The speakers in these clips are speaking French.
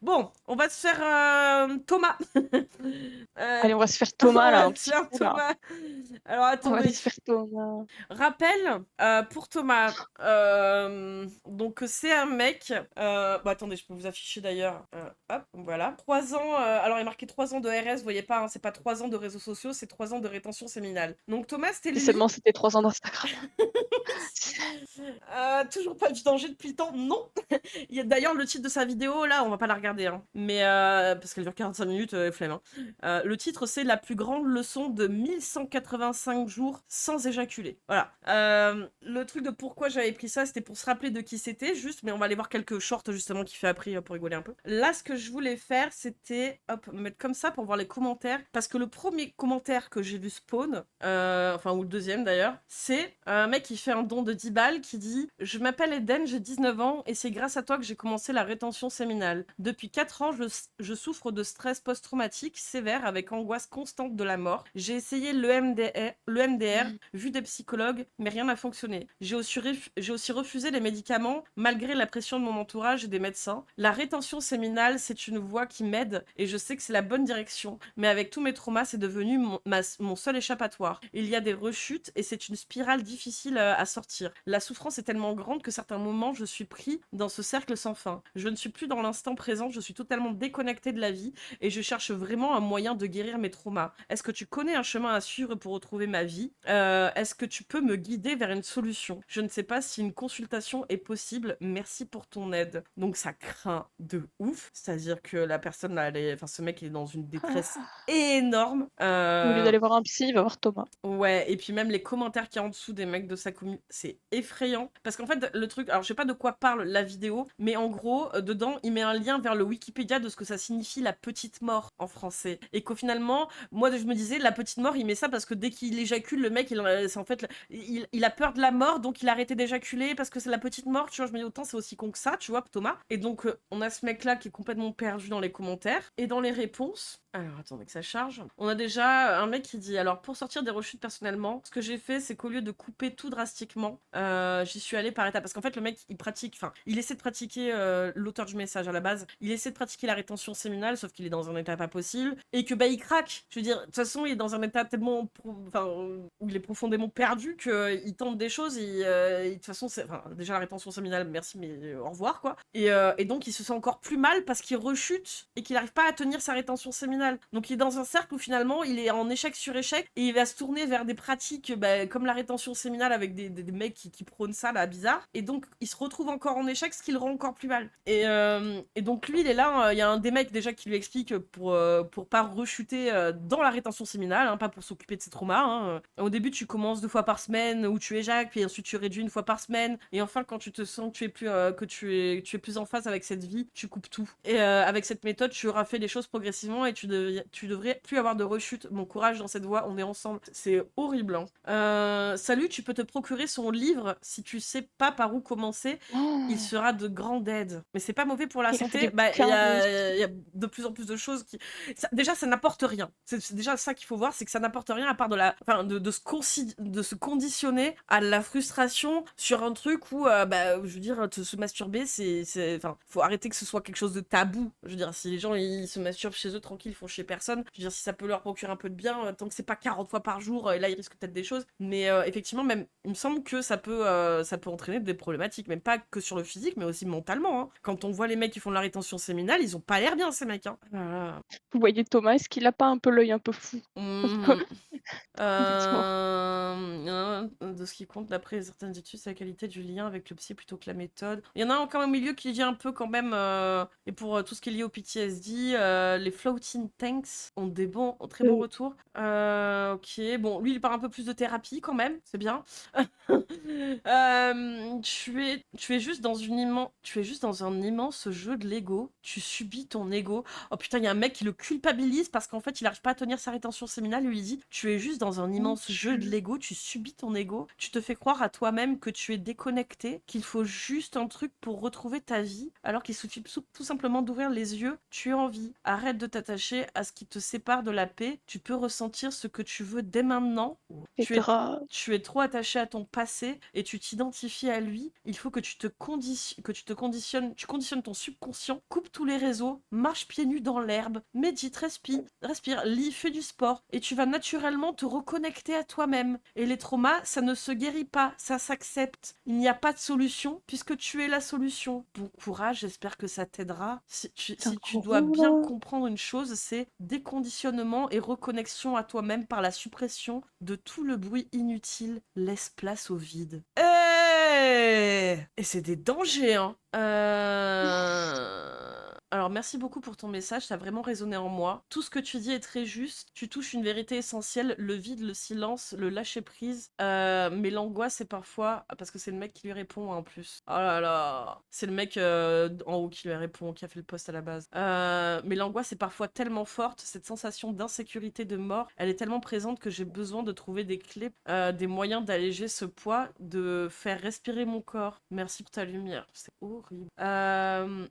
Bon, on va se faire Thomas. Allez, on va se faire Thomas là, un petit Tiens, coup là. Thomas. Alors On va aller attendez. se faire Thomas. Rappel pour Thomas. Donc c'est un mec. Bon, attendez, je peux vous afficher d'ailleurs. Hop, voilà. 3 ans. Alors il est marqué 3 ans de RS, vous voyez pas, hein, c'est pas 3 ans de réseaux sociaux, c'est 3 ans de rétention séminale. Donc Thomas, c'était Si lui. seulement c'était 3 ans d'Instagram. Toujours pas vu danger depuis le temps, non. Il y a d'ailleurs le titre de sa vidéo, là, on va pas la regarder, hein. Mais parce qu'elle dure 45 minutes, flemme. Hein. Le titre, c'est La plus grande leçon de 1185 jours sans éjaculer. Voilà. Le truc de pourquoi j'avais pris ça, c'était pour se rappeler de qui c'était, juste, mais on va aller voir quelques shorts, justement, qu'il fait après, pour rigoler un peu. Là, ce que je voulais faire, c'était, hop, me mettre comme ça pour voir les commentaires, parce que le premier commentaire que j'ai vu spawn, enfin, ou le deuxième d'ailleurs, c'est un mec qui fait un don de 10 balles, qui dit « Je m'appelle Eden, j'ai 19 ans, et c'est grâce à toi que j'ai commencé la rétention séminale. Depuis 4 ans, je souffre de stress post-traumatique sévère avec angoisse constante de la mort. J'ai essayé le MDR, vu des psychologues, mais rien n'a fonctionné. J'ai aussi refusé les médicaments, malgré la pression de mon entourage et des médecins. La rétention séminale, c'est une voie qui m'aide, et je sais que c'est la bonne direction, mais avec tous mes traumas, c'est devenu mon seul échappatoire. Il y a des rechutes, et c'est une spirale difficile à sortir. La souffrance est tellement grande que certains moments, je suis pris dans ce cercle sans fin. Je ne suis plus dans l'instant présent, je suis totalement déconnectée de la vie et je cherche vraiment un moyen de guérir mes traumas. Est-ce que tu connais un chemin à suivre pour retrouver ma vie? Est-ce que tu peux me guider vers une solution? Je ne sais pas si une consultation est possible. Merci pour ton aide. » Donc ça craint de ouf. C'est-à-dire que la personne, là, enfin ce mec, il est dans une détresse énorme. Au lieu d'aller voir un psy, il va voir Thomas. Ouais, et puis même les commentaires qu'il y a en dessous des mecs de sa commune, c'est effrayant. Parce qu'en fait, le truc, alors je sais pas de quoi parle la vidéo, mais en gros, dedans, il met un lien vers le Wikipédia de ce que ça signifie la petite mort en français. Et qu'au finalement, moi je me disais, la petite mort, il met ça parce que dès qu'il éjacule, le mec, c'est en fait, il a peur de la mort, donc il a arrêté d'éjaculer parce que c'est la petite mort, tu vois. Je me dis, autant c'est aussi con que ça, tu vois, Thomas. Et donc, on a ce mec-là qui est complètement perdu dans les commentaires. Et dans les réponses, alors attendez que ça charge. On a déjà un mec qui dit, alors pour sortir des rechutes personnellement, ce que j'ai fait, c'est qu'au lieu de couper tout drastiquement, j'y suis allée par étapes. Parce qu'en fait, le mec, il pratique, enfin, il essaie de pratiquer, l'auteur du message à la base, il essaie de pratiquer la rétention séminale, sauf qu'il est dans un état pas possible, et que bah il craque. Je veux dire, de toute façon, il est dans un état tellement, enfin, où il est profondément perdu qu'il tente des choses, et de toute façon, enfin, déjà la rétention séminale, merci, mais au revoir, quoi. Et donc, il se sent encore plus mal parce qu'il rechute et qu'il n'arrive pas à tenir sa rétention séminale. Donc il est dans un cercle où finalement il est en échec sur échec et il va se tourner vers des pratiques comme la rétention séminale avec des mecs qui prônent ça là, bizarre. Et donc il se retrouve encore en échec, ce qui le rend encore plus mal. Et donc lui il est là, il y a un des mecs déjà qui lui explique pour pas rechuter dans la rétention séminale, hein, pas pour s'occuper de ses traumas. Hein. Au début tu commences 2 fois par semaine où tu éjacules, puis ensuite tu réduis 1 fois par semaine. Et enfin quand tu te sens que tu es plus en phase avec cette vie, tu coupes tout. Et avec cette méthode tu auras fait les choses progressivement et tu devrais plus avoir de rechute. Mon courage dans cette voie, on est ensemble. C'est horrible. Hein. Salut, tu peux te procurer son livre si tu sais pas par où commencer. Il Oh, sera de grande aide. Mais c'est pas mauvais pour la il a fait santé. des Bah, il y bouquins, lui a, aussi. y a de plus en plus de choses qui. Déjà, ça n'apporte rien. C'est déjà ça qu'il faut voir, c'est que ça n'apporte rien à part enfin, de se conditionner à la frustration sur un truc où, bah, je veux dire, se masturber, enfin, faut arrêter que ce soit quelque chose de tabou. Je veux dire, si les gens ils se masturbent chez eux tranquille, ils font chier personne. Je veux dire, si ça peut leur procurer un peu de bien, tant que c'est pas 40 fois par jour, et là ils risquent peut-être des choses. Mais effectivement, même, il me semble que ça peut entraîner des problématiques, même pas que sur le physique, mais aussi mentalement. Hein. Quand on voit les mecs qui font de la rétention séminale, ils ont pas l'air bien, ces mecs. Hein. Voilà. Vous voyez Thomas, est-ce qu'il a pas un peu l'œil un peu fou? Mmh. Honnêtement. De ce qui compte, d'après certaines études, c'est la qualité du lien avec le psy plutôt que la méthode. Il y en a encore au milieu qui dit un peu quand même, et pour tout ce qui est lié au PTSD, les floating tanks ont des très bons retours. Ok, bon, lui il parle un peu plus de thérapie quand même, c'est bien. Tu es juste dans un immense jeu de Lego. Tu subis ton ego. Oh putain, il y a un mec qui le culpabilise parce qu'en fait, il n'arrive pas à tenir sa rétention séminale. Lui, il dit, tu es juste dans un immense jeu de Lego, tu subis ton ego, tu te fais croire à toi-même que tu es déconnecté, qu'il faut juste un truc pour retrouver ta vie, alors qu'il suffit tout simplement d'ouvrir les yeux, tu es en vie. Arrête de t'attacher à ce qui te sépare de la paix, tu peux ressentir ce que tu veux dès maintenant. C'est grave. Tu es trop attaché à ton passé et tu t'identifies à lui. Il faut que tu conditionnes ton subconscient, coupe tous les réseaux, marche pieds nus dans l'herbe, médite, respire, lis, fais du sport et tu vas naturellement te reconnecter à toi-même. Et les traumas, ça ne se guérit pas, ça s'accepte. Il n'y a pas de solution puisque tu es la solution. Bon courage, j'espère que ça t'aidera. Si tu dois bien comprendre une chose, c'est déconditionnement et reconnexion à toi-même par la suppression de tout le bruit inutile. Laisse place au vide. Et c'est des dangers, hein. Alors, merci beaucoup pour ton message, ça a vraiment résonné en moi. Tout ce que tu dis est très juste. Tu touches une vérité essentielle, le vide, le silence, le lâcher-prise. Mais l'angoisse, c'est parfois... Parce que c'est le mec qui lui répond, en plus. Oh là là. C'est le mec en haut qui lui répond, qui a fait le post à la base. Mais l'angoisse est parfois tellement forte, cette sensation d'insécurité, de mort, elle est tellement présente que j'ai besoin de trouver des clés, des moyens d'alléger ce poids, de faire respirer mon corps. Merci pour ta lumière. C'est horrible.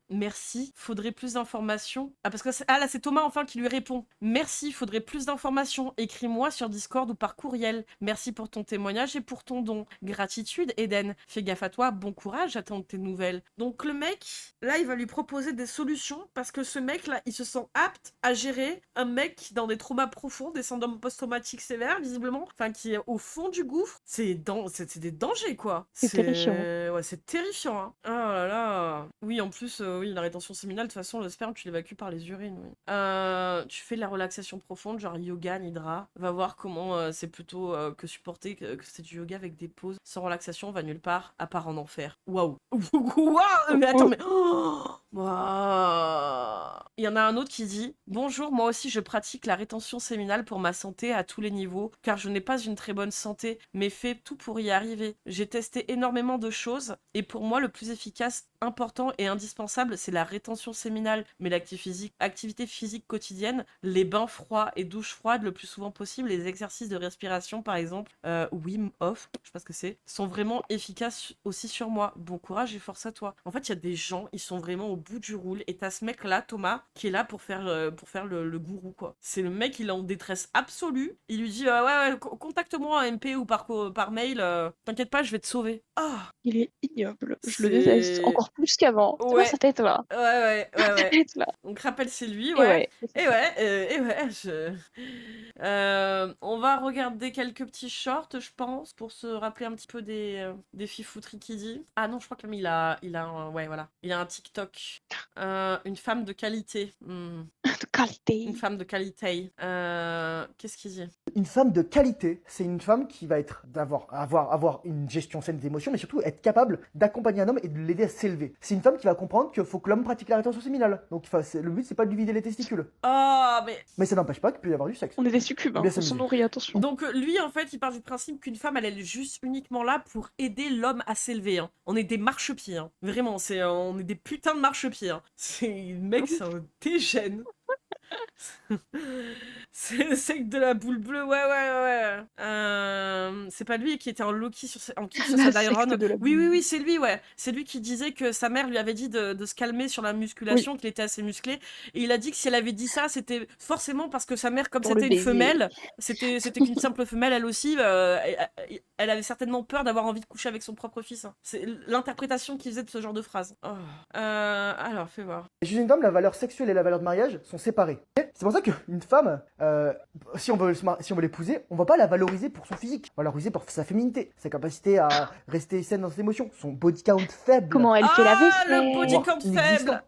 Merci. Faudrait plus d'informations. Ah, parce que là, c'est Thomas enfin qui lui répond. Merci, faudrait plus d'informations. Écris-moi sur Discord ou par courriel. Merci pour ton témoignage et pour ton don. Gratitude, Eden. Fais gaffe à toi, bon courage, j'attends tes nouvelles. Donc le mec, là, il va lui proposer des solutions parce que ce mec-là, il se sent apte à gérer un mec dans des traumas profonds, des syndromes post-traumatiques sévères, visiblement. Enfin, qui est au fond du gouffre. C'est des dangers, quoi. C'est terrifiant. Ouais, c'est terrifiant, hein. Oh là là. Oui, en plus, oui, la rétention séminale, de toute façon, le sperme, tu l'évacues par les urines, oui. Tu fais de la relaxation profonde, genre yoga, nidra. Va voir comment c'est plutôt que supporter que c'est du yoga avec des pauses. Sans relaxation, on va nulle part, à part en enfer. Waouh. Waouh. Mais attends, mais... Oh. Waouh. Il y en a un autre qui dit « Bonjour, moi aussi je pratique la rétention séminale pour ma santé à tous les niveaux, car je n'ai pas une très bonne santé, mais fais tout pour y arriver. J'ai testé énormément de choses, et pour moi le plus efficace, important et indispensable, c'est la rétention séminale, mais l'activité physique quotidienne, les bains froids et douches froides le plus souvent possible, les exercices de respiration par exemple, Wim Hof, je sais pas ce que c'est, sont vraiment efficaces aussi sur moi. Bon courage et force à toi. » En fait, il y a des gens, ils sont vraiment au bout du roule, et t'as ce mec-là, Thomas, qui est là pour faire le gourou, quoi. C'est le mec, il est en détresse absolue, il lui dit ouais, contacte-moi en MP ou par mail, t'inquiète pas, je vais te sauver. Ah. Il est ignoble, je le déteste, encore plus qu'avant. C'est Ouais. pas sa tête là. Ouais. Sa tête, là. Donc rappelle, c'est lui, Et ouais. ouais. On va regarder quelques petits shorts, je pense, pour se rappeler un petit peu des fifouteries qu'il dit. Ah non, je crois que il a ouais, voilà. Il a un TikTok. Une femme de qualité. De qualité. Une femme de qualité. Qu'est-ce qu'il dit? Une femme de qualité, c'est une femme qui va avoir une gestion saine des émotions, mais surtout être capable d'accompagner un homme et de l'aider à s'élever. C'est une femme qui va comprendre qu'il faut que l'homme pratique la rétention séminale. Donc le but, c'est pas de lui vider les testicules. Oh, mais... Mais ça n'empêche pas qu'il peut y avoir du sexe. On est des succubes, hein. Bien On s'en s'amuser. nourrit, attention. Donc lui, en fait, il part du principe qu'une femme, elle est juste uniquement là pour aider l'homme à s'élever. Hein. On est des marchepieds, hein. Vraiment, on est des putains de marchepieds. Hein. Mec, c'est un dégène. C'est le sec de la boule bleue, ouais. C'est pas lui qui était en Loki en kiff sur sa Dairon. Oui, c'est lui, ouais. C'est lui qui disait que sa mère lui avait dit de se calmer sur la musculation, qu'il était assez musclé. Et il a dit que si elle avait dit ça, c'était forcément parce que sa mère, comme c'était une femelle, c'était qu'une simple femelle, elle aussi, elle avait certainement peur d'avoir envie de coucher avec son propre fils. Hein. C'est l'interprétation qu'il faisait de ce genre de phrase. Oh. Alors, fais voir. Chez une femme, la valeur sexuelle et la valeur de mariage sont séparées. C'est pour ça qu'une femme, si on veut l'épouser, on va pas la valoriser pour son physique. On va la valoriser pour sa féminité, sa capacité à rester saine dans ses émotions, son body count faible. Comment elle fait la vaisselle. Le body count faible.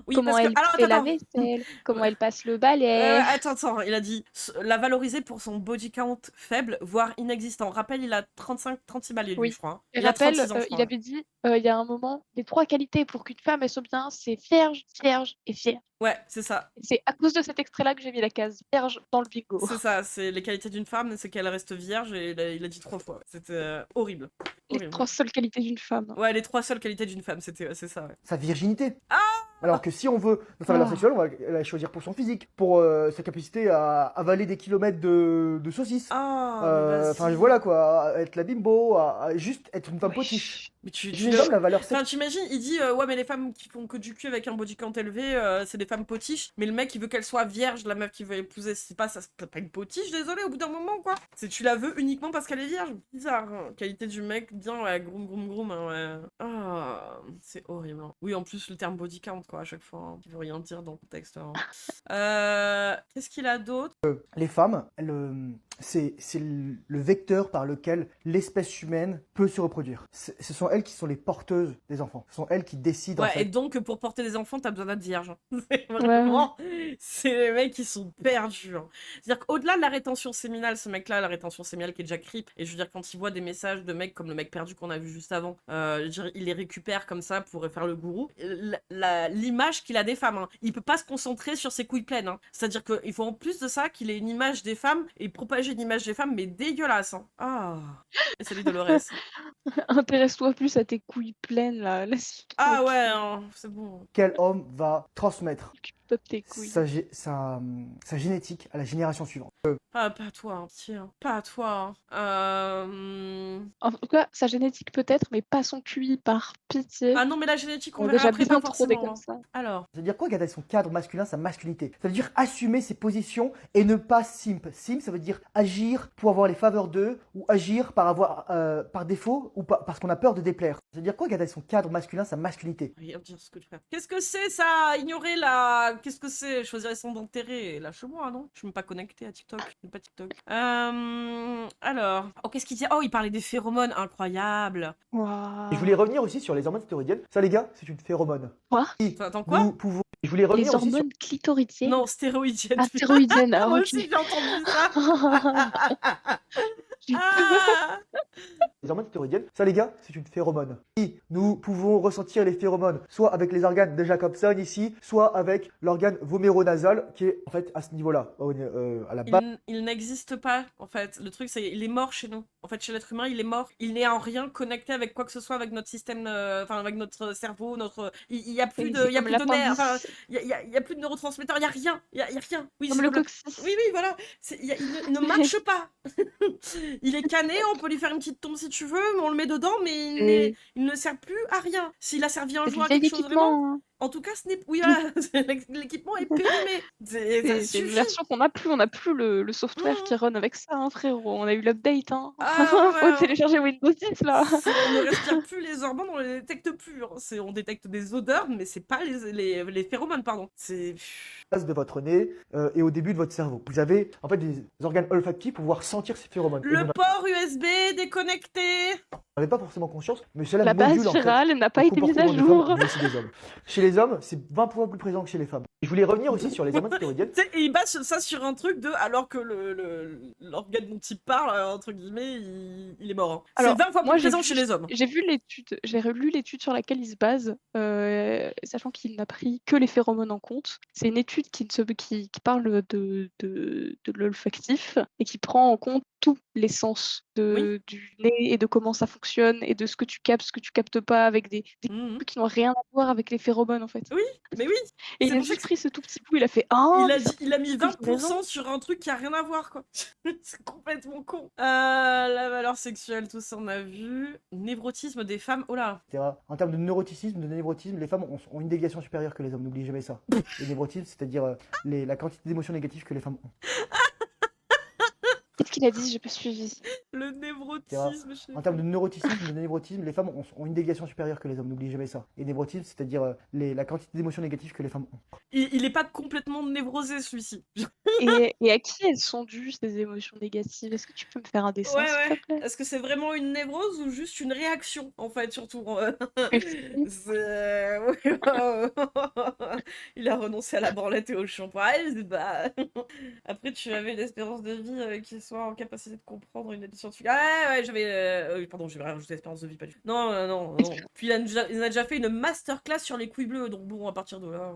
Oui, comment elle fait la vaisselle. Comment elle passe le balai. Attends, il a dit la valoriser pour son body count faible, voire inexistant. Rappelle, il a 36 balais, lui, je crois. Hein. Il a 36 ans, il avait dit, il y a un moment, les 3 qualités pour qu'une femme elle soit bien, c'est vierge et fière. Ouais, c'est ça. C'est à cause de cet extrait-là que j'ai mis la case vierge dans le bingo. C'est ça, c'est les qualités d'une femme, c'est qu'elle reste vierge, et il a dit 3 fois. C'était horrible. Les 3 seules qualités d'une femme. Ouais, les 3 seules qualités d'une femme, c'est ça, ouais. Sa virginité. Ah Alors que si on veut dans sa valeur Ah. sexuelle, on va la choisir pour son physique, pour sa capacité à avaler des kilomètres de saucisses. Ah, mais Enfin vas-y. voilà quoi, à être la bimbo, à juste être une femme potiche. Wesh. Mais tu Les hommes, la valeur Enfin, sexuelle. t'imagines, il dit ouais, mais les femmes qui font que du cul avec un body count élevé, c'est des femmes potiches. Mais le mec, il veut qu'elle soit vierge, la meuf qu'il veut épouser, c'est pas ça, c'est pas une potiche, désolé, au bout d'un moment, quoi. C'est tu la veux uniquement parce qu'elle est vierge. Bizarre. Hein. Qualité du mec, bien, ouais, groom, groom, groom, hein, ouais. Ah, c'est horrible. Hein. Oui, en plus, le terme body count, quoi, à chaque fois, hein, qui veut rien dire dans le contexte. Hein. Qu'est-ce qu'il a d'autre? Les femmes, c'est le vecteur par lequel l'espèce humaine peut se reproduire. Ce sont elles qui sont les porteuses des enfants. Ce sont elles qui décident en Ouais, et fait. donc pour porter des enfants, t'as besoin d'être vierge. Hein. C'est Ouais, vraiment, c'est les mecs qui sont perdus. Hein. C'est-à-dire qu'au-delà de la rétention séminale, ce mec-là, la rétention séminale qui est déjà creep, et je veux dire, quand il voit des messages de mecs comme le mec perdu qu'on a vu juste avant, je veux dire, il les récupère comme ça pour faire le gourou. L'image qu'il a des femmes, hein. Il peut pas se concentrer sur ses couilles pleines. Hein. C'est-à-dire qu'il faut en plus de ça qu'il ait une image des femmes et propager une image des femmes, mais dégueulasse. Hein. Ah, et salut Dolores. Intéresse-toi plus à tes couilles pleines, là. Laisse Ah ouais, tranquille. hein, c'est bon. Quel homme va transmettre Occupe-toi de tes couilles. sa génétique à la génération suivante. Ah, pas toi, hein, tiens, pas toi. En tout cas, sa génétique peut-être, mais pas son QI, par pitié. Ah non, mais la génétique, on On a verra déjà après, bien pas trop des forcément. comme Hein. ça. Alors, Ça veut dire quoi garder son cadre masculin, sa masculinité? Ça veut dire assumer ses positions et ne pas simp. Simp, ça veut dire agir pour avoir les faveurs d'eux ou agir par défaut ou parce qu'on a peur de déplaire. Ça veut dire quoi garder son cadre masculin, sa masculinité? regarde dire ce que tu fais. Qu'est-ce que c'est ça? Ignorer la. Qu'est-ce que c'est? Choisir les sons d'enterrer. Lâche-moi, non? Je suis même pas connectée à TikTok. Je suis pas TikTok. Alors. Oh, qu'est-ce qu'il dit? Oh, il parlait des phéromones. Incroyable. Waouh. Et je voulais revenir aussi sur les hormones stéroïdiennes. Ça, les gars, c'est une phéromone. Quoi? Et Attends, quoi? nous pouvons. Je voulais revenir Les aussi sur hormones clitoridiennes? Non, stéroïdienne. Ah, stéroïdiennes, alors Moi ok. aussi, j'ai entendu ça. J'ai Ah les hormones stéroïdiennes. Ça, les gars, c'est une phéromone. Et nous pouvons ressentir les phéromones soit avec les organes de Jacobson ici, soit avec l'organe voméronasal qui est en fait à ce niveau-là, à la base. Il n'existe pas, en fait. Le truc, c'est il est mort chez nous. En fait, chez l'être humain, il est mort. Il n'est en rien connecté avec quoi que ce soit, avec notre système, enfin, avec notre cerveau, notre. Il y a plus de, il y a comme plus de nerfs, l'appendice, enfin, il y a plus de neurotransmetteurs, il y a rien, il y a rien. Oui, comme c'est le comme la- coccyx. Oui, oui, voilà. Il ne marche pas. Il est cané, on peut lui faire une petite tombe si tu veux, mais on le met dedans, mais Et il ne sert plus à rien. S'il a servi un c'est du jour à vieil quelque chose vraiment, équipement, hein. en tout cas, ce n'est. Oui, voilà, l'équipement est périmé. Ça C'est une suffit. version qu'on n'a plus. On n'a plus le software qui run avec ça, hein, frérot. On a eu l'update, hein. Ah Faut ouais, télécharger Windows 10 là. on ne respire plus les hormones, on les détecte plus. Hein. On détecte des odeurs, mais c'est pas les phéromones, pardon. C'est. De votre nez et au début de votre cerveau. Vous avez en fait des organes olfactifs pour pouvoir sentir ces phéromones. Et Le vous n'en port USB déconnecté. avez pas forcément conscience, mais cela La base module en fait virale n'a pas le été mise à comportement des femmes, jour. mais aussi des hommes. Chez les hommes, c'est 20 fois plus présent que chez les femmes. Et je voulais revenir aussi sur les hormones stéroïdiennes. Tu sais, et il base ça sur un truc de. Alors que l'organe dont il parle, entre guillemets, il est mort. Hein. C'est Alors, 20 fois moi, plus présent chez les hommes. J'ai vu l'étude, j'ai relu l'étude sur laquelle il se base, sachant qu'il n'a pris que les phéromones en compte. C'est une étude qui parle de l'olfactif et qui prend en compte tous les sens Oui. du nez et de comment ça fonctionne et de ce que tu captes, ce que tu captes pas, avec des Mhm. trucs qui n'ont rien à voir avec les phéromones en fait. Oui, mais oui. Et c'est il a pour ça juste que pris ce tout petit bout, il a fait oh, il a mis vous avez 20% sur un truc qui a rien à voir, quoi. C'est complètement con. La valeur sexuelle, tout ça, on a vu. Névrotisme des femmes. Oh là. etc. En termes de neuroticisme, de névrotisme, les femmes ont une déviation supérieure que les hommes. N'oubliez jamais ça. Le névrotisme, c'est-à-dire la quantité d'émotions négatives que les femmes ont. Qu'est-ce qu'il a dit? J'ai pas suivi. Le névrotisme. En termes de neuroticisme, de névrotisme, les femmes ont une déviation supérieure que les hommes. N'oubliez jamais ça. Et névrotisme, c'est-à-dire la quantité d'émotions négatives que les femmes ont. Il est pas complètement névrosé, celui-ci. Et à qui elles sont dues ces émotions négatives? Est-ce que tu peux me faire un dessin, Ouais, s'il ouais. te plaît? Est-ce que c'est vraiment une névrose ou juste une réaction, en fait, surtout Merci. Ouais, il a renoncé à la branlette et au shampoing. Bah... Après, tu avais une espérance de vie qui soit en capacité de comprendre une édition scientifique. Ah ouais, j'avais... pardon, j'ai rajouté espérance de vie, pas du tout. Non, non. Puis il a déjà fait une masterclass sur les couilles bleues, donc bon, à partir de là...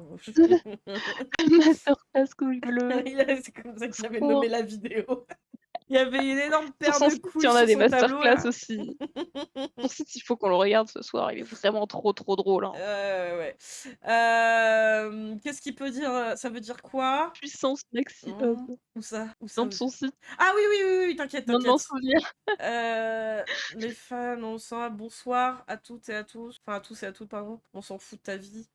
Ma surface couille bleue. C'est comme ça qu'il avait nommé la vidéo. Il y avait une énorme Sur paire son de site, il couilles y en a sur des son tableau, là. masterclass aussi. Son site, il faut qu'on le regarde ce soir. Il est vraiment trop drôle. Hein. Ouais. Qu'est-ce qu'il peut dire? Ça veut dire quoi? Puissance maximum. Où ça? Où ça? Dans son site, Ah oui, t'inquiète, dans de m'en t'inquiète. souvenir. Les fans, on s'en bonsoir à toutes et à tous. Enfin, à tous et à toutes, pardon. On s'en fout de ta vie.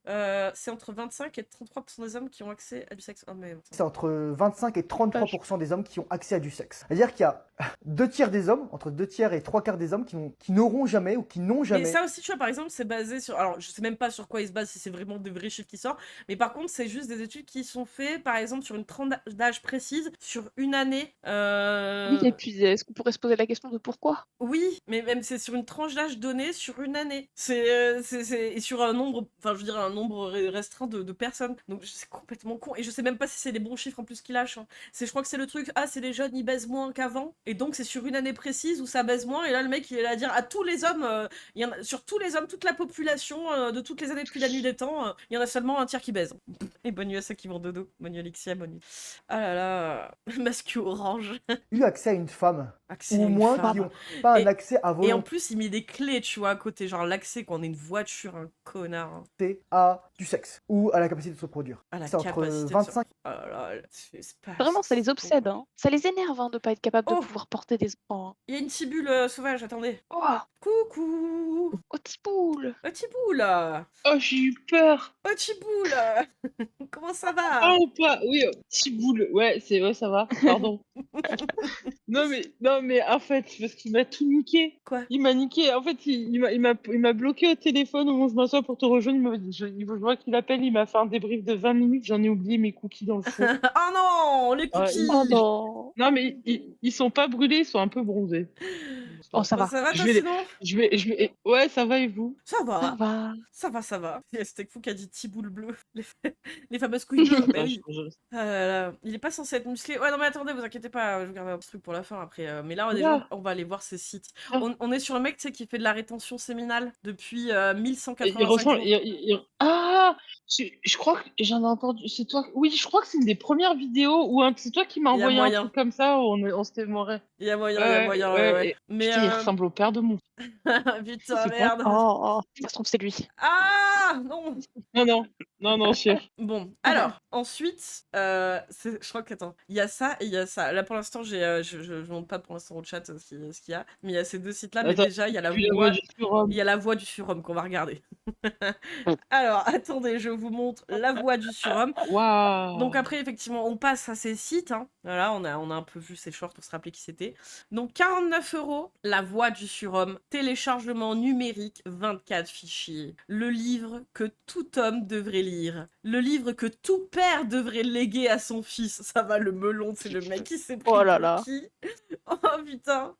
C'est entre 25 et 33% des hommes qui ont accès à du sexe. Oh, mais... C'est entre 25 et 33% des hommes qui ont accès à du sexe. C'est-à-dire qu'il y a 2 tiers des hommes, entre 2 tiers et 3 quarts des hommes qui n'auront jamais ou qui n'ont Mais jamais. ça aussi, tu vois, par exemple, c'est basé sur... Alors, je sais même pas sur quoi ils se basent, si c'est vraiment des vrais chiffres qui sortent. Mais par contre, c'est juste des études qui sont faites, par exemple, sur une tranche d'âge précise, sur une année. Oui, et puis est-ce qu'on pourrait se poser la question de pourquoi? Oui, mais même c'est sur une tranche d'âge donnée sur une année. Et sur un nombre, enfin je veux dire un nombre restreint de personnes. Donc c'est complètement con. Et je sais même pas si c'est les bons chiffres en plus qu'ils lâchent. Hein. Je crois que c'est le truc, c'est les jeunes ils baisent moins qu'avant. Et donc c'est sur une année précise où ça baise moins. Et là le mec il est là à dire à tous les hommes, sur tous les hommes, toute la population de toutes les années depuis la nuit des temps, il y en a seulement un tiers qui baise. Et bonne nuit à ceux qui vont dodo. Bonne nuit Alexia, bonne nuit. Ah là là, masque orange. Eu accès à une femme. Accès Ou à une moins femme. qui n'ont pas un Et- accès à Et en volonté plus, il met des clés, tu vois, à côté. Genre l'accès quand on est une voiture, un connard. Hein. à du sexe ou à la capacité de se produire. À la C'est entre capacité de 25 Oh là là, c'est pas... Vraiment, ça les c'est obsède. con. Hein. Ça les énerve de pas être capable de Oh, pouvoir porter des enfants. Hein. il y a une tibule sauvage, attendez. Oh, Coucou. oh Tipoule. Oh Tiboule. Oh, j'ai eu peur. Oh Tiboule. Comment ça va? Ah ou pas? Oui, petit boule. Ouais, ça va. Pardon. non mais en fait, parce qu'il m'a tout niqué. Quoi? Il m'a niqué. En fait, il m'a bloqué au téléphone au moment où je m'assois pour te rejoindre. Il m'a dit, je vois qu'il appelle. Il m'a fait un débrief de 20 minutes. J'en ai oublié mes cookies dans le four. Oh non, les cookies. Oh non. Non mais ils sont pas brûlés, ils sont un peu bronzés. Oh, ça va. Ça va Je toi vais les- sinon? Ouais, ça va et vous? Ça Ça va. va. Ça va. C'était fou qui a dit Tiboule bleu. Les fameuses couilles bleues. Bah Non, oui. Ah là là, il est pas censé être musclé. Ouais, non, mais attendez, vous inquiétez pas, je vais garder un petit truc pour la fin après. Mais là, déjà, on va aller voir ses sites. Ah. On est sur le mec, tu sais, qui fait de la rétention séminale depuis Il 1185 ressemble. jours. Ah, je crois que j'en ai entendu. C'est toi. Oui, je crois que c'est une des premières vidéos où c'est toi qui m'as Il y a envoyé un moyen. truc comme ça. Où on s'était moré. Il y a moyen, ouais. Et- Mais Putain, il ressemble au père de mon. putain, C'est merde. Oh, ça se trouve, c'est lui. Ah, non. Non, chef. Bon, alors, ensuite, je crois que, attends, il y a ça et il y a ça. Là, pour l'instant, je montre pas pour l'instant au chat ce qu'il y a, mais il y a ces deux sites-là, mais Attends, déjà, il y a la Puis la voix, voix du surhomme. il y a la voix du surhomme qu'on va regarder. Alors, attendez, je vous montre la voix du surhomme. Waouh. Donc après, effectivement, on passe à ces sites. Hein. Voilà, on a un peu vu ces shorts pour se rappeler qui c'était. Donc 49 €, la voix du surhomme, téléchargement numérique, 24 fichiers. Le livre que tout homme devrait lire. Le livre que tout père devrait léguer à son fils. Ça va, le melon, c'est le mec qui s'est pris Oh là pour là. qui? Oh putain.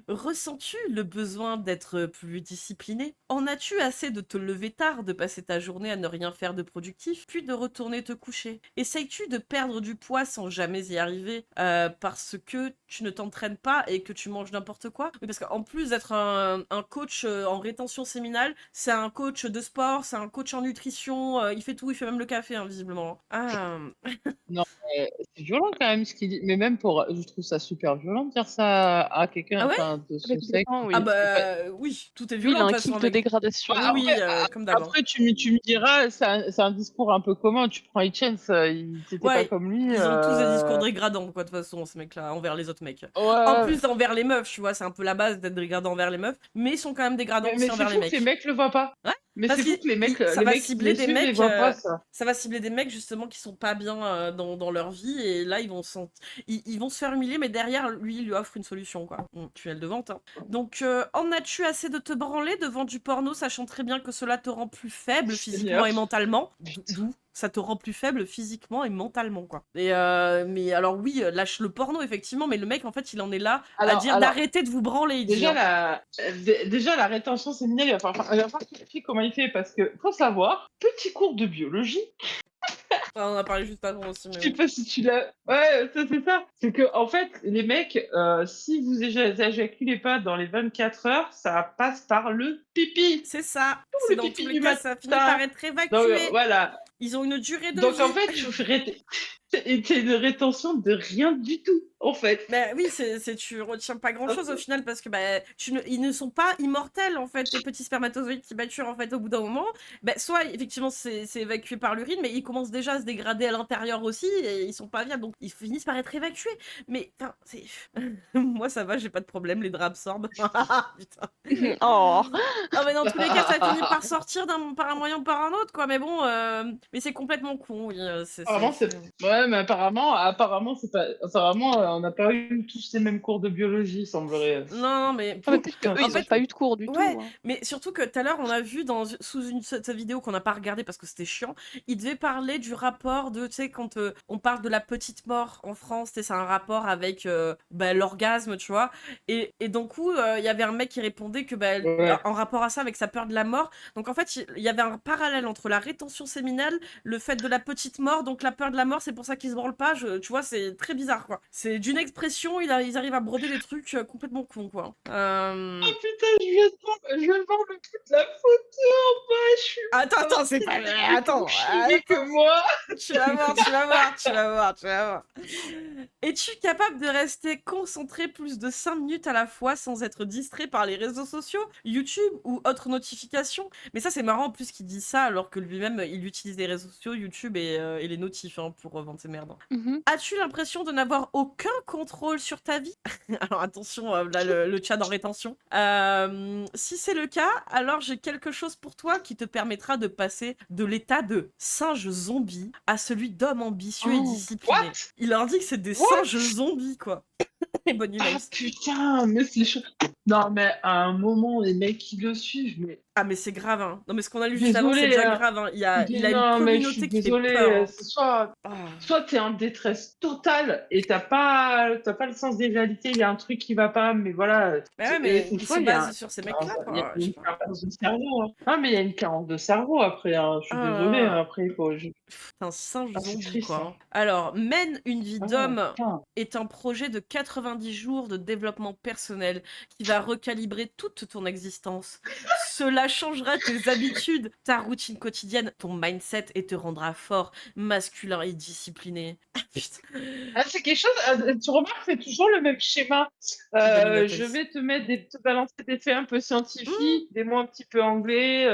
Ressens-tu le besoin d'être plus discipliné? En as-tu assez de te lever tard, de passer ta journée à ne rien faire de productif, puis de retourner te coucher? Essayes-tu de perdre du poids sans jamais y arriver parce que tu ne t'entraînes pas et que tu manges n'importe quoi? Oui, parce qu'en plus d'être un coach en rétention séminale, c'est un coach de sport, c'est un coach en nutrition, il fait tout, il fait même le café, hein, visiblement. Ah, C'est violent quand même ce qu'il dit. Mais même je trouve ça super violent de dire ça à quelqu'un Ah ouais? enfin, de son Avec sexe. des enfants, oui. ah bah oui, tout est Lui, il violent a de un toute façon kick de avec... dégradation. Bah, Oui, comme d'hab. Après, tu me diras, c'est un discours un peu commun. Tu prends Hitchens, il t'était Ouais, pas comme lui. Ils ont tous des discours dégradants, quoi, de toute façon, ces mecs-là, envers les autres mecs. Ouais, En ouais. plus, envers les meufs, tu vois, c'est un peu la base d'être dégradant envers les meufs, mais ils sont quand même dégradants Mais aussi c'est envers fou les que mecs. les mecs le voient pas. Ouais, Mais parce c'est fou que les mecs, ça les va mecs qui cibler les des suivent, les mecs, voient pas, ça. ça va cibler des mecs justement qui sont pas bien dans leur vie, et là ils vont se faire humilier, mais derrière lui, il lui offre une solution, quoi. Tunnel de vente. Hein. Donc, en as-tu assez de te branler devant du porno, sachant très bien que cela te rend plus faible physiquement Seigneur. et mentalement? Putain. D'où ça te rend plus faible physiquement et mentalement, quoi. Et mais alors oui, lâche le porno, effectivement, mais le mec, en fait, il en est là à dire d'arrêter de vous branler, il dit. Déjà, la rétention séminale, il va falloir expliquer comment il fait, parce que faut savoir, petit cours de biologie, On en a parlé juste avant aussi, Je mais sais oui. pas si tu l'as. Ouais, ça c'est ça. C'est que en fait, les mecs, si vous éjaculez pas dans les 24 heures, ça passe par le pipi. C'est ça. Tout C'est le dans tous pipi les du cas, ça finit par matin. être Donc évacué. voilà. Ils ont une durée de Donc en vie. fait, c'est une rétention de rien du tout, en fait. Bah oui, tu retiens pas grand chose au final parce que bah, ils ne sont pas immortels en fait, les petits spermatozoïdes qui maturent en fait au bout d'un moment. Bah, soit effectivement c'est évacué par l'urine, mais ils commencent déjà à se dégrader à l'intérieur aussi et ils sont pas viables donc ils finissent par être évacués. Mais enfin, c'est. Moi ça va, j'ai pas de problème, les draps absorbent. Putain. Oh. Ah mais dans tous les cas, ça finit par sortir par un moyen ou par un autre quoi. Mais bon, mais c'est complètement con, oui. Apparemment, ouais, mais apparemment, c'est pas. Apparemment, on n'a pas eu tous les mêmes cours de biologie, semblerait. Non, mais Ah, mais peut-être qu'eux, en ils ont fait, pas eu de cours du ouais, tout. Hein. mais surtout que tout à l'heure, on a vu sous cette vidéo qu'on n'a pas regardée parce que c'était chiant, il devait parler du rapport de, tu sais, quand on parle de la petite mort en France, c'est un rapport avec bah, l'orgasme, tu vois. Et d'un coup, il y avait un mec qui répondait que, bah, Ouais. en rapport à ça, avec sa peur de la mort, donc en fait, il y avait un parallèle entre la rétention séminale, le fait de la petite mort, donc la peur de la mort, c'est pour ça qu'ils se branlent pas, tu vois, c'est très bizarre, quoi. C'est d'une expression, ils arrivent à broder des trucs complètement cons, quoi. Oh putain, je viens de voir le coup de la photo en bas, je suis. Attends, c'est pas. Attends, chier que moi. tu vas voir, tu vas voir, tu vas voir, tu vas voir. Es-tu capable de rester concentré plus de 5 minutes à la fois sans être distrait par les réseaux sociaux, YouTube ou autres notifications? Mais ça, c'est marrant en plus qu'il dit ça alors que lui-même, il utilise les réseaux sociaux, YouTube et les notifs hein, pour vendre ses merdes. As-tu l'impression de n'avoir aucun contrôle sur ta vie? Alors attention, là, le chat en rétention. Si c'est le cas, alors j'ai quelque chose pour toi qui te permettra de passer de l'état de singe zombie à celui d'homme ambitieux et Oh. discipliné. What? Il leur dit que c'est des What? singes zombies, quoi. Et bonne Ah news. putain, mais c'est chaud. Non, mais à un moment, les mecs qui le suivent, mais. Ah, mais c'est grave, hein. Non, mais ce qu'on a lu juste avant, c'est Désolé, déjà hein. grave, hein. Il a une Non, mais je suis communauté qui fait désolée. peur. Hein. C'est soit Ah. t'es en détresse totale et t'as pas le sens des réalités, il y a un truc qui va pas, mais voilà. Mais ouais, mais Une ils fois, se il y a basent sur ces mecs-là, il y a quoi. Je sais une pas. carence de cerveau. Hein. Ah, mais il y a une carence de cerveau après. Hein. Je suis désolée. Ah. Hein. Après, il faut. Un singe Ah, c'est zombie, triste. quoi. Hein. Hein. Alors, mène une vie Ah, d'homme putain. est un projet de 90 jours de développement personnel qui va recalibrer toute ton existence. Cela changera tes habitudes, ta routine quotidienne, ton mindset et te rendra fort, masculin et discipliné. Ah, putain. Ah, c'est quelque chose. Tu remarques, c'est toujours le même schéma. Je vais te balancer des faits un peu scientifiques, des mots un petit peu anglais,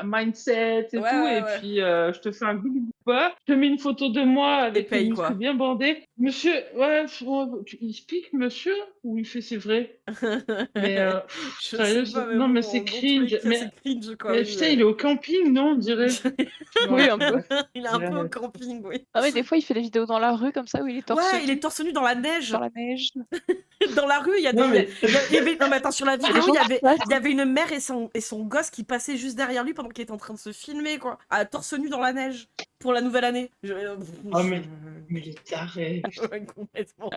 mindset et Ouais, tout, ouais, et ouais. puis je te fais un Google Booper, je te mets une photo de moi avec les paye, muscles quoi. bien bandés. Monsieur, ouais, il speak, monsieur, ou il fait c'est vrai? Mais Je sérieux, sais pas, mais non, bon, mais c'est dans tous les cringe. cas, c'est cringe, quoi. Mais Oui, putain, il est au camping, non, on dirait. Oui, un peu. Il est un peu au camping, oui. Ah ouais, des fois, il fait des vidéos dans la rue comme ça où il est torse Ouais, il est nu torse nu dans la neige. dans la neige. Dans la rue, il y a des. Non, mais- il y avait... Non, mais attends, sur la vidéo, gens qui passent. il y avait une mère et son gosse qui passaient juste derrière lui pendant qu'il était en train de se filmer, quoi. À torse nu dans la neige. Pour la nouvelle année. Ah, mais il est taré. Ouais, complètement.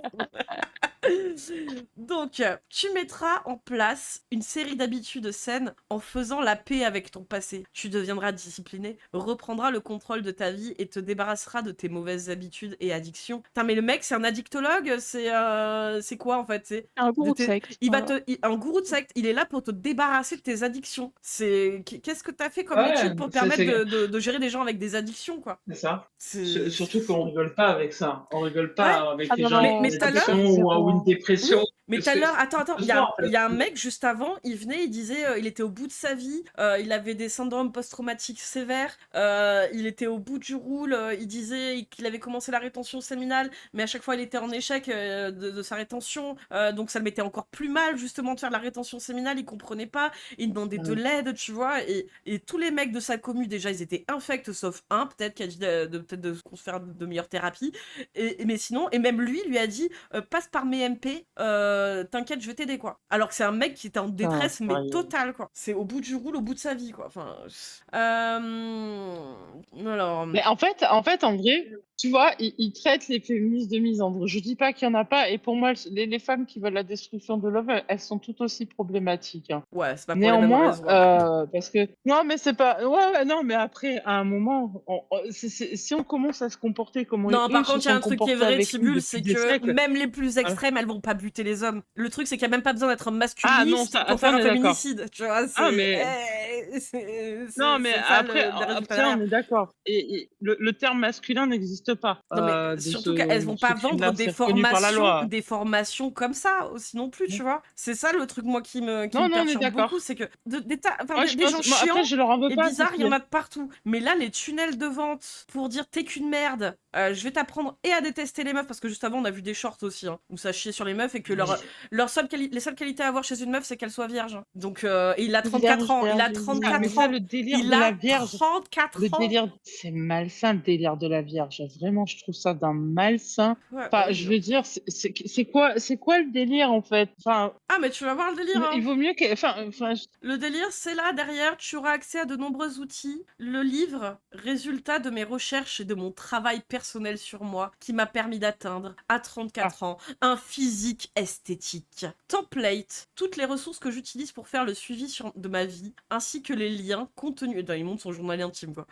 Donc, tu mettras en place une série d'habitudes saines en faisant la paix avec ton passé. Tu deviendras discipliné, reprendras le contrôle de ta vie et te débarrasseras de tes mauvaises habitudes et addictions. Putain, mais le mec, c'est un addictologue. C'est quoi en fait? C'est Un gourou de tes- secte. il va voilà. un gourou de secte. Il est là pour te débarrasser de tes addictions. Qu'est-ce que t'as fait comme Ouais, étude pour c'est- permettre c'est- de gérer des gens avec des addictions, quoi? C'est ça. C'est Surtout qu'on rigole pas avec ça. On rigole pas avec Ah les non, gens non, mais qui tout à ont une l'heure- addiction ou une dépression. Mais Parce tout à que l'heure, attends, il y en fait. a un mec juste avant, il venait, il disait, il était au bout de sa vie, il avait des syndromes post-traumatiques sévères, il était au bout du roule, il disait qu'il avait commencé la rétention séminale, mais à chaque fois il était en échec de sa rétention, donc ça le mettait encore plus mal justement de faire la rétention séminale, il comprenait pas, il demandait de l'aide, tu vois, et tous les mecs de sa commu, déjà, ils étaient infects, sauf un, peut-être, qui a dit peut-être de se faire de meilleures thérapies, mais sinon, et même lui a dit, passe par mes MP, t'inquiète, je vais t'aider, quoi. Alors que c'est un mec qui était en détresse, mais sérieux. totale, quoi. C'est au bout du roule, au bout de sa vie, quoi. Enfin. Alors. Mais en fait, en vrai, Tu vois, ils traitent les féministes de misandres. Je dis pas qu'il y en a pas, et pour moi, les femmes qui veulent la destruction de l'homme, elles sont tout aussi problématiques, hein. Ouais, c'est pas pour les mêmes Néanmoins, raisons après. parce que non, mais c'est pas ouais, non, mais après, à un moment, si on commence à se comporter comment Non, eux par se contre, il y a sont un truc qui est comportés vrai, avec nous Tibul, depuis c'est des que siècles, même les plus voilà. extrêmes, elles vont pas buter les hommes. Le truc, c'est qu'il y a même pas besoin d'être Ah non, masculiniste ça pour ça, faire on un est d'accord. féminicide, tu vois? Ah C'est mais non, mais c'est ça après, le résultat ça, on derrière. est d'accord, et le terme masculin n'existe pas, Non, mais de surtout qu'elles vont ce pas vendre crime-là, c'est reconnu par la loi. des formations comme ça aussi non plus, tu vois? C'est ça le truc, moi, qui Non, me non, on est perturbe beaucoup, d'accord. c'est que enfin, Moi, je des gens pense moi, après, chiants je leur en veux et pas parce bizarres, il y en que a de partout. Mais là, les tunnels de vente pour dire t'es qu'une merde, je vais t'apprendre et à détester les meufs, parce que juste avant, on a vu des shorts aussi, hein, où ça chiait sur les meufs et que les seules qualités à avoir chez une meuf, c'est qu'elle soit vierge, hein. Donc, et il a 34 Vierge, ans, il a vierge, ah, mais 34 ça, vierge. ans, le délire il de la a Vierge, 34 le ans. délire, c'est malsain, le délire de la Vierge. Vraiment, je trouve ça d'un malsain. Ouais, Enfin, oui, je hein. veux dire, c'est quoi le délire en fait? Enfin, Ah, mais tu vas voir le délire, il hein. vaut mieux que, enfin, Le délire, c'est là, derrière, tu auras accès à de nombreux outils. Le livre, résultat de mes recherches et de mon travail personnel sur moi, qui m'a permis d'atteindre, à ah, 34 ans, un physique esthétique. Template, toutes les ressources que j'utilise pour faire le suivi de ma vie, ainsi que les liens, contenus, il montre son journal intime, quoi.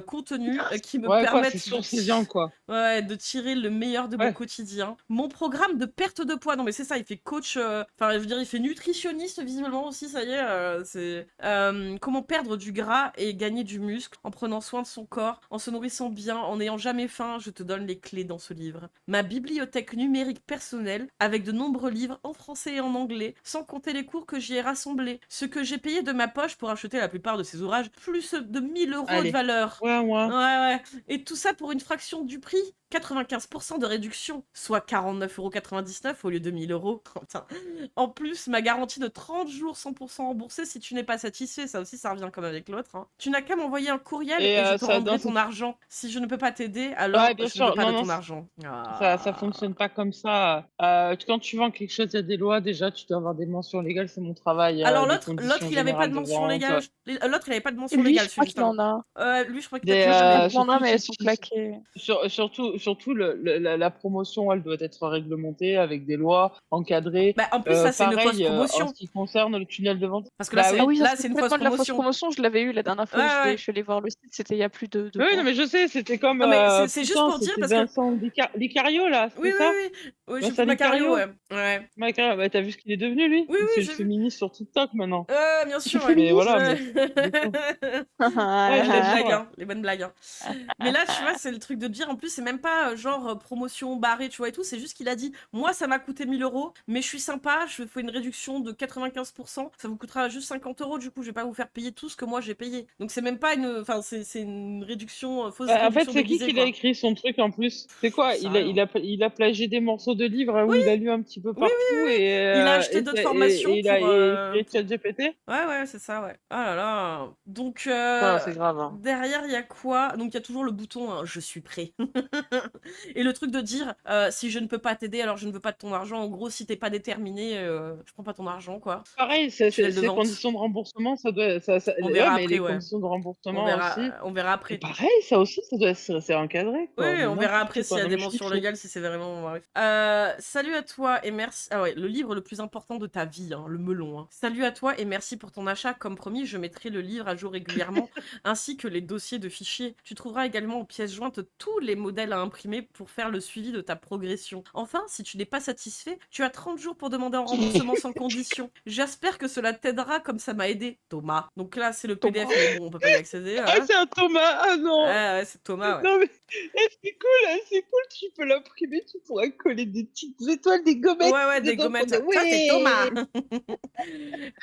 Contenus qui me ouais, quoi, c'est permettent sourciliant, quoi. ouais, de tirer le meilleur de mon Ouais. quotidien. Mon programme de perte de poids, non mais c'est ça, il fait coach, enfin je veux dire, il fait nutritionniste visiblement aussi, ça y est, c'est comment perdre du gras et gagner du muscle en prenant soin de son corps, en se nourrissant bien, en n'ayant jamais faim, je te donne les clés dans ce livre. Ma bibliothèque numérique personnelle, avec de nombreux livres en français et en anglais, sans compter les cours que j'y ai rassemblés, ce que j'ai payé de ma poche pour acheter la plupart de ces ouvrages, plus de 1000 € de Allez. valeur. Ouais, Ouais, ouais. ouais. Et tout ça pour une fraction du prix. 95% de réduction, soit 49,99 € au lieu de 1000 €. Putain. En plus, ma garantie de 30 jours 100% remboursée si tu n'es pas satisfait, ça aussi ça revient comme avec l'autre, hein. Tu n'as qu'à m'envoyer un courriel Et et je te ça, rendrai dans ton cette... argent. Si je ne peux pas t'aider, Ouais, alors bien je ne veux sûr. pas de Non, non, ton argent. ça fonctionne pas comme ça. Quand tu vends quelque chose, il y a des lois. Déjà, tu dois avoir des mentions légales. C'est mon travail, Alors des l'autre, conditions il avait pas générales de de mention vente. légale. L'autre, il avait pas de mention Lui, légale, je celui crois juste qu'il avant. en a. Lui, je crois que Des, peut-être jamais. Il en a, surtout, mais elles sont claquées. surtout la promotion, elle doit être réglementée avec des lois encadrées. Bah, en plus, ça, c'est une fausse Pareil, en promotion. ce qui concerne le tunnel de vente. Parce que Bah Ah oui. oui, ça, c'est c'est une fausse complètement de la fausse promotion. promotion. Je l'avais eu la dernière fois Ouais, que ouais. je suis allée voir le site. C'était il y a plus de Oui, non, mois. mais je sais, c'était comme Non, mais c'est juste pour dire c'était parce que. Vincent Licario là, Oui, c'est oui, ça? oui. Oui, Vincent Macario, Licario? ouais. Ouais. Macario, bah t'as vu ce qu'il est devenu lui? Oui, C'est oui, le j'ai vu. féministe sur TikTok maintenant. Bien C'est sûr, ouais. Mais voilà, Ouais. mais du coup. Ouais, Les je bonnes t'assure. blagues, hein. Les bonnes blagues, hein. Mais là, tu vois, c'est le truc de dire, en plus, c'est même pas genre promotion barrée, tu vois, et tout. C'est juste qu'il a dit, moi, ça m'a coûté 1000 €, mais je suis sympa, je fais une réduction de 95%, ça vous coûtera juste 50 €, du coup, je vais pas vous faire payer tout ce que moi j'ai payé. Donc, c'est même pas une. Enfin, c'est une réduction, fausse En fait, réduction c'est déguisée, qui l'a quoi. écrit son truc en plus? C'est Je quoi? sais rien. Il a plagié des morceaux de livres où il a lu un petit peu Oui, partout il a acheté d'autres formations il a pour. écrit ChatGPT? Ouais, ouais, c'est ça, ouais. Ah là là. Donc, Ah, c'est grave, hein. derrière, il y a quoi? Donc, il y a toujours le bouton je suis prêt. Et le truc de dire si je ne peux pas t'aider, alors je ne veux pas de ton argent. En gros, si t'es pas déterminé, je prends pas ton argent, quoi. Pareil, Tunnel de ces vente. conditions de remboursement, ça doit, On ouais, verra mais après, les ouais. conditions de remboursement aussi. On verra C'est après. pareil, ça aussi, ça doit être, c'est encadré, Oui, quoi. oui, Mais on verra après n'importe s'il quoi. y a Non, des mais je suis mentions fou. légales, si c'est vraiment. Bref. Salut à toi et merci. Ah ouais, le livre le plus important de ta vie, hein, le melon, hein. Salut à toi et merci pour ton achat. Comme promis, je mettrai le livre à jour régulièrement, ainsi que les dossiers de fichiers. Tu trouveras également en pièces jointes tous les modèles à imprimer pour faire le suivi de ta progression. Enfin, si tu n'es pas satisfait, tu as 30 jours pour demander un remboursement sans condition. J'espère que cela t'aidera comme ça m'a aidé, Thomas. Donc là, c'est le PDF, mais bon, on peut pas y accéder. Ah, Voilà. c'est un Thomas! Ah non! Ouais, c'est Thomas, ouais. Non, mais c'est cool, tu peux l'imprimer, tu pourras coller des petites étoiles, des gommettes Ouais, des dedans pour gommettes. dire Ça, c'est Thomas.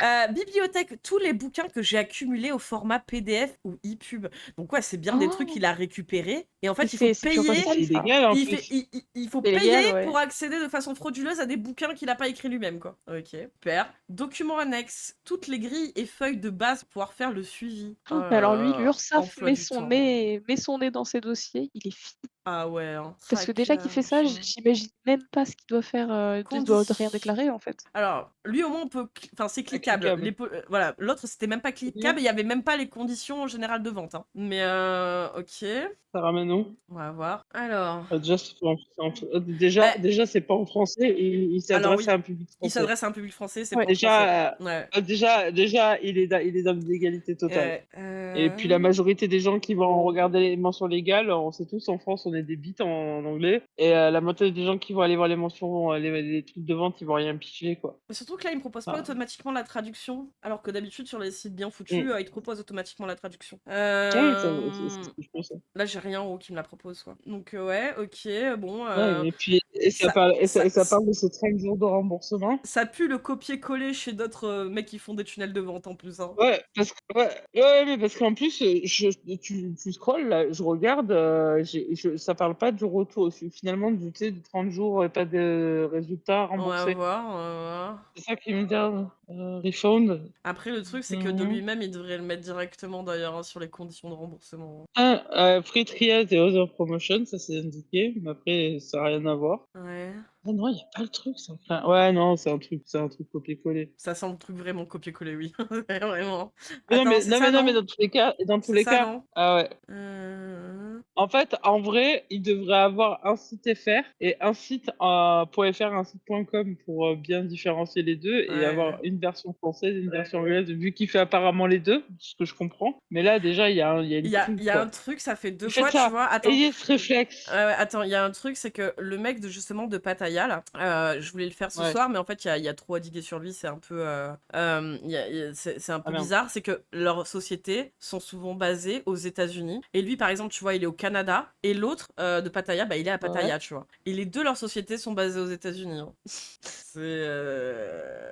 ouais! Bibliothèque, tous les bouquins que j'ai accumulés au format PDF ou e-pub. Donc ouais, c'est bien des trucs Oh, qu'il a récupérés. Et en fait, il faut c'est pure payer. C'est recel, ça. illégal en Il, plus. il faut C'est payer légal, ouais. pour accéder de façon frauduleuse à des bouquins qu'il n'a pas écrits lui-même, quoi. Ok, super. Documents annexes, toutes les grilles et feuilles de base pour pouvoir faire le suivi. Oh là Mais alors lui, là, l'URSSAF emploi du temps. met son nez dans ses dossiers, il est fini. Ah ouais, Parce que déjà qu'il fait ça, j'imagine même pas ce qu'il doit faire, il doit rien déclarer, en fait. Alors, lui au moins on peut enfin c'est cliquable. Voilà, l'autre c'était même pas cliquable et il y avait même pas les conditions générales de vente, hein. Mais OK, Ça ramène où? on va voir. Alors, Déjà, c'est pas en français et il alors s'adresse oui, à un public il français. s'adresse à un public français, c'est Ouais. pas en français. Ouais. Déjà, il est dans l'égalité totale. Et puis la majorité des gens qui vont regarder les mentions légales, on sait tous en France, on est des bites en anglais. Et la majorité des gens qui vont aller voir les mentions, les trucs de vente, ils vont rien piger, quoi. Mais surtout que là, il me propose pas Ah. automatiquement la traduction, alors que d'habitude sur les sites bien foutus, il te propose automatiquement la traduction. Oui, c'est ce que je pense. Là, j'ai rien en haut qui me la propose, quoi. Donc ouais, OK, bon. Ouais, et puis ça parle de ces 30 jours de remboursement. Ça pue le copier-coller chez d'autres mecs qui font des tunnels de vente en plus, hein. Ouais, mais parce qu'en plus, tu scrolles là, je regarde, ça parle pas du retour, finalement du, tu sais, de 30 jours et pas de résultats On va remboursés. voir, on va voir. C'est ça qui me dit refund. Après, le truc, c'est que de lui-même, il devrait le mettre directement d'ailleurs, hein, sur les conditions de remboursement. Free trial et other promotion, ça c'est indiqué, mais après ça a rien à voir. Ouais. Ah non, il y a pas le truc ça. Enfin, ouais, non, c'est un truc copier-coller. Ça sent le truc vraiment copier-coller, oui. Vraiment. Mais Attends, c'est ça, non, mais dans tous les cas, C'est ça, non ah ouais. En fait, en vrai, il devrait avoir un site FR et un site .fr, un site .com pour bien différencier les deux et Ouais. avoir une version française et une version anglaise, vu qu'il fait apparemment les deux, ce que je comprends. Mais là, déjà, il y a une Il y a quoi. un truc, ça fait 2 Faites fois, ça. tu vois. Attends. Ayez ce réflexe. Attends, il y a un truc, c'est que le mec justement de Pattaya, là, je voulais le faire ce Ouais. soir, mais en fait, il y a trop à diguer sur lui, c'est un peu, c'est un peu merde. bizarre, c'est que leurs sociétés sont souvent basées aux États-Unis. Et lui, par exemple, tu vois, il est au Canada, et l'autre de Pattaya, bah, il est à Pattaya, tu vois. Et les deux, leurs sociétés sont basées aux États-Unis, hein. C'est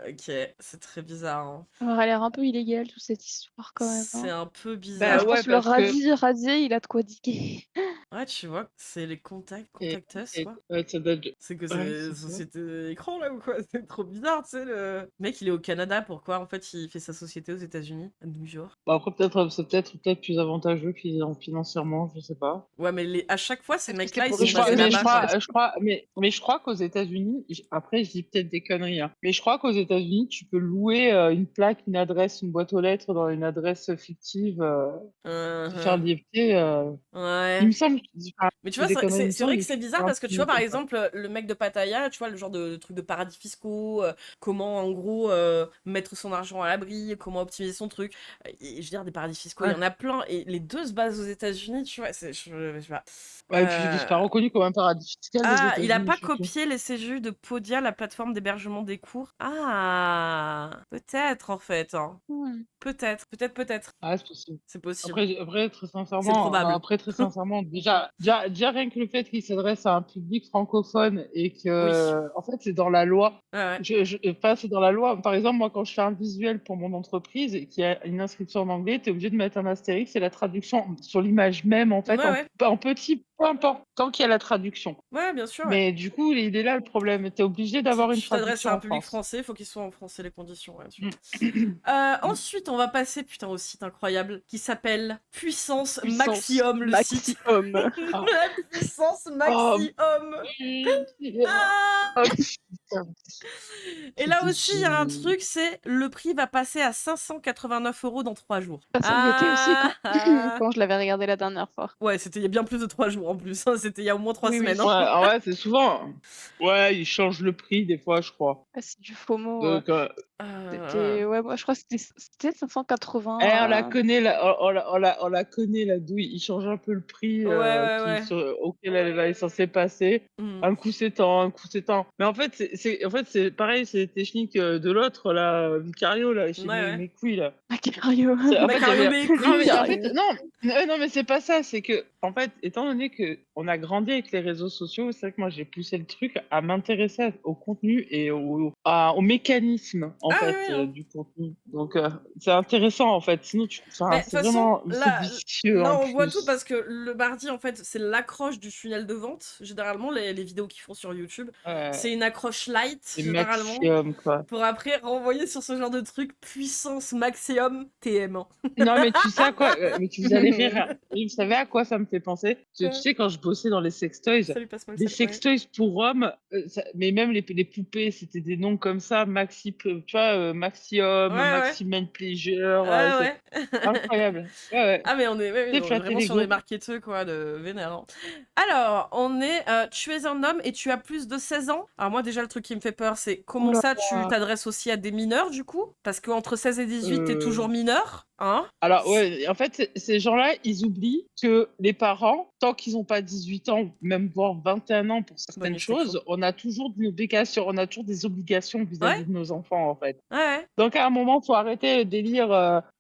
ok, c'est très bizarre, hein. Ça aurait l'air un peu illégal, toute cette histoire, quand même, hein. C'est un peu Bah, bizarre. je ouais, pense que le parce que- Razier, il a de quoi diguer. Ouais, tu vois, c'est les contacts us, quoi. Ouais, ça date de- C'est que Ouais, c'est c'est ça. société écran là ou quoi? C'est trop bizarre, tu sais. Le mec, il est au Canada, pourquoi en fait il fait sa société aux États-Unis, à New York? Bon, après, c'est peut-être plus avantageux financièrement, je sais pas. Ouais, mais à chaque fois, ces Peut-être que mecs-là, ils pour sont une basés chose, là-bas, quoi. mais je crois qu'aux États-Unis, après, je dis peut-être des conneries, hein, mais je crois qu'aux États-Unis, tu peux louer une plaque, une adresse, une boîte aux lettres dans une adresse fictive, faire des pieds. Ouais. Il me semble. Mais tu vois, c'est vrai que c'est bizarre parce que tu vois, par exemple, le mec de Pattaya, tu vois, le genre de truc de paradis fiscaux, comment en gros mettre son argent à l'abri, comment optimiser son truc. Et, je veux dire, des paradis fiscaux, il y en a plein. Et les deux se basent aux États-Unis, tu vois. Je sais pas. Ouais, et puis c'est pas reconnu comme un paradis fiscal. Ah, il a pas surtout. copié les CGU de Podia, la plateforme d'hébergement des cours. Ah, peut-être en fait, hein. Peut-être. Ah, c'est possible. C'est possible. Après, très sincèrement, C'est probable. déjà rien que le fait qu'il s'adresse à un public francophone et que, en fait, c'est dans la loi. Ouais. Enfin, c'est dans la loi. Par exemple, moi, quand je fais un visuel pour mon entreprise et qu'il y a une inscription en anglais, tu es obligé de mettre un astérix et la traduction sur l'image même, en fait, Ouais. en petit, peu importe, tant qu'il y a la traduction. Ouais, bien sûr. Ouais. Mais du coup, il est là le problème. Tu es obligé d'avoir une Si tu t'adresses traduction à un en public France. français, il faut qu'il soit en français les conditions. Ouais, sûr. Ensuite, on va passer au site incroyable qui s'appelle Puissance Maximum, le site. La puissance maximum. Ah Et là aussi, il y a un truc, c'est le prix va passer à 589 € dans 3 jours. Ça y était aussi quand je l'avais regardé la dernière fois. Ouais, c'était il y a bien plus de 3 jours en plus, hein. C'était il y a au moins 3 Oui, oui. semaines. Ouais, Hein. ouais, c'est souvent. Ouais, ils changent le prix des fois, je crois. Ah, c'est du FOMO. Donc, C'était... Ouais, moi je crois que c'était 580. on la connaît, on la connaît, la douille. Il change un peu le prix Ouais. auquel elle est censée passer. Un coup c'est temps, un coup c'est temps. Mais en fait, c'est pareil, c'est les techniques de l'autre, là, Vicario, là, chez mes couilles, là. Macario. En fait, Macario, mes couilles. en fait, non, mais c'est pas ça. C'est que, en fait, étant donné que on a grandi avec les réseaux sociaux, c'est vrai que moi j'ai poussé le truc à m'intéresser au contenu et au mécanisme en du contenu. Donc c'est intéressant en fait. Sinon, c'est vraiment vicieux. Là, en on voit plus. tout parce que le mardi, en fait, c'est l'accroche du tunnel de vente. Généralement, les vidéos qu'ils font sur YouTube, c'est une accroche light, généralement, maximum, quoi. pour après renvoyer sur ce genre de truc puissance maximum TM. Non, mais tu sais à quoi, mais tu vous allez rire. Vous savez à quoi ça me fait penser? Tu sais, quand je bossé dans les sextoys. Salut, passe-moi le Les sel, ouais. sextoys pour hommes, mais même les poupées, c'était des noms comme ça, tu vois, Maxi Homme, Ouais, ouais. Maxi Man Pleasure, Ouais, c'est ouais. incroyable. Ouais, ouais. Ah, mais on est, ouais, Tu sais, on est flatter vraiment sur l'ego. des marketeux, quoi, de vénère. Hein. Alors, on est. Tu es un homme et tu as plus de 16 ans. Alors, moi, déjà, le truc qui me fait peur, c'est comment Oula. ça, tu t'adresses aussi à des mineurs, du coup? Parce qu'entre 16 et 18, t'es toujours mineur, hein? Alors, ouais, en fait, ces gens-là, ils oublient que les parents, tant qu'ils n'ont pas 18 ans, même voire 21 ans pour certaines Bonus sexo. choses, on a toujours des obligations, vis-à-vis Ouais. de nos enfants, en fait. Ouais, ouais. Donc, à un moment, faut arrêter le délire.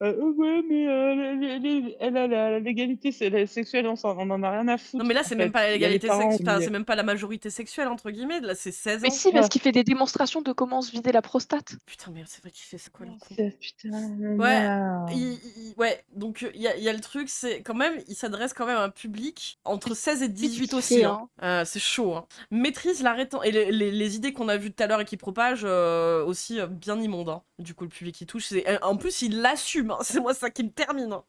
Ouais, mais la l'égalité sexuelle, on en a rien à foutre. Non, mais là, en c'est même fait. pas Il y a les l'égalité parents au sexuelle, milieu. c'est même pas la majorité sexuelle, entre guillemets. Là, c'est 16 Mais ans. si, parce qu'il fait des démonstrations de comment se vider la prostate. Putain, mais c'est vrai qu'il fait ça, quoi, le con. Putain, Ouais, non. ouais, donc il y a le truc, c'est quand même, il s'adresse quand même à un public entre 16 et 18 Vite aussi. fait, Hein. C'est chaud. Hein. Maîtrise la rétention. Et les idées qu'on a vues tout à l'heure et qui propagent aussi bien immondes. Hein. Du coup, le public qui touche. En plus, il l'assume. Hein. C'est moi ça qui me termine. Hein.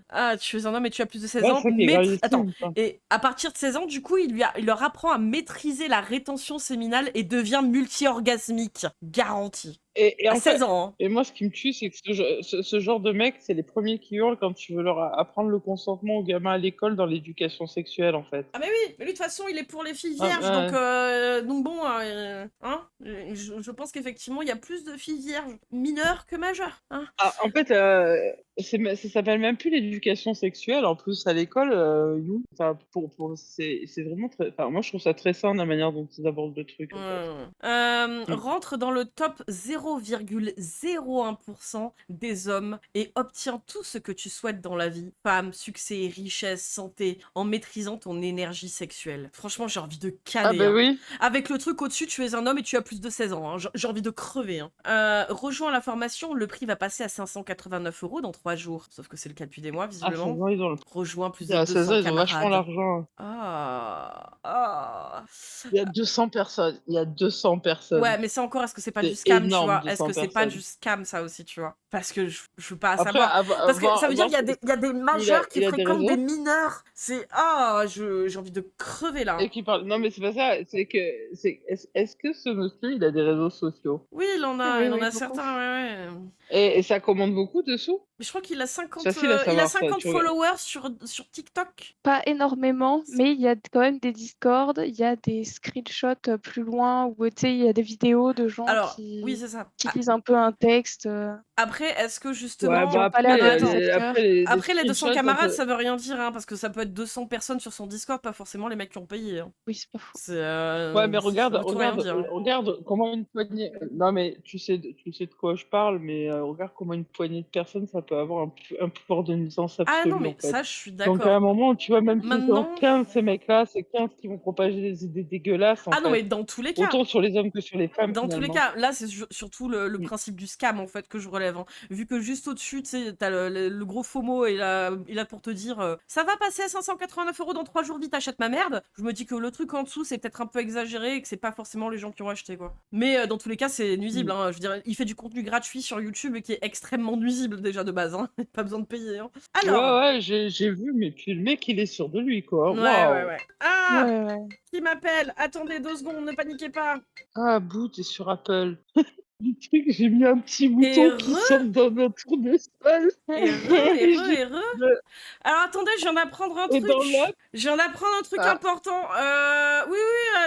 Ah, tu es un homme et tu as plus de 16 Ouais, ans. c'est ça qui est gravissime, Attends. quoi. Et à partir de 16 ans, du coup, il leur apprend à maîtriser la rétention séminale et devient multi-orgasmique. Garanti. Et À en fait, 16 ans. Hein. et moi, ce qui me tue, c'est que ce genre de mec, c'est les premiers qui hurlent quand tu veux leur apprendre le consentement aux gamins à l'école dans l'éducation sexuelle, en fait. Ah mais oui, mais lui de toute façon il est pour les filles Ah, vierges, ouais. donc bon, hein, je pense qu'effectivement il y a plus de filles vierges mineures que majeures, hein. Ah, en fait, ça s'appelle même plus l'éducation sexuelle, en plus, à l'école, enfin, c'est vraiment très... Enfin, moi, je trouve ça très sain, la manière dont ils abordent le truc, en fait. Rentre dans le top 0,01% des hommes et obtient tout ce que tu souhaites dans la vie. Femme, succès, richesse, santé, en maîtrisant ton énergie sexuelle. Franchement, j'ai envie de Ah, caler. bah Hein. oui. Avec le truc au-dessus, tu es un homme et tu as plus de 16 ans. Hein. J'ai envie de crever. Hein. Rejoins la formation, le prix va passer à 589 € dans 3 jours. Sauf que c'est le cas depuis des mois, À 16 visiblement. ans, ils ont Rejoins plus de à 16 ans, 200 ils ont vachement camarades. l'argent. Ah. Il y a 200 personnes. Il y a 200 personnes. Ouais, mais c'est encore, est-ce que c'est pas du C'est scam, tu énorme, vois? Est-ce 200 que c'est pas du personnes. scam, ça aussi, tu vois? Parce que je veux pas Après, savoir. Parce que ça veut dire voir qu'il y a des majeurs qui il a des fréquentent des réseaux mineurs. C'est... Ah, j'ai envie de crever, là. et qui parle. Non, mais c'est pas ça. C'est que est-ce que ce monsieur, il a des réseaux sociaux? Oui, il en Oui, a oui, beaucoup. certains, ouais. Et ça commande beaucoup dessous? Mais je crois qu'il a 50, C'est facile à il a savoir, ça. 50 Tu regardes. followers sur TikTok. Pas énormément, mais il y a quand même des Discord, il y a des screenshots plus loin où tu sais, il y a des vidéos de gens Alors, oui, qui c'est ça. lisent un peu un texte. Après, est-ce que Ouais, justement... Qui bah ont pas l'air après, d'être Attends. des acteurs. Après, les 200 screenshots, camarades, ça veut rien dire, hein, parce que ça peut être 200 personnes sur son Discord, pas forcément les mecs qui ont payé. Hein. Oui, c'est pas faux. C'est, Ouais, mais ça veut tout rien dire. Hein. regarde comment une poignée. Non, mais tu sais de quoi je parle, mais regarde comment une poignée de personnes, ça peut avoir un pouvoir de nuisance absolu. Ah non, mais en fait. ça, je suis Donc à un d'accord. moment, tu vois, même si Maintenant... sont 15 ces mecs-là, c'est 15 qui vont propager des idées dégueulasses. Ah non, fait. mais dans tous les cas. Autant sur les hommes que sur les femmes. Dans tous les finalement. cas, là, c'est surtout le principe du scam, en fait, que je relève. Hein. Vu que juste au-dessus, tu sais, t'as le gros FOMO et là pour te dire ça va passer à 589 € dans 3 jours, vite, achète ma merde. Je me dis que le truc en dessous, c'est peut-être un peu exagéré et que c'est pas forcément les gens qui ont acheté, quoi. Mais dans tous les cas, c'est nuisible. Hein. Je veux dire, il fait du contenu gratuit sur YouTube et qui est extrêmement nuisible déjà de base. Hein. Pas besoin de payer. Hein. Alors. Ouais, j'ai vu, mais puis le mec, il est sûr de lui, quoi. Ouais, Waouh. ouais. Ah, Ouais. qui m'appelle? Attendez 2 secondes, ne paniquez pas. Ah, Boo, t'es sur Apple. Du truc, j'ai mis un petit bouton qui sort dans notre tournesol. Et re. Alors attendez, je viens d'apprendre un Et truc. dans l'autre. Je viens d'apprendre un truc Ah. important. Oui,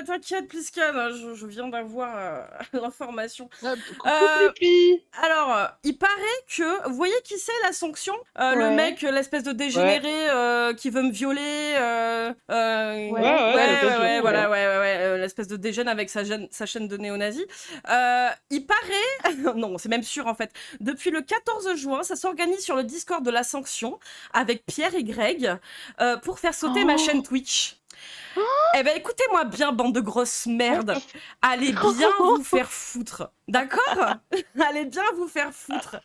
t'inquiète, Pliscan, je viens d'avoir l'information. Coucou, Pipi. Alors, il paraît que, vous voyez qui c'est la sanction Le Ouais. mec, l'espèce de dégénéré qui veut me violer. Ouais, Ouais, l'espèce de dégène avec sa chaîne de néo-nazi. Il paraît, non, c'est même sûr en fait, depuis le 14 juin, ça s'organise sur le Discord de la sanction avec Pierre et Greg pour faire sauter ma chaîne Twitch. Eh ben écoutez-moi bien, bande de grosses merdes. Allez bien vous faire foutre. D'accord? Allez bien vous faire foutre.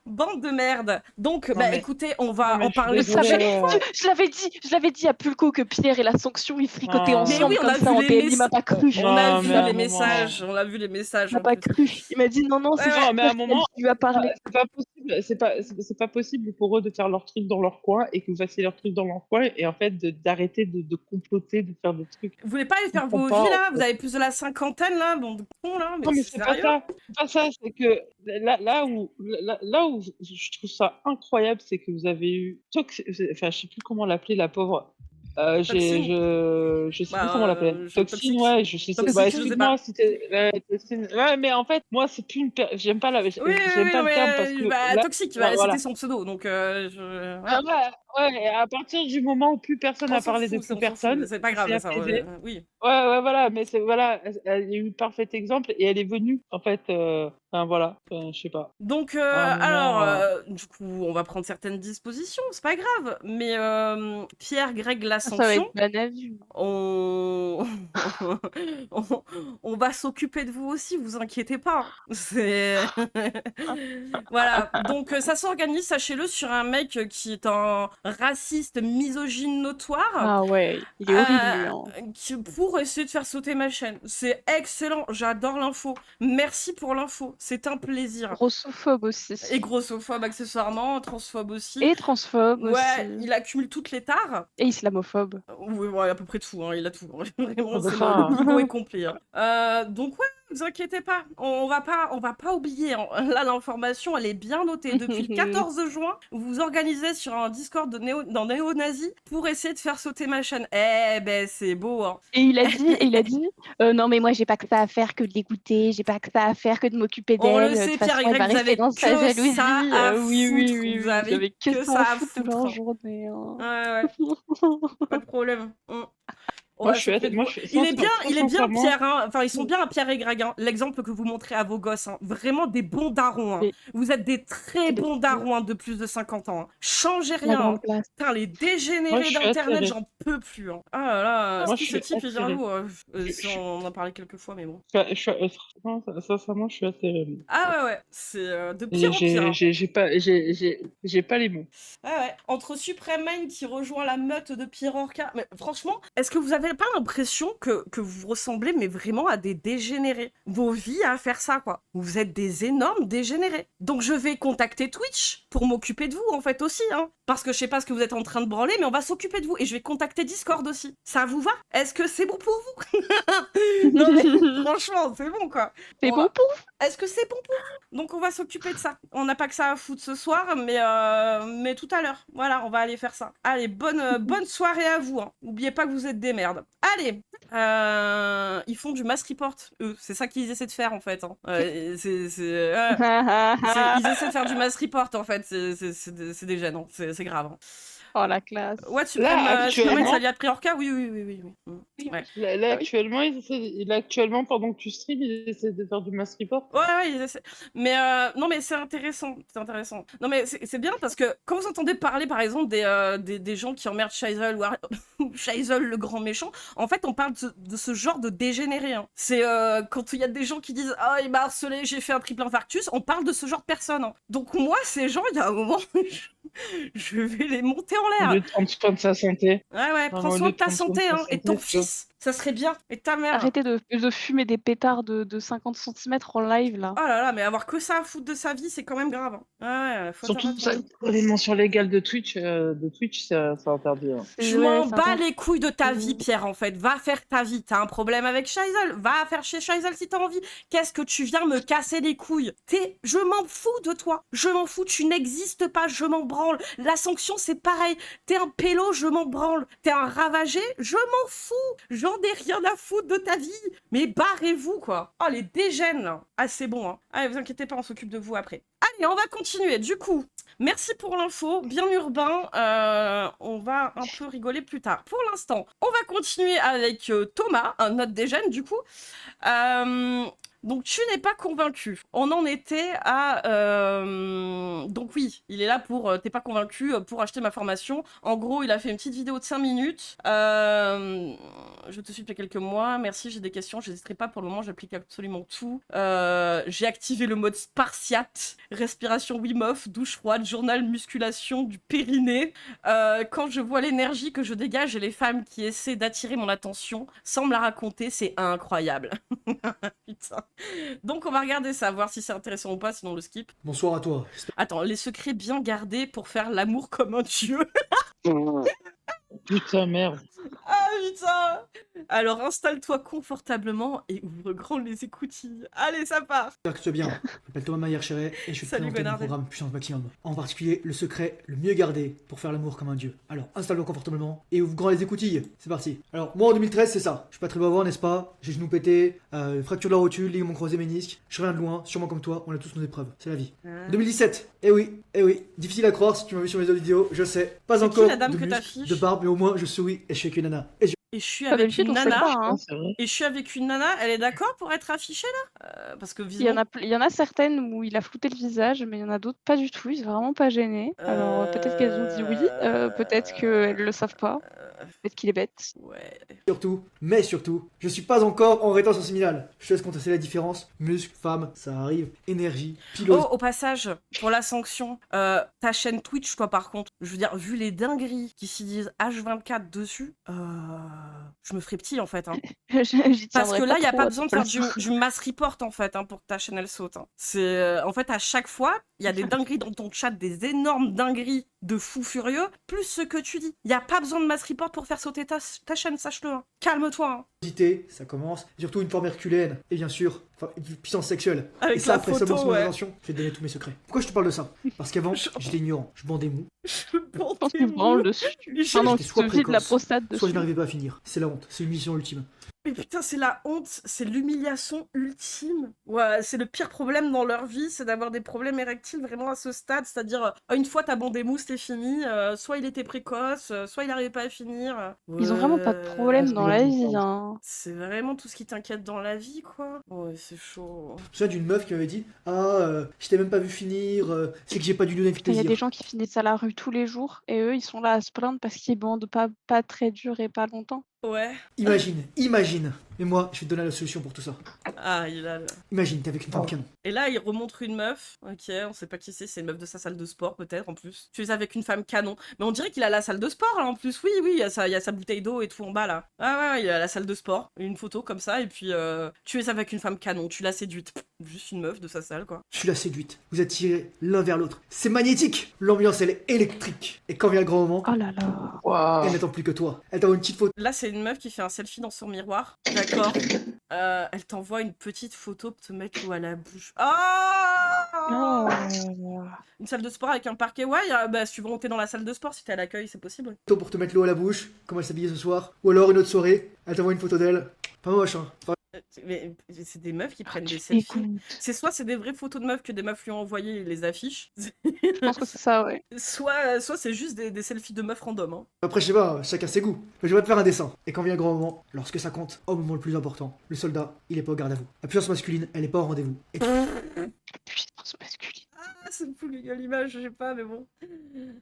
Bande de merde. Donc, écoutez, on va en parler Mais ça prochaine fait- fois. Je l'avais dit à Pulco que Pierre et la sanction ils fricotaient Mais ensemble oui, on comme a ça vu en les DM, il m'a pas cru. On a Non, vu mais à un les moment- messages. On a vu les messages. Il m'a en pas plus. cru. Il m'a dit non, c'est Ouais, juste mais à un Pierre moment, qui lui a parlé. C'est pas possible c'est pas possible pour eux de faire leur truc dans leur coin et que vous fassiez leur truc dans leur coin et en fait d'arrêter de comploter, de faire des trucs. Vous voulez pas aller Je faire comprends vos pas, vies en là? Vous fait. avez plus de la cinquantaine là, bon de cons là, mais Non, mais c'est c'est pas sérieux? ça. C'est pas ça. C'est que là où je trouve ça incroyable, c'est que vous avez eu enfin, je sais plus comment l'appeler, la pauvre. Toxine? Je sais plus comment l'appeler. Toxine, Toxique. ouais, je sais. Toxique, Bah, je sais excuse-moi pas. si t'es Toxine. Ouais, mais en fait, moi, c'est plus j'aime pas j'aime pas Non le terme parce mais que bah, là, toxique, voilà. c'était son pseudo, donc Ah voilà. ouais, et à partir du moment où plus personne On n'a s'en parlé de fout, plus on s'en fout, personne, c'est pas ça s'est grave ça, apaisé. oui. Ouais, voilà, mais voilà, il y a eu parfait exemple et elle est venue, en fait, enfin voilà, je sais pas. Donc, À un moment, du coup, on va prendre certaines dispositions, c'est pas grave. Mais Pierre, Greg, la Ça va sanction, être mal à vue. on... on... on va s'occuper de vous aussi, vous inquiétez pas. C'est... Voilà, donc ça s'organise, sachez-le, sur un mec qui est un raciste misogyne notoire. Ah ouais, il est horrible lui. Hein. Pour essayer de faire sauter ma chaîne. C'est excellent, j'adore l'info. Merci pour l'info, c'est un plaisir. Grossophobe aussi. Et grossophobe accessoirement, transphobe aussi. Et transphobe Ouais, aussi. il accumule toutes les tares. Et islamophobe. Oui, ouais, à peu près tout, hein, il a tout. Vraiment, bah c'est ça, le bigot est complet. Hein. Donc ouais, ne vous inquiétez pas, on va pas oublier. Hein. Là, l'information, elle est bien notée. Depuis le 14 juin, vous vous organisez sur un Discord dans Néo-Nazi pour essayer de faire sauter ma chaîne. Eh ben, c'est beau. Hein. Et il a dit, non mais moi j'ai pas que ça à faire que de l'écouter, j'ai pas que ça à faire que de m'occuper On le d'elle. De sait, toute Pierre façon, et elle Greg, va vous rester avez dans sa que jalousie. ça à Oui, foutre. Vous avez avez que ça à foutre de leur hein. journée. Ouais, pas de problème. On moi va je suis, s'occuper de moi vous. je suis, Il est bien, sincèrement, Pierre. Hein. Enfin, ils sont bien, Pierre et Greg. Hein. L'exemple que vous montrez à vos gosses. Hein. Vraiment des bons darons. Hein. Mais- Vous êtes des très bons darons hein, de plus de 50 ans. Hein. Changez La rien. grande Hein. classe. Putain, les moi dégénérés je suis d'Internet, attiré. j'en peux plus. Hein. Ah là là, Moi qui je ce suis type, il vient attiré. d'où Je Si suis, on en a parlé quelques fois, mais bon. non, sincèrement, je suis attiré. Ah ouais, c'est de pire en pire. Hein. J'ai pas les mots. Ouais. Entre Supreme Main qui rejoint la meute de Pierre Orca. Mais franchement, est-ce que vous avez pas l'impression que vous ressemblez mais vraiment à des dégénérés? Vos vies à faire ça, quoi. Vous êtes des énormes dégénérés. Donc je vais contacter Twitch pour m'occuper de vous, en fait, aussi, hein. Parce que je sais pas ce que vous êtes en train de branler, mais on va s'occuper de vous. Et je vais contacter Discord aussi. Ça vous va? Est-ce que c'est bon pour vous? Non mais franchement, c'est bon, quoi. C'est On bon va- pour vous. Est-ce que c'est bon pour vous? Donc on va s'occuper de ça. On n'a pas que ça à foutre ce soir, mais tout à l'heure. Voilà, on va aller faire ça. Allez, bonne soirée à vous. Hein. N'oubliez pas que vous êtes des merdes. Allez, ils font du mass report, eux. C'est ça qu'ils essaient de faire en fait. Hein. Ils essaient de faire du mass report en fait. C'est des gênants. C'est grave. Hein. Oh la classe. Ouais, Là, Supreme, actuellement, ça lui a pris Orca? Oui. Ouais. là, Ah oui. actuellement, pendant que tu streams, ils essaient de faire du mass report. Ouais, ils essaient. Mais non, mais c'est intéressant. Non, mais c'est bien parce que quand vous entendez parler, par exemple, des gens qui emmerdent Shaisel ou Shaisel le grand méchant, en fait, on parle de ce genre de dégénéré. Hein. C'est quand il y a des gens qui disent ah il m'a harcelé, j'ai fait un triple infarctus, on parle de ce genre de personnes. Hein. Donc moi, ces gens, il y a un moment, je vais les monter en Au l'air. lieu de prendre soin de sa santé. Ouais, Non, prends mais au soin lieu de ta prendre soin santé, sa hein, et de ton santé, tu vois. fils. Ça serait bien. Et ta mère. Arrêtez de fumer des pétards de 50 cm en live là. Oh là là, mais avoir que ça à foutre de sa vie, c'est quand même grave. Hein. Ouais, faut faire Surtout attention. les mentions légales de Twitch, c'est interdit. Hein. Je Ouais, m'en c'est bats interdit. les couilles de ta vie, Pierre, en fait. Va faire ta vie. T'as un problème avec Shaisel. Va faire chez Shaisel si t'as envie. Qu'est-ce que tu viens me casser les couilles? Je m'en fous de toi. Je m'en fous. Tu n'existes pas. Je m'en branle. La sanction, c'est pareil. T'es un pélo, je m'en branle. T'es un ravagé, je m'en fous. J'en ai rien à foutre de ta vie. Mais barrez-vous, quoi. Oh, les dégènes, là. Ah, c'est bon, hein. Allez, vous inquiétez pas, on s'occupe de vous après. Allez, on va continuer. Du coup, merci pour l'info, bien urbain. On va un peu rigoler plus tard. Pour l'instant, on va continuer avec Thomas, un autre dégène du coup. Donc tu n'es pas convaincu. On en était à... Donc oui, il est là pour... T'es pas convaincu pour acheter ma formation. En gros, il a fait une petite vidéo de 5 minutes. Je te suis depuis quelques mois. Merci, j'ai des questions. Je n'hésiterai pas pour le moment, j'applique absolument tout. J'ai activé le mode spartiate. Respiration Wim Hof, douche froide, journal musculation du périnée. Quand je vois l'énergie que je dégage et les femmes qui essaient d'attirer mon attention sans me la raconter, c'est incroyable. Putain. Donc on va regarder ça, voir si c'est intéressant ou pas, sinon le skip. Bonsoir à toi. Attends, les secrets bien gardés pour faire l'amour comme un dieu. Putain, merde. Ah putain. Alors installe-toi confortablement et ouvre grand les écoutilles. Allez, ça part. J'espère que tu vas bien. Je m'appelle Thomas Maillard-Chéret et je vais te Salut, présenter mon Bernard. programme Puissance Maximum. En particulier, le secret le mieux gardé pour faire l'amour comme un dieu. Alors, installe-toi confortablement et ouvre grand les écoutilles. C'est parti. Alors, moi en 2013, c'est ça. Je suis pas très bavard, n'est-ce pas? J'ai genou pété, fracture de la rotule, ligament croisé, ménisque. Je reviens de loin, sûrement comme toi, on a tous nos épreuves. C'est la vie. 2017. Eh oui. Difficile à croire si tu m'as vu sur mes autres vidéos, je sais. Pas C'est encore qui la dame de que muscles, t'affiches de barbe, mais au moins je souris et je suis avec une nana. Et je Et je suis Ah, avec d'habitude, une on sait nana. pas, hein. C'est vrai. Et je suis avec une nana, elle est d'accord pour être affichée là parce que Il y en visiblement. a, il y en a certaines où il a flouté le visage, mais il y en a d'autres pas du tout. Ils sont vraiment pas gênés. Alors peut-être qu'elles ont dit oui, peut-être qu'elles le savent pas. Peut-être qu'il est bête. Ouais. surtout, je suis pas encore en rétention séminale. Je te laisse contester la différence. Muscle, femme, ça arrive. Énergie, pilote. Oh, au passage, pour la sanction, ta chaîne Twitch, toi, par contre, je veux dire, vu les dingueries qui s'y disent H24 dessus, je me ferais petit, en fait. Hein. J'y Parce tiendrai que là, il n'y a trop pas à besoin de toute faire façon. du mass report, en fait, hein, pour que ta chaîne, elle saute. Hein. C'est, en fait, à chaque fois, il y a des dingueries dans ton chat, des énormes dingueries de fous furieux, plus ce que tu dis. Il n'y a pas besoin de mass report pour faire sauter ta chaîne, sache-le. Hein. Calme-toi. Hein. Ça commence. Et surtout une forme herculéenne. Et bien sûr, une puissance sexuelle. Avec et ça, la après photo, seulement son ouais. attention, je vais te donner tous mes secrets. Pourquoi je te parle de ça? Parce qu'avant, j'étais ignorant. Je bandais mou. Je pense Je pense qu'il se branle dessus. Je- Pardon, J'étais qu'il soit se vide la précoce, prostate soit dessus. je n'arrivais pas à finir. C'est la honte. C'est une mission ultime. Mais putain, c'est la honte, c'est l'humiliation ultime. Ouais, c'est le pire problème dans leur vie, c'est d'avoir des problèmes érectiles vraiment à ce stade. C'est-à-dire, une fois t'as bandé mou, c'était fini. Soit il était précoce, soit il n'arrivait pas à finir. Ils ont vraiment pas de problème dans la vie, hein. C'est vraiment tout ce qui t'inquiète dans la vie, quoi. Ouais, c'est chaud. Je me souviens d'une meuf qui m'avait dit je t'ai même pas vu finir, c'est que j'ai pas dû donner Il y a plaisir. des gens qui finissent à la rue tous les jours et eux, ils sont là à se plaindre parce qu'ils bandent pas très dur et pas longtemps. Ouais. Imagine. Et moi, je vais te donner la solution pour tout ça. Ah, il a le... Imagine, t'es avec une femme canon. Et là, il remontre une meuf. Ok, on sait pas qui c'est une meuf de sa salle de sport, peut-être, en plus. Tu es avec une femme canon. Mais on dirait qu'il a la salle de sport, là, en plus. Oui, il y a sa bouteille d'eau et tout en bas, là. Ah ouais, il a la salle de sport. Une photo comme ça, et puis tu es avec une femme canon. Tu l'as séduite. Pff, juste une meuf de sa salle, quoi. Tu l'as séduite. Vous êtes tirés l'un vers l'autre. C'est magnétique. L'ambiance, elle est électrique. Et quand vient le grand moment, Oh là là. Waouh. elle n'attend plus que toi. Elle t'envoie une petite photo. Là, c'est une meuf qui fait un selfie dans son miroir. D'accord. Elle t'envoie une petite photo pour te mettre l'eau à la bouche. Ah Une salle de sport avec un parquet. Ouais, bah, si tu veux monter dans la salle de sport, si t'es à l'accueil, c'est possible. Pour te mettre l'eau à la bouche, comment elle s'habillait ce soir. Ou alors une autre soirée, elle t'envoie une photo d'elle. Pas moche, hein. Enfin, Mais c'est des meufs qui prennent des Tu selfies. dégoûtes. C'est soit c'est des vraies photos de meufs que des meufs lui ont envoyées et les affiches. Je pense que c'est ça, ouais. soit c'est juste des selfies de meufs random. Hein. après, je sais pas, chacun ses goûts. Mais je vais te faire un dessin. Et quand vient le grand moment, lorsque ça compte, au moment le plus important, le soldat, il est pas au garde à vous. La puissance masculine, elle est pas au rendez-vous. Et Puissance masculine. Ah, c'est fou l'image, je sais pas, mais bon.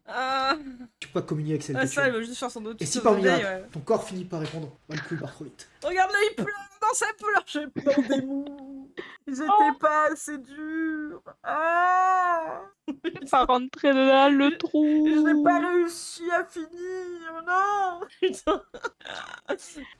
Ah, tu peux pas communier avec celle que tu ça, il aimes. va juste faire son autre. Et si par miracle, ton corps finit par répondre, bah, le coup il part trop vite. Regarde là, il pleure. Non, ça pleure. J'ai peur des mous. J'étais pas assez dur. Ah. Pas rentrer dans le trou. Je n'ai pas réussi à finir. Non. Putain.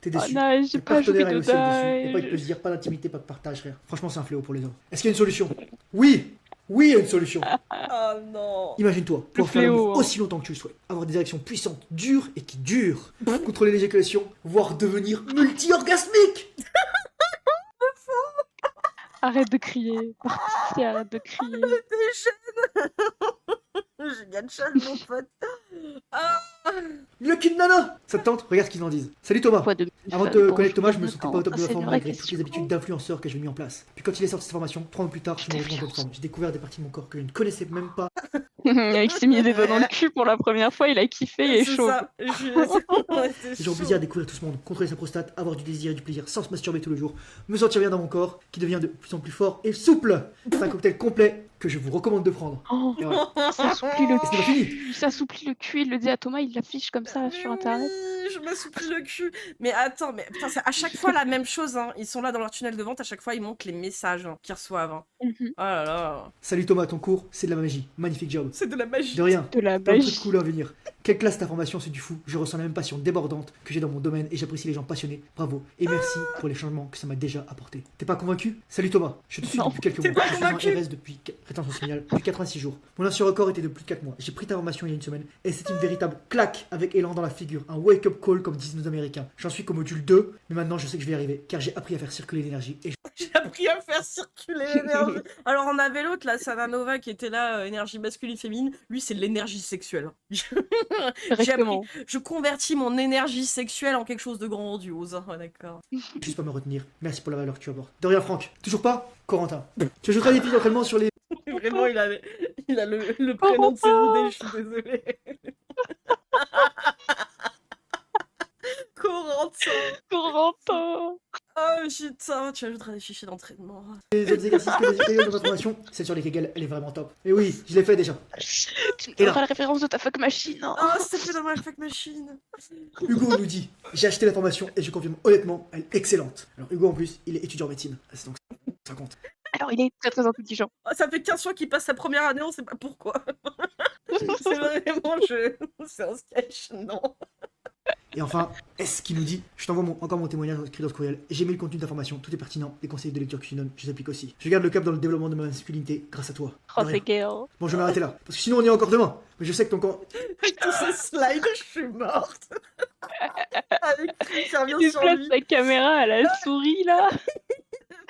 T'es Oh déçu. non, j'ai Le pas joué partenaire est de aussi déçu. Et pas de dingue. plaisir, pas d'intimité, pas de partage, rien. Franchement, c'est un fléau pour les hommes. Est-ce qu'il y a une solution? Oui! Oui, il y a une solution. Oh non. Imagine-toi, pouvoir faire fléau, l'amour hein. aussi longtemps que tu le souhaites. Avoir des érections puissantes, dures et qui durent. Contrôler l'éjaculation, voire devenir multi-orgasmique. Arrête de crier. Par pitié, arrête de crier. T'es jeune. J'ai gâché mon pote. Ah. Mieux qu'une nana. Ça te tente? Regarde ce qu'ils en disent. Salut Thomas. Quoi de Avant de te bonjour, connaître Thomas, je me sentais pas au top de la c'est une forme vraie malgré toutes question. les habitudes d'influenceur que j'ai mis en place. Puis quand il est sorti de cette formation, 3 mois plus tard, je me retrouve en pleine forme. J'ai découvert des parties de mon corps que je ne connaissais même pas. Il s'est mis des doigts dans le cul pour la première fois, il a kiffé, il est C'est chaud. ça. Ouais, c'est J'ai chaud. plaisir à découvrir tout ce monde, contrôler sa prostate, avoir du désir et du plaisir sans se masturber tous les jours, me sentir bien dans mon corps, qui devient de plus en plus fort et souple. C'est un cocktail complet que je vous recommande de prendre. Oh, Et voilà. ça assouplit le Et c'est pas fini. cul, ça assouplit le cul, il le dit à Thomas, il l'affiche comme ça sur internet. Oui, je m'assouplis le cul. Mais attends, mais putain, c'est à chaque fois la même chose. Hein. Ils sont là dans leur tunnel de vente, à chaque fois ils montrent les messages hein, qu'ils reçoivent. Hein. Mhm. Oh là là. Salut Thomas, ton cours, c'est de la magie. Magnifique job. C'est de la magie. De rien. De la Plein de magie. trucs cool à venir. Quelle classe ta formation, c'est du fou. Je ressens la même passion débordante que j'ai dans mon domaine et j'apprécie les gens passionnés. Bravo. Et merci pour les changements que ça m'a déjà apporté. T'es pas convaincu? Salut Thomas. Je te suis Non, depuis quelques t'es mois. pas Je suis en convaincu RS depuis rétention signal depuis 86 jours. Mon ancien record était de plus de 4 mois. J'ai pris ta formation il y a une semaine et c'est une véritable claque avec élan dans la figure. Un wake-up call comme disent nos Américains. J'en suis qu'au module 2, mais maintenant je sais que je vais y arriver car j'ai appris à faire circuler l'énergie et J'ai appris à faire circuler l'énergie. Alors on avait l'autre là, Sananova qui était là, énergie masculine féminine. Lui c'est de l'énergie sexuelle. J'ai appris, Directement. je convertis mon énergie sexuelle en quelque chose de grandiose. Ah, d'accord. juste pas me retenir. Merci pour la valeur que tu apportes. De rien Franck. Toujours pas Corentin. Tu ajouteras des défis d'entraînement sur les... Vraiment il a le prénom de ses idées, je suis désolée. Corentin. Corentin. Oh putain, tu ajouteras des fichiers d'entraînement. Les autres exercices que les de votre formation, celle sur les Kegel, elle est vraiment top. Et oui, je l'ai fait déjà. Tu me Et là. donneras la référence de ta fuck machine. Hein. Oh, c'était fait dans ma fuck machine. Hugo nous dit, j'ai acheté la formation et je confirme honnêtement, elle est excellente. Alors Hugo en plus, il est étudiant en médecine. Donc ça compte. Alors, il est très très intelligent. Oh, ça fait 15 fois qu'il passe sa première année, on sait pas pourquoi. C'est vraiment c'est un sketch, non. Et enfin, S qui nous dit, je t'envoie encore mon témoignage écrit dans ce courriel. J'ai mis le contenu de la formation, tout est pertinent. Les conseils de lecture que tu donnes, je les applique aussi. Je garde le cap dans le développement de ma masculinité grâce à toi. Oh, De rien. c'est girl. Bon, je vais m'arrêter là. Parce que sinon, on y est encore demain. Mais je sais que ton camp... Avec tous ces slides, je suis morte. Avec qui qui revient Tu sur places lui, la caméra à la souris là.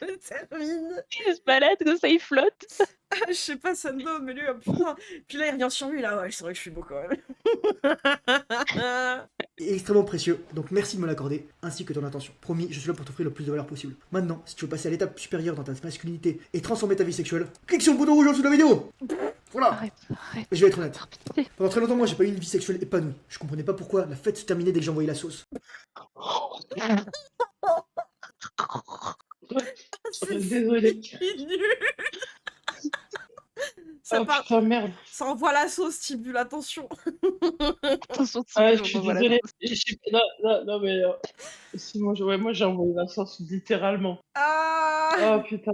elle termine. Il se balade comme ça, il flotte. Ah, je sais pas, ça me donne, mais lui, oh, putain. Puis là, il revient sur lui, là, ouais, c'est vrai que je suis beau quand même. est extrêmement précieux, donc merci de me l'accorder, ainsi que ton attention. Promis, je suis là pour t'offrir le plus de valeur possible. Maintenant, si tu veux passer à l'étape supérieure dans ta masculinité et transformer ta vie sexuelle, clique sur le bouton rouge en dessous de la vidéo. Voilà. Arrête, arrête. Et je vais être honnête. Par pitié. Pendant très longtemps, moi, j'ai pas eu une vie sexuelle épanouie. Je comprenais pas pourquoi la fête se terminait dès que j'envoyais la sauce. Désolé. C'est nul. Ça, Oh part... putain, merde. ça envoie la sauce, Tibule, attention. Attention, Ah, tu je suis vois, voilà. désolé. Non, mais. Si, moi, moi j'ai envoyé la sauce littéralement. Ah, Oh putain.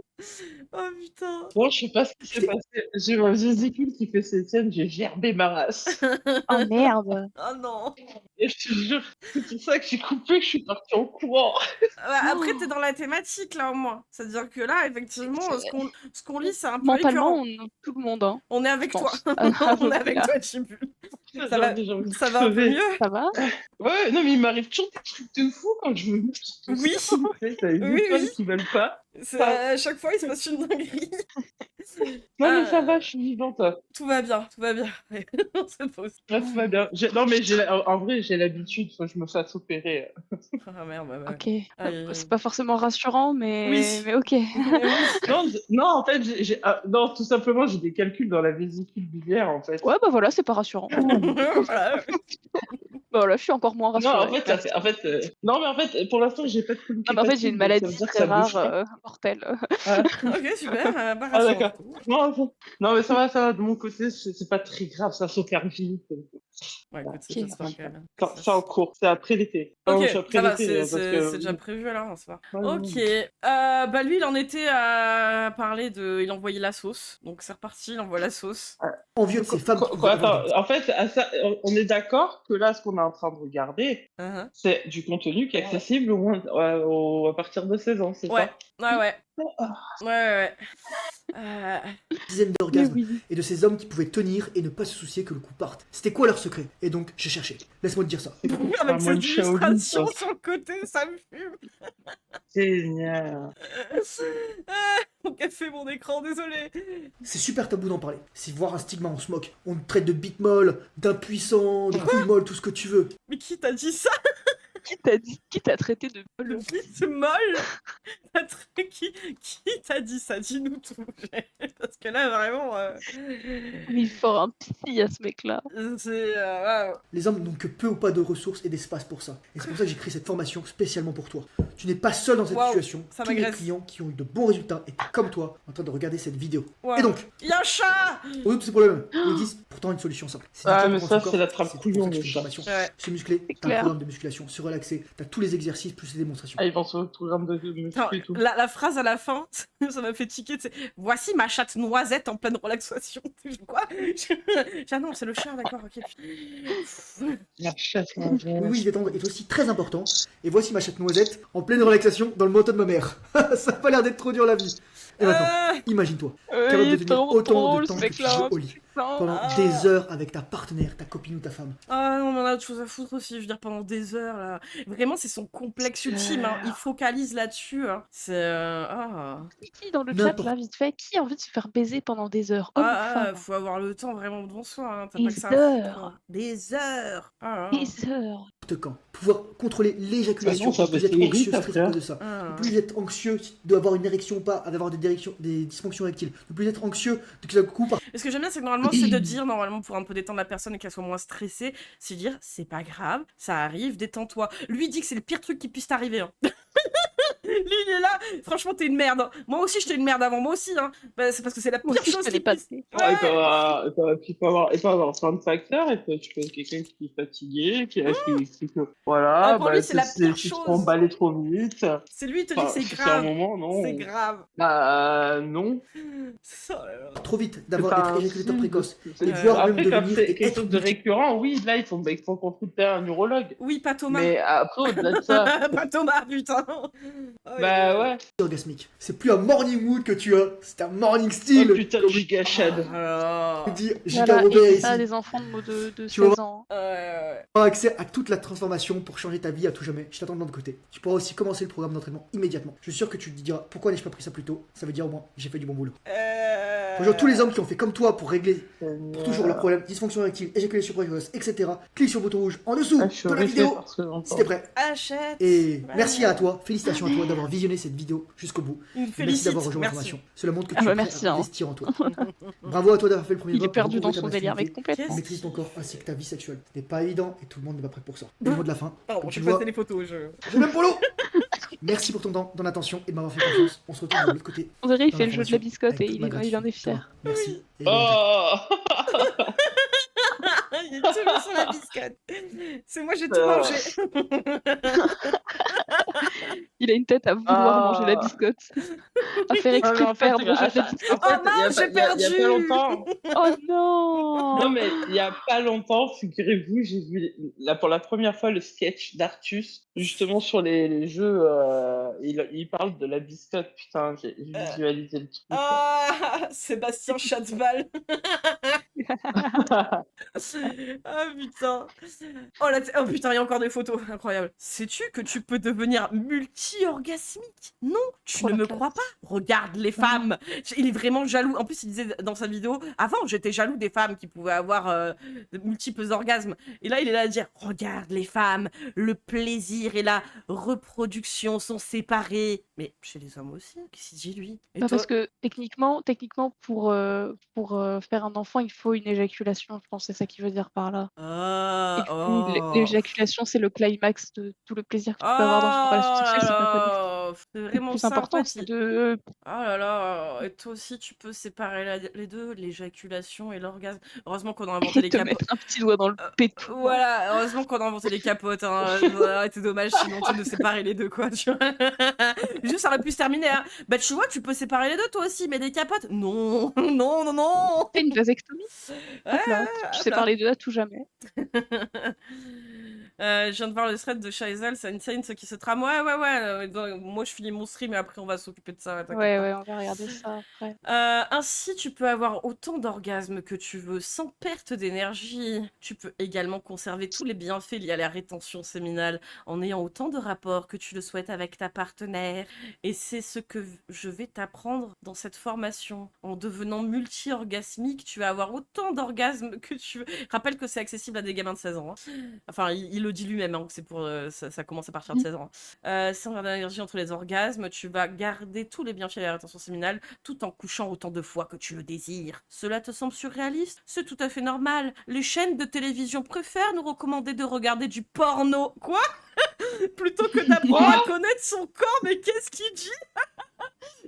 oh putain. Bon, je sais pas ce qui s'est passé. J'ai ma vésicule qui fait ses scènes, j'ai gerbé ma race. Oh merde. Oh non. Et je te jure, c'est pour ça que j'ai coupé, que je suis partie en courant. Après, t'es dans la thématique, là, au moins. C'est-à-dire que là, effectivement, ce qu'on lit, c'est un peu Mentalement, écœurant. tout le monde, hein. On est avec je toi. pense. À On peu est avec près. toi, Tibule. J'ai va- envie de Ça va un peu crever. mieux? Ça va? Ouais, non, mais il m'arrive toujours des trucs de fou quand je me mets sur Oui. T'as une Oui, étoile oui. qui veulent pas. À chaque fois, il se passe une dinguerie. Non, mais ça va, je suis vivante. Tout va bien, tout va bien. On se pose. Ouais, tout va bien. Non, mais en vrai, j'ai l'habitude, faut que je me fasse opérer. Ah merde, ouais. Ok. Aïe, aïe, aïe. C'est pas forcément rassurant, mais, Oui. mais ok. Non, en fait, non, tout simplement, j'ai des calculs dans la vésicule biliaire, en fait. Ouais, bah voilà, c'est pas rassurant. Voilà. Bah voilà, je suis encore moins Non, rassurée. non, mais en fait, pour l'instant, j'ai pas de Ah, mais en fait, j'ai une maladie très rare, mortelle. Ok, super. Bah, Ah, rassurant. d'accord. Non, mais ça va, de mon côté, c'est pas très grave, ça s'opère vite. Ouais, écoute, Ok. j'espère quand même. C'est en cours, c'est après l'été. Ok, Non, c'est après ça va, l'été, c'est déjà prévu alors, ça va. Ouais, Ok, bah lui il en était à parler de... Il envoyait la sauce, donc c'est reparti, il envoie la sauce. Envieux de ces femmes. qui Quoi, pouvaient attends, avoir en fait, on est d'accord que là, ce qu'on est en train de regarder, Uh-huh. c'est du contenu qui est accessible à partir de 16 ans, c'est Ouais, ça? ouais. des dizaines Mais d'orgasmes oui. et de ces hommes qui pouvaient tenir et ne pas se soucier que le coup parte. C'était quoi leur secret? Et donc, j'ai cherché. Laisse-moi te dire ça. Avec moi, cette le Shaolin, illustration ça. sur le côté, ça me fume. Génial. Mon café, mon écran, désolé. C'est super tabou d'en parler. C'est voir un stigma, on se moque. On te traite de bite molle, d'impuissant, de couille molle, tout ce que tu veux. Mais qui t'a dit ça? Qui t'a traité de Le molle? bite molle? Qui t'a dit ça? Dis-nous tout. Parce que là, vraiment... Il est fort un psy à ce mec-là. C'est... ouais. Les hommes n'ont que peu ou pas de ressources et d'espace pour ça. Et c'est pour ça que j'ai créé cette formation spécialement pour toi. Tu n'es pas seul dans cette Waouh, situation. ça Tous les m'agresse. clients qui ont eu de bons résultats étaient comme toi en train de regarder cette vidéo. Ouais. Et donc, Il y a un chat! au bout de ces problèmes, il existe pourtant une solution simple. C'est Ah, du mais temps ça, dans ton c'est la corps. trappe C'est pour couillon, ça que je le fais une chat. formation. Ouais. Se muscler, C'est t'as un clair. programme de musculation. Se relaxer, t'as tous les exercices plus les démonstrations. Ah, ils vont sur le programme de muscu Attends, et tout. la phrase à la fin, ça m'a fait tiquer, tu sais. Voici ma chatte chatte noisette en pleine relaxation. Quoi? Ah non, c'est le chat, d'accord, ok. La chatte Oui, noisette. oui, détendre est aussi très important. Et voici ma chatte noisette en pleine relaxation dans le manteau de ma mère. Ça a pas l'air d'être trop dur la vie. Et maintenant, imagine-toi, capable Il de est tenir trop autant drôle, de ce temps que tu mec-là. veux au lit. Non. Pendant des heures avec ta partenaire, ta copine ou ta femme. Ah non, mais on a autre chose à foutre aussi, je veux dire, pendant des heures, là. Vraiment, c'est son complexe ultime, hein. Il focalise là-dessus, hein. C'est... Ah... Qui dans le chat, N'importe. là, vite fait, qui a envie de se faire baiser pendant des heures, homme ou femme? faut avoir le temps vraiment devant soi, hein. T'as Des pas que ça à foutre, heures. quoi. Des heures. Ah, Des heures. Quand. Pouvoir contrôler l'éjaculation, Ah non, ça ne plus va être être anxieux, irrite, stressé à cause de ça. ah. Ne plus être anxieux d'avoir une érection ou pas, d'avoir des dysfonctions érectiles. Ne plus être anxieux de que ça coupe. Et ce que j'aime bien, c'est que normalement, c'est de dire, normalement, pour un peu détendre la personne et qu'elle soit moins stressée, c'est de dire, c'est pas grave, ça arrive, détends-toi. Lui dit que c'est le pire truc qui puisse t'arriver, hein. Lui, il est là, franchement, t'es une merde, hein. Moi aussi, j'étais une merde avant, moi aussi, hein. Bah, c'est parce que c'est la Moi pire aussi, je chose connais qui pas puisse... de- Ouais, il peut avoir plein de facteurs. Tu peux être quelqu'un qui est fatigué, voilà, Ah, pour lui, c'est la pire tu te chose. fais emballer trop vite. C'est lui, il te dit que Enfin, c'est c'est un grave. moment, non. C'est grave. Bah, non. Ça, là. Trop vite, C'est d'être pas un éjaculateur signe. précoce. C'est- Et voire même Après, quand devenir c'est et quelque être chose de récurrent, oui, là, ils sont consulter un neurologue. Oui, pas Thomas. Mais après, au-delà de ça, Pas Thomas, putain. Oh, bah ouais. orgasmique. C'est plus un morning mood que tu as, c'est un morning Oh style. putain, giga shad. Alors... Dit J.K. Voilà, Robert et ici. ça, des enfants de Tu vas 16 ans. Avoir accès à toute la transformation pour changer ta vie à tout jamais. Je t'attends de l'autre côté. Tu pourras aussi commencer le programme d'entraînement immédiatement. Je suis sûr que tu te diras pourquoi n'ai-je pas pris ça plus tôt. Ça veut dire au moins j'ai fait du bon boulot. Bonjour tous les hommes qui ont fait comme toi pour régler pour toujours leurs problèmes, dysfonction érectile, éjaculation précoce, etc. Clique sur le bouton rouge en dessous Ah, je suis de la horrifié vidéo par ce que j'entends. si t'es prêt. Achète. Et Ouais. merci à toi, félicitations à toi d'avoir visionné cette vidéo jusqu'au bout. Une Merci félicite. d'avoir rejoint Merci. l'information. Cela montre que Ah tu bah es prêt merci, à hein. investir en toi. Bravo à toi d'avoir fait le premier Il est pas pour perdu dans retrouver son ta délire, mais masculinité. complètement. Maîtrise ton corps ainsi que ta vie sexuelle. Ce n'est pas évident et tout le monde n'est pas prêt pour ça. Et le mot de la fin. Pardon, Comme je tu vais vois, passer les photos. je m'aime Polo. Merci pour ton temps, ton attention et de m'avoir fait confiance. On se retrouve de l'autre côté. On dirait il dans fait le jeu de la l'information biscotte et avec toute ma il en est gratitude. fier. Merci. Et Oh. Il est toujours sur la biscotte. C'est moi, j'ai tout mangé. Il a une tête à vouloir manger la biscotte. À faire Non, mais exprès de perdre manger la biscotte. Oh mince, j'ai il y a perdu. pas longtemps. Oh non. Non, mais il y a pas longtemps, figurez-vous, j'ai vu pour la première fois le sketch d'Artus, justement sur les jeux. Il parle de la biscotte, putain, j'ai visualisé le truc. Ah, Sébastien Chatzval. Ah putain. Oh putain, il y a encore des photos, incroyable. Sais-tu que tu peux devenir multi-orgasmique? Non, tu Oh, ne la me classe. crois pas. Regarde les femmes. Il est vraiment jaloux. En plus, il disait dans sa vidéo, avant, j'étais jaloux des femmes qui pouvaient avoir de multiples orgasmes. Et là, il est là à dire, regarde les femmes, le plaisir et la reproduction sont séparés. Mais chez les hommes aussi, qu'est-ce qu'il dit lui? Et Bah, toi parce que techniquement pour faire un enfant, il faut une éjaculation, je pense, c'est ça qu'il veut dire par là. Et Ah, du coup, oh. l'éjaculation, c'est le climax de tout le plaisir que tu peux avoir dans une relation sexuelle, c'est pas connecté. C'est Le vraiment plus ça, en important, fait, c'est de... Oh là là, et toi aussi tu peux séparer les deux, l'éjaculation et l'orgasme. Heureusement qu'on a inventé les te capotes. mettre un petit doigt dans le pétou. Voilà, heureusement qu'on a inventé les capotes, hein. Ça aurait été dommage sinon de séparer les deux, quoi, tu vois. Juste, ça aurait pu se terminer, hein. Bah tu vois, tu peux séparer les deux toi aussi, mais des capotes, non, non, non, non. Fais une vasectomie. Hop là, hop tu sépares là. les deux à tout jamais. Je viens de voir le thread de Shaisal, c'est une scène qui se trame. Ouais. Moi, je finis mon stream et après, on va s'occuper de ça. T'inquiète Ouais, pas. ouais, on va regarder ça après. Ainsi, tu peux avoir autant d'orgasmes que tu veux sans perte d'énergie. Tu peux également conserver tous les bienfaits liés à la rétention séminale en ayant autant de rapports que tu le souhaites avec ta partenaire. Et c'est ce que je vais t'apprendre dans cette formation. En devenant multi-orgasmique, tu vas avoir autant d'orgasmes que tu veux. Rappelle que c'est accessible à des gamins de 16 ans. Hein. Enfin, il le dit lui-même, hein, que c'est pour ça commence à partir de 16 ans. Sans garder l'énergie entre les orgasmes, tu vas garder tous les bienfaits de la rétention séminale tout en couchant autant de fois que tu le désires. Cela te semble surréaliste? C'est tout à fait normal. Les chaînes de télévision préfèrent nous recommander de regarder du porno. Quoi? Plutôt que d'apprendre à connaître son corps, mais qu'est-ce qu'il dit?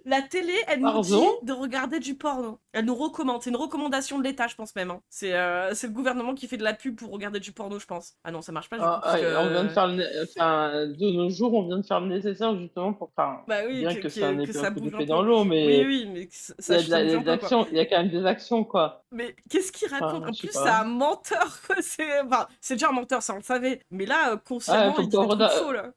La télé, elle nous dit Pardon de regarder du porno. Elle nous recommande, c'est une recommandation de l'État, je pense même. Hein. C'est le gouvernement qui fait de la pub pour regarder du porno, je pense. Ah non, ça marche pas du coup, parce On vient de que... faire de nos jours, on vient de faire le nécessaire justement pour. Enfin, Bah oui, bien que c'est un que ça coup bouge un d'épée peu. dans l'eau, Oui, mais oui, mais que il y ça a ça bouge un des peu, quoi. actions, il y a quand même des actions, quoi. Mais qu'est-ce qu'il raconte? Enfin, En je sais plus, c'est pas. un menteur, quoi. Enfin, c'est déjà un menteur, ça on le savait. Mais là, Ah, consciemment, faut il dit pas des avoir trucs faux, là.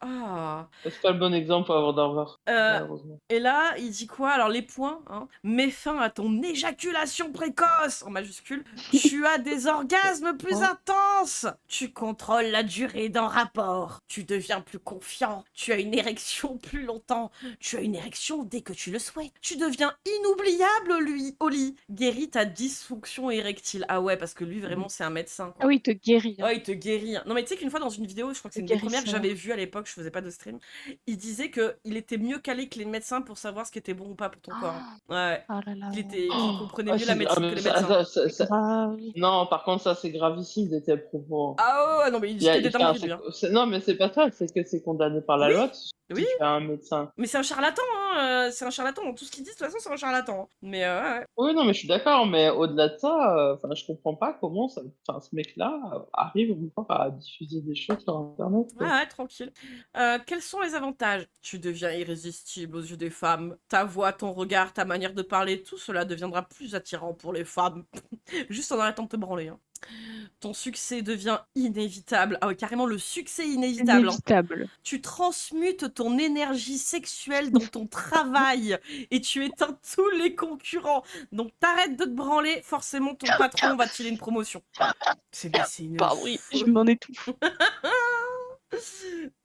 Ah. c'est pas le bon exemple pour avoir d'argent, Euh, malheureusement. et là, il dit quoi? Alors, les points, hein. Mets fin à ton éjaculation précoce, en majuscule. Tu as des orgasmes plus Hein? intenses. Tu contrôles la durée d'un rapport. Tu deviens plus confiant. Tu as une érection plus longtemps. Tu as une érection dès que tu le souhaites. Tu deviens inoubliable, au lit. Guéris ta dysfonction érectile. Ah ouais, parce que lui, vraiment, c'est un médecin, Ah quoi. oui, il te guérit. Hein. Oh, il te guérit. Non, mais tu sais qu'une fois dans une vidéo, je crois que c'est Le une des premières que guérisseur. j'avais vues à l'époque, je faisais pas de stream, il disait qu'il était mieux calé que les médecins pour savoir ce qui était bon ou pas pour ton corps. Hein. Ouais. Oh là là. Qu'il comprenait mieux la Ah, médecine que mais les médecins. Grave. non, par contre, ça, c'est gravissime de tels propos. Ah ouais, non, mais il dit que des dingueries, lui. Hein. Non, mais c'est pas ça, c'est que c'est condamné par la Oui, loi oui. si tu as un médecin. Mais c'est un charlatan, hein. C'est un charlatan. Dans tout ce qu'il dit, de toute façon, c'est un charlatan. Hein. Mais ouais. Oui, non, mais je suis d'accord, mais au-delà de ça, enfin, je comprends pas comment ça, enfin, ce mec-là arrive encore à diffuser des choses sur Internet, Ouais, quoi. ouais, tranquille. Quels sont les avantages? Tu deviens irrésistible aux yeux des femmes. Ta voix, ton regard, ta manière de parler, tout cela deviendra plus attirant pour les femmes. Juste en arrêtant de te branler. Hein. Ton succès devient inévitable. Ah ouais, carrément le succès inévitable. Hein. Inévitable. Tu transmutes ton énergie sexuelle dans ton travail et tu éteins tous les concurrents. Donc t'arrêtes de te branler, forcément ton patron va te filer une promotion. C'est une... Pardon, oui, je m'en étouffe.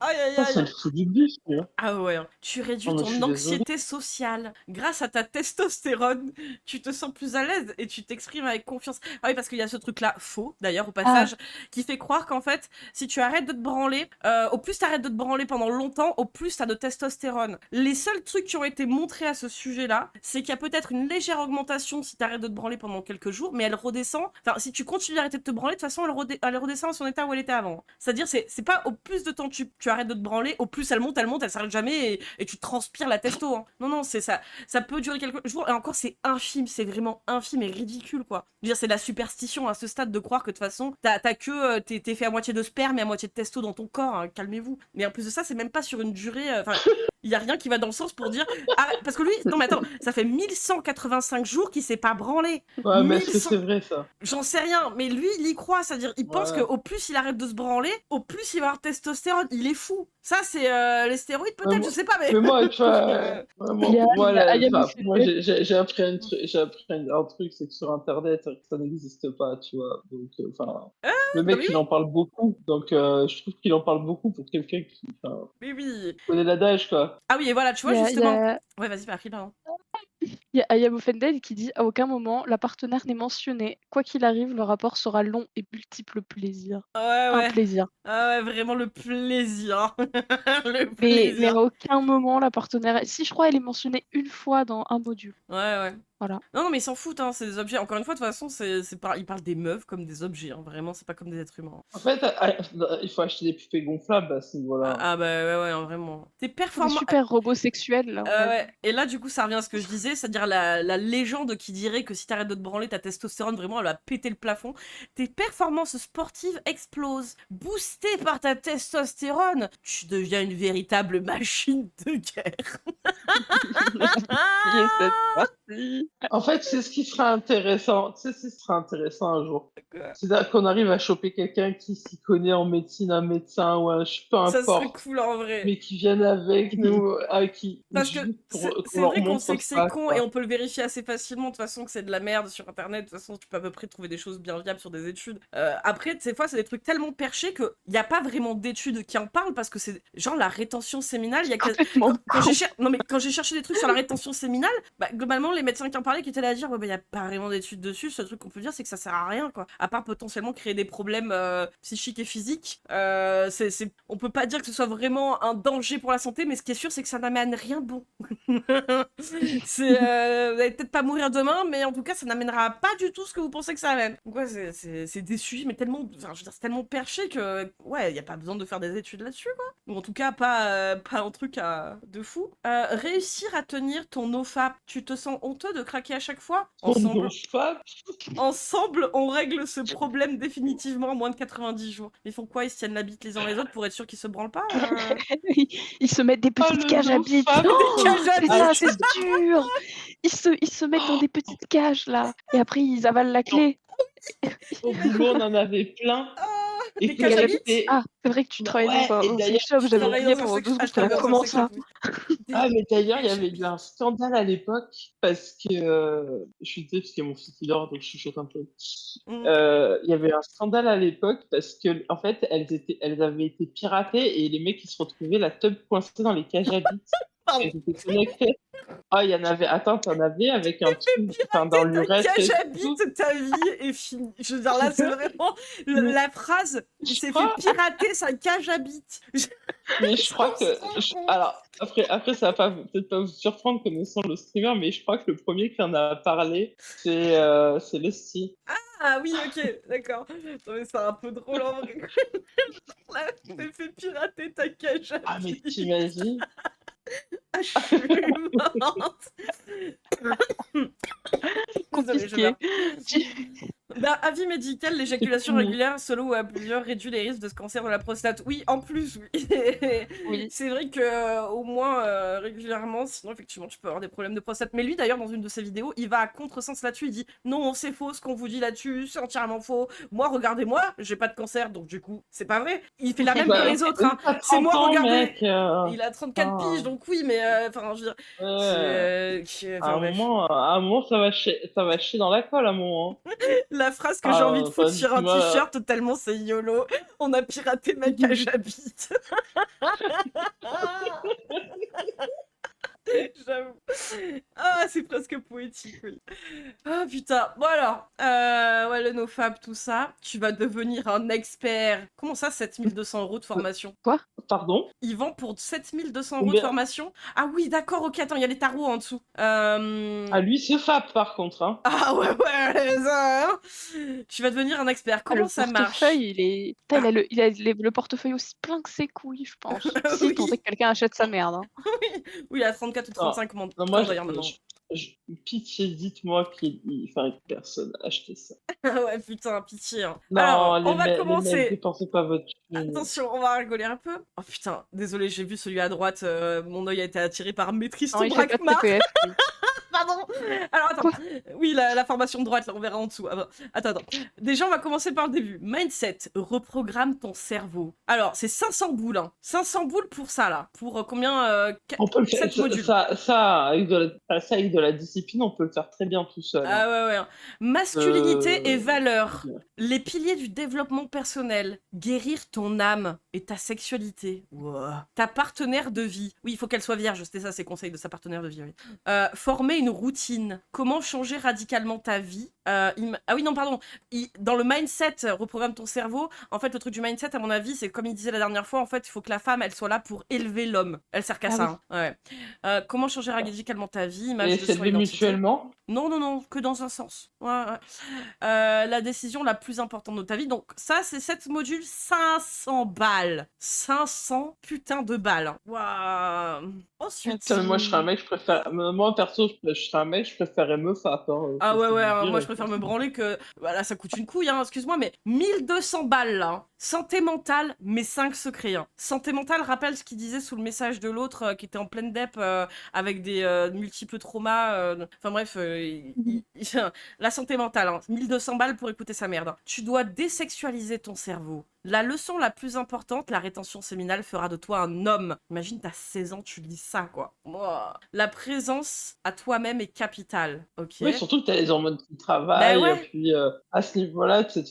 Aïe aïe Ça, c'est aïe. le fou du bif, tu vois. Ah ouais, hein. Tu réduis Non, mais je ton suis désolé. anxiété sociale. Grâce à ta testostérone, tu te sens plus à l'aise et tu t'exprimes avec confiance. Ah oui, parce qu'il y a ce truc-là, faux d'ailleurs, au passage, qui fait croire qu'en fait, si tu arrêtes de te branler, au plus t'arrêtes de te branler pendant longtemps, au plus t'as de testostérone. Les seuls trucs qui ont été montrés à ce sujet-là, c'est qu'il y a peut-être une légère augmentation si t'arrêtes de te branler pendant quelques jours, mais elle redescend. Enfin, si tu continues d'arrêter de te branler, de toute façon, elle redescend à son état où elle était avant. C'est-à-dire, c'est pas au plus de temps tu arrêtes de te branler, au plus elle monte, elle s'arrête jamais et tu transpires la testo. Hein. Non, c'est ça. Ça peut durer quelques jours et encore, c'est infime, c'est vraiment infime et ridicule, quoi. Je veux dire, c'est de la superstition à ce stade de croire que de toute façon, t'es fait à moitié de sperme et à moitié de testo dans ton corps, hein, calmez-vous. Mais en plus de ça, c'est même pas sur une durée. Enfin, il y a rien qui va dans le sens pour dire. Ah, parce que lui, non, mais attends, ça fait 1185 jours qu'il s'est pas branlé. Ouais, mais est-ce que 1100... c'est vrai, ça? J'en sais rien, mais lui, il y croit, c'est-à-dire, il pense Ouais. qu'au plus il arrête de se branler, au plus il va avoir testostérone. Il est fou. Ça, c'est les stéroïdes, Ouais, peut-être, je sais pas, mais. Mais moi, tu vois, vraiment, Il y a- pour moi, il y a Ayam enfin, moi, Fedel. j'ai appris un truc, c'est que sur Internet, ça n'existe pas, tu vois. Donc, enfin, le non, mec, mais il en parle beaucoup. Donc, je trouve qu'il en parle beaucoup pour quelqu'un qui, enfin, oui. connaît l'adage, quoi. Ah oui, et voilà, tu vois, Il y a- justement. Ouais, vas-y, Paris, pardon. Il y a Ayam Fendel qui dit à aucun moment la partenaire n'est mentionnée. Quoi qu'il arrive, le rapport sera long et multiple plaisir. Ouais, Un ouais. plaisir. Ah ouais, vraiment le plaisir. Le Mais plaisir. à aucun moment la partenaire. Si je crois, elle est mentionnée une fois dans un module. Ouais, ouais. Voilà. Non, mais ils s'en foutent, hein, c'est des objets. Encore une fois, de toute façon, ils parlent des meufs comme des objets, hein. Vraiment, c'est pas comme des êtres humains. En fait, il faut acheter des poupées gonflables à ce niveau-là. Ah bah ouais, hein, vraiment. T'es Des performant. super robots sexuels là. on a vu. Ouais. Et là, du coup, ça revient à ce que je disais, c'est-à-dire la légende qui dirait que si t'arrêtes de te branler, ta testostérone, vraiment, elle va péter le plafond. Tes performances sportives explosent. Boosté par ta testostérone, tu deviens une véritable machine de guerre. Qui est cette partie En fait, c'est ce qui sera intéressant. Tu sais, ce qui sera intéressant un jour. C'est qu'on arrive à choper quelqu'un qui s'y connaît en médecine, un médecin ou un, peu Ça serait importe, cool en vrai. mais qui viennent avec nous, Parce que juste pour c'est leur vrai qu'on montre sait que c'est ça, con quoi. et on peut le vérifier assez facilement de toute façon que c'est de la merde sur internet. De toute façon, tu peux à peu près trouver des choses bien viables sur des études. Après, des fois, c'est des trucs tellement perchés qu'il n'y a pas vraiment d'études qui en parlent parce que c'est genre la rétention séminale. Il y a complètement. quand j'ai cherché des trucs sur la rétention séminale, bah, globalement, les médecins qui en parlaient qui étaient là à dire ouais, bah, il n'y a pas vraiment d'études dessus. Ce truc qu'on peut dire, c'est que ça sert à rien, quoi. À part potentiellement créer des problèmes psychiques et physiques. On peut pas dire que ce soit vraiment un danger pour la santé, mais ce qui est sûr, c'est que ça n'amène rien de bon. Vous allez peut-être pas mourir demain, mais en tout cas, ça n'amènera pas du tout ce que vous pensez que ça amène. Donc ouais, c'est des sujets, mais tellement, enfin, je veux dire, c'est tellement perché que, ouais, y a pas besoin de faire des études là-dessus, quoi. Ou en tout cas, pas un truc de fou. Réussir à tenir ton nofap, tu te sens honteux de craquer à chaque fois. Ton femme. Ensemble, on règle ce problème définitivement en moins de 90 jours. Ils font quoi? Ils se tiennent la bite les uns les autres pour être sûrs qu'ils se branlent pas Ils se mettent des petites le cages à no bites. fab. Des cages à C'est ça, bites. c'est dur. Ils se mettent dans des petites cages là, et après ils avalent la clé. Au boulot, on en avait plein. Et des cages à bites Ah, c'est vrai que tu travailles Ouais, dans et un d'ailleurs, sex shop, j'avais Travaille oublié dans un pendant sex- 2 secondes, Ah, j'étais là, travaille dans un comment sex ça? shop, oui. Ah, mais d'ailleurs, il y avait eu un scandale à l'époque parce que je suis désolée parce que mon fils il dort donc je chuchote un peu. Mm. Il y avait un scandale à l'époque parce que en fait elles avaient été piratées et les mecs ils se retrouvaient la teub coincée dans les cages à bites. Pardon. Elles étaient connectées. Ah, il y en avait. Attends, t'en avais avec un truc, enfin dans Ta l'urètre. cage et à tout. bite, ta vie est finie. Je veux dire, là, c'est vraiment Mais- la phrase. Il Je s'est fait crois- pirater sa cage à bite. Mais je crois que. Ça se rend Alors, après ça va peut-être pas vous surprendre connaissant le streamer, mais je crois que le premier qui en a parlé, c'est Lusty. Ah oui, ok, d'accord. Non, mais c'est un peu drôle en vrai. Là, tu t'es fait pirater ta cage à Ah, mais bites. t'imagines? Ah, je suis morte. Désolée, je meurs. Bah, avis médical, l'éjaculation fini. régulière, solo ou à plusieurs, réduit les risques de ce cancer de la prostate. Oui, en plus, oui. Oui. C'est vrai que au moins régulièrement, sinon effectivement tu peux avoir des problèmes de prostate. Mais lui d'ailleurs dans une de ses vidéos, il va à contresens là-dessus. Il dit non, c'est faux ce qu'on vous dit là-dessus, c'est entièrement faux. Moi, regardez-moi, j'ai pas de cancer, donc du coup c'est pas vrai. Il fait la même que les autres. Hein. T'as C'est 30 moi, ans, regardez. mec. Il a 34 Ah. piges, donc oui, mais enfin je veux dire. Ouais. Enfin, bref. À un moment, ça va chier dans la colle, à un moment. La phrase que j'ai envie de foutre sur un moi, t-shirt tellement c'est YOLO. On a piraté ma cage à bites. J'avoue. Ah, c'est presque poétique, oui. Ah, putain. Bon alors, ouais, le nofab, tout ça. Tu vas devenir un expert. Comment ça, 7200 € de formation? Pardon? Ils vendent pour 7200 € de Combien? formation? Ah oui, d'accord, ok, attends, il y a les tarots en dessous. Ah, lui, c'est Fab, par contre. Hein. Ah ouais, ça, hein. Tu vas devenir un expert. Comment le ça marche? portefeuille, il a le portefeuille aussi plein que ses couilles, je pense. Si, Oui. tant que quelqu'un achète sa merde. Hein. Oui, il a 34 ou 35 Non, ans moi, d'ailleurs maintenant. pitié, dites-moi qu'il enfin, que personne a acheté ça. Ouais, putain, pitié. Hein. Non, Alors, les on va mecs, commencer. dépensez pas votre thune. Attention, on va rigoler un peu. Oh putain, désolé, j'ai vu celui à droite. Mon œil a été attiré par Maîtrise Non, ton il fait pas de Brakmar. TPF. lui. Pardon. Alors attends. Oui, la formation de droite, là, on verra en dessous. Ah, bah. Attends. Déjà, on va commencer par le début. Mindset, reprogramme ton cerveau. Alors, c'est 500 boules. Hein. 500 boules pour ça, là. Pour combien On peut le faire, 7 modules. ça, avec de la discipline, on peut le faire très bien tout seul. Ah ouais. Masculinité et valeurs. bien. Les piliers du développement personnel. Guérir ton âme et ta sexualité. Wow. Ta partenaire de vie. Oui, il faut qu'elle soit vierge. C'était ça, ses conseils de sa partenaire de vie. Oui. Former une routine. Comment changer radicalement ta vie. Ah oui, non, pardon. Dans le mindset, reprogramme ton cerveau. En fait, le truc du mindset, à mon avis, c'est comme il disait la dernière fois, en fait, il faut que la femme, elle soit là pour élever l'homme. Elle sert qu'à Ah ça. Hein. Ouais. Comment changer radicalement ta vie. Image Et de c'est soi, levé identité. mutuellement? Non, que dans un sens. Ouais. La décision la plus importante de ta vie. Donc ça, c'est 7 modules, 500 balles. 500 putain de balles. Hein. Waouh. Ensuite... Putain, mais moi, je serais un mec, je préfère... Moi, perso, je serais un mec, je préférerais me fap. Hein, Ah ouais, dire, moi je préfère me branler que... Voilà, ça coûte une couille, hein, excuse-moi, mais 1200 balles, là. Hein. Santé mentale, mes 5 secrets. Hein. Santé mentale, rappelle ce qu'il disait sous le message de l'autre qui était en pleine dep avec des multiples traumas. Enfin bref, la santé mentale, hein. 1200 balles pour écouter sa merde. Hein. Tu dois désexualiser ton cerveau. La leçon la plus importante, la rétention séminale fera de toi un homme. Imagine, t'as 16 ans, tu lis ça, quoi. Wow. La présence à toi-même est capitale, ok? Oui, surtout que t'as les hormones qui travaillent, ouais. et puis à ce niveau-là, c'est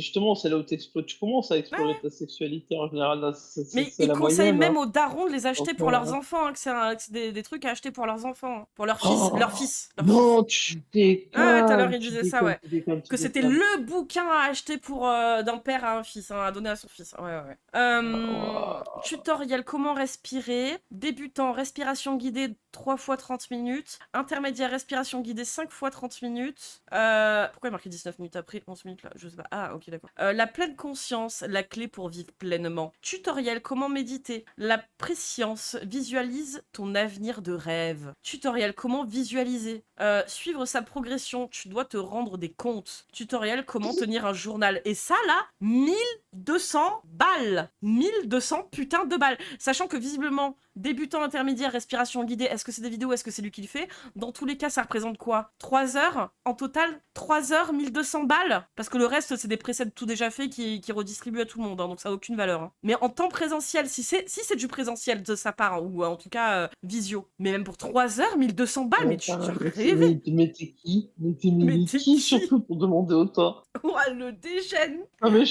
justement, c'est là où tu commences à explorer ta sexualité en général. Là, Mais c'est ils la conseillent moyenne. même Hein. aux darons de les acheter Donc, pour leurs enfants, hein, que c'est des trucs à acheter pour leurs enfants, hein, pour leur fils, Oh, leur fils. non, tu déconnes. Ah ouais, tout à l'heure il tu disait ça, ouais. déconnes, tu Que c'était déconnes. le bouquin à acheter pour d'un père à un fils, hein, a donné à son fils. Ouais. Wow. Tutoriel comment respirer. Débutant, respiration guidée 3 fois 30 minutes. Intermédiaire, respiration guidée 5 fois 30 minutes. Pourquoi il y a marqué 19 minutes après 11 minutes là? Je sais pas. Ah, ok, d'accord. La pleine conscience, la clé pour vivre pleinement. Tutoriel comment méditer. La préscience, visualise ton avenir de rêve. Tutoriel comment visualiser. Suivre sa progression, tu dois te rendre des comptes. Tutoriel comment tenir un journal. Et ça là, 1200 balles. 1200 putains de balles. Sachant que visiblement, débutant, intermédiaire, respiration guidée, est-ce que c'est des vidéos, est-ce que c'est lui qui le fait? Dans tous les cas, ça représente quoi? 3 heures? En total, 3 heures, 1200 balles? Parce que le reste, c'est des presets tout déjà faits qui redistribuent à tout le monde, hein, donc ça n'a aucune valeur. Hein. Mais en temps présentiel, si c'est du présentiel de sa part, hein, ou en tout cas visio, mais même pour 3 heures, 1200 balles, mais tu rêves? Mais t'es qui? Mais Mais t'es t'es qui qui? surtout pour demander autant? Ouah, le dégène! Non mais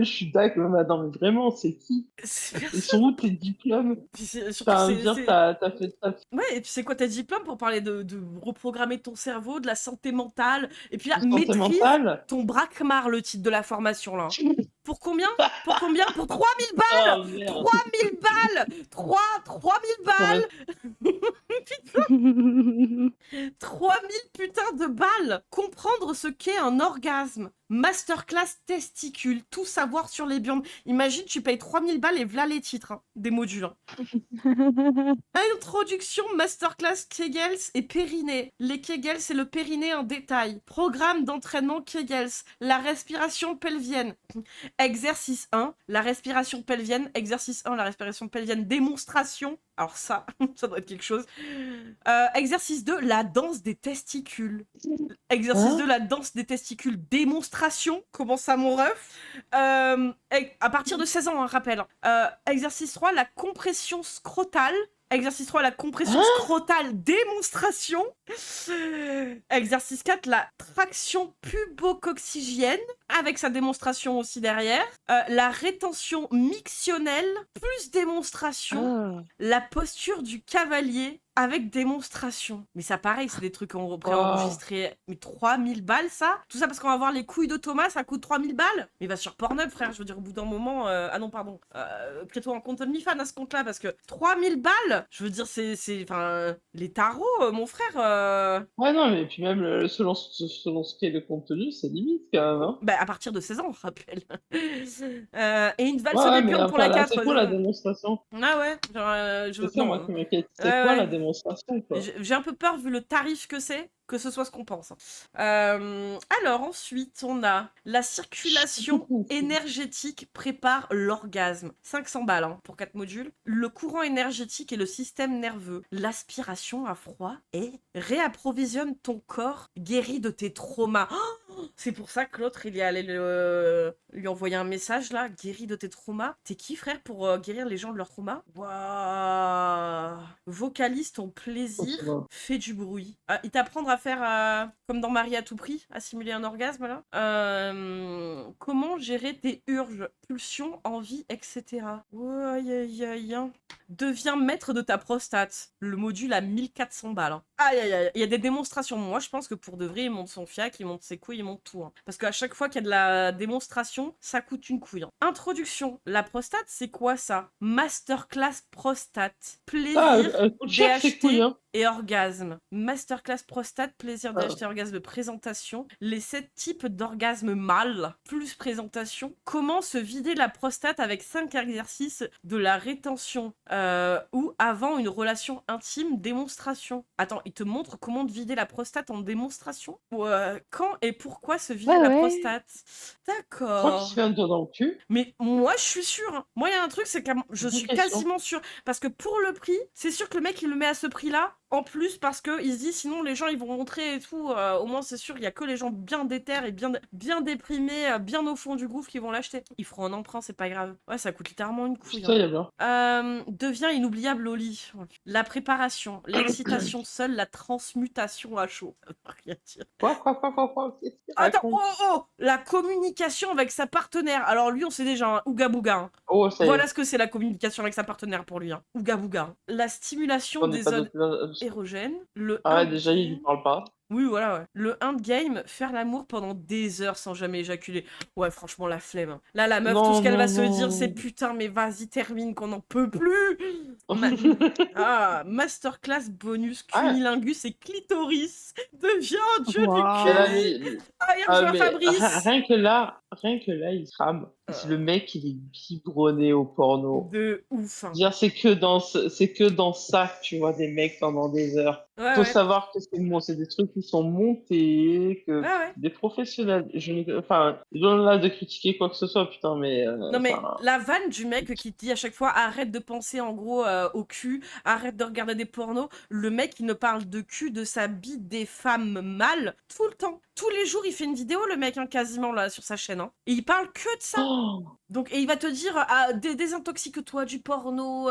je suis d'accord, mais attends, mais vraiment, c'est qui? C'est Ils sont où tes diplômes? Puis surtout, Enfin, je veux dire, t'as fait ça. Ouais, et puis c'est quoi tes diplômes pour parler de reprogrammer ton cerveau, de la santé mentale, et puis là, Santé maîtrise mentale? ton braquemar, le titre de la formation, là. Pour combien? Pour combien? Pour 3000 balles! Oh merde! 3000 balles! 3000 balles! 3000 putains de balles! Comprendre ce qu'est un orgasme. Masterclass testicule, tout savoir sur les burnes. Imagine, tu payes 3000 balles et voilà les titres, hein, des modules. Hein. Introduction, masterclass Kegels et périnée. Les Kegels et le périnée en détail. Programme d'entraînement Kegels. La respiration pelvienne. Exercice 1, la respiration pelvienne. Exercice 1, la respiration pelvienne. Démonstration. Alors ça, ça doit être quelque chose. Exercice 2, la danse des testicules. Exercice 2, la danse des testicules. Démonstration. Comment ça, mon ref? À partir de 16 ans, un rappel. Exercice 3, la compression scrotale. Exercice 3, la compression scrotale, démonstration. Exercice 4, la traction pubocoxygienne, avec sa démonstration aussi derrière. La rétention mictionnelle, plus démonstration. La posture du cavalier, avec démonstration. Mais ça, pareil, c'est des trucs préenregistrés. Mais 3000 balles, ça? Tout ça parce qu'on va voir les couilles de Thomas, ça coûte 3000 balles? Mais va sur Pornhub, frère, je veux dire, au bout d'un moment... Ah non, pardon. Crée-toi un compte OnlyFans à ce compte-là, parce que 3000 balles? Je veux dire, c'est... Enfin, les tarots, mon frère... Ouais, non, mais puis même, selon ce qu'est le contenu, c'est limite, quand même, hein. Bah, à partir de 16 ans, je rappelle. Et une valse Ouais, des mais burnes pour la enfin, là, 4. c'est quoi la démonstration? Ah ouais, genre, C'est ça, moi, non. qui m'inquiète. C'est quoi la Ouais. démonstration, quoi? J'ai un peu peur, vu le tarif que c'est, que ce soit ce qu'on pense. Alors, ensuite, on a la circulation énergétique prépare l'orgasme. 500 balles hein, pour 4 modules. Le courant énergétique et le système nerveux. L'aspiration à froid et réapprovisionne ton corps guéri de tes traumas. Oh, c'est pour ça que l'autre, il est allé lui envoyer un message, là. Guéri de tes traumas. T'es qui, frère, pour guérir les gens de leurs traumas? Waouh. Vocalise ton plaisir, fais du bruit. Il t'apprendre à faire, comme dans Marie à tout prix, à simuler un orgasme, là. Comment gérer tes urges, pulsions, envies, etc. Deviens maître de ta prostate. Le module à 1400 balles. Hein. Aïe, aïe, aïe. Il y a des démonstrations. Moi, je pense que pour de vrai, il monte son fiac, il monte ses couilles, il monte tout. Hein. Parce qu'à chaque fois qu'il y a de la démonstration, ça coûte une couille. Hein. Introduction. La prostate, c'est quoi ça? Masterclass prostate. Plaisir DHT et orgasme. Masterclass prostate, plaisir DHT, orgasme, présentation. Les 7 types d'orgasme mâle, plus présentation. Comment se vider la prostate avec 5 exercices de la rétention ou avant une relation intime, démonstration. Attends, il te montre comment te vider la prostate en démonstration? Ou quand et pourquoi se vider la prostate? D'accord. Toi qui se fait un doigt dans le cul. Mais moi, je suis sûre. Hein. Moi, il y a un truc, c'est que je suis quasiment sûre. Parce que pour le prix, c'est sûr que le mec, il le met à ce prix-là. En plus, parce qu'il se dit, sinon, les gens, ils vont montrer et tout. Au moins, c'est sûr, il y a que les gens bien déter et bien déprimés, bien au fond du gouffre qui vont l'acheter. Ils feront un emprunt, c'est pas grave. Ouais, ça coûte littéralement une couille. Hein. Devient inoubliable au lit. La préparation, l'excitation seule, la transmutation à chaud. Rien dire. Quoi Attends, oh la communication avec sa partenaire. Alors lui, on sait déjà, hein, Ouga Bouga. Hein. Oh, voilà ce que c'est la communication avec sa partenaire pour lui. Hein. Ouga Bouga. La stimulation des zones érogènes. Ah ouais, déjà, il lui parle pas. Oui, voilà, ouais. Le endgame, faire l'amour pendant des heures sans jamais éjaculer. Ouais, franchement, la flemme. Là, la meuf, tout ce Non, qu'elle va non, se dire, c'est non. putain, mais vas-y, termine, qu'on n'en peut plus. Ma- Masterclass bonus Ah, cunilingus et clitoris. Deviens un dieu du mais là, cul. Waouh. Ah, il rejoint mais Fabrice. rien que là, il crame. Si le Euh, mec, il est biberonné au porno. de ouf, hein. Dire, c'est que dans ça que tu vois des mecs pendant des heures. Ouais, Faut ouais. savoir que c'est des trucs qui sont montés, que Ouais, ouais. des professionnels. Enfin, loin là de critiquer quoi que ce soit, putain, mais Non mais enfin, la vanne du mec qui te dit à chaque fois arrête de penser en gros au cul, arrête de regarder des pornos, le mec il ne parle de cul, de sa bite, des femmes mâles tout le temps. Tous les jours il fait une vidéo le mec hein, quasiment là sur sa chaîne hein. Et il parle que de ça. oh, Donc et il va te dire ah, désintoxique-toi du porno,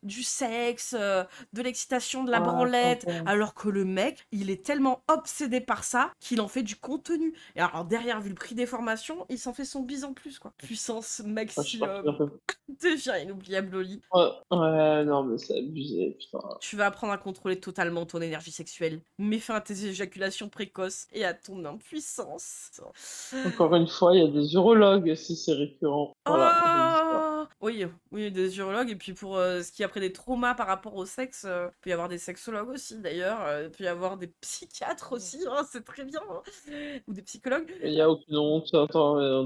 du sexe, de l'excitation, de la ah, branlette, pardon. alors que le mec il est tellement obsédé par ça qu'il en fait du contenu. Et alors derrière vu le prix des formations, il s'en fait son bise en plus quoi. Puissance Ah, je suis parti un maximum. peu. Deviens inoubliable Oli. Ouais, ouais, non, mais c'est abusé, putain. Tu vas apprendre à contrôler totalement ton énergie sexuelle. Mets fin à tes éjaculations précoces et à ton impuissance. Encore une fois, il y a des urologues si c'est récurrent. Voilà, je dis ça. Oh oui, oui, des urologues. Et puis pour ce qui est après des traumas par rapport au sexe, il peut y avoir des sexologues aussi d'ailleurs. Il peut y avoir des psychiatres aussi, hein, c'est très bien. Hein. Ou des psychologues. Il n'y a aucune honte en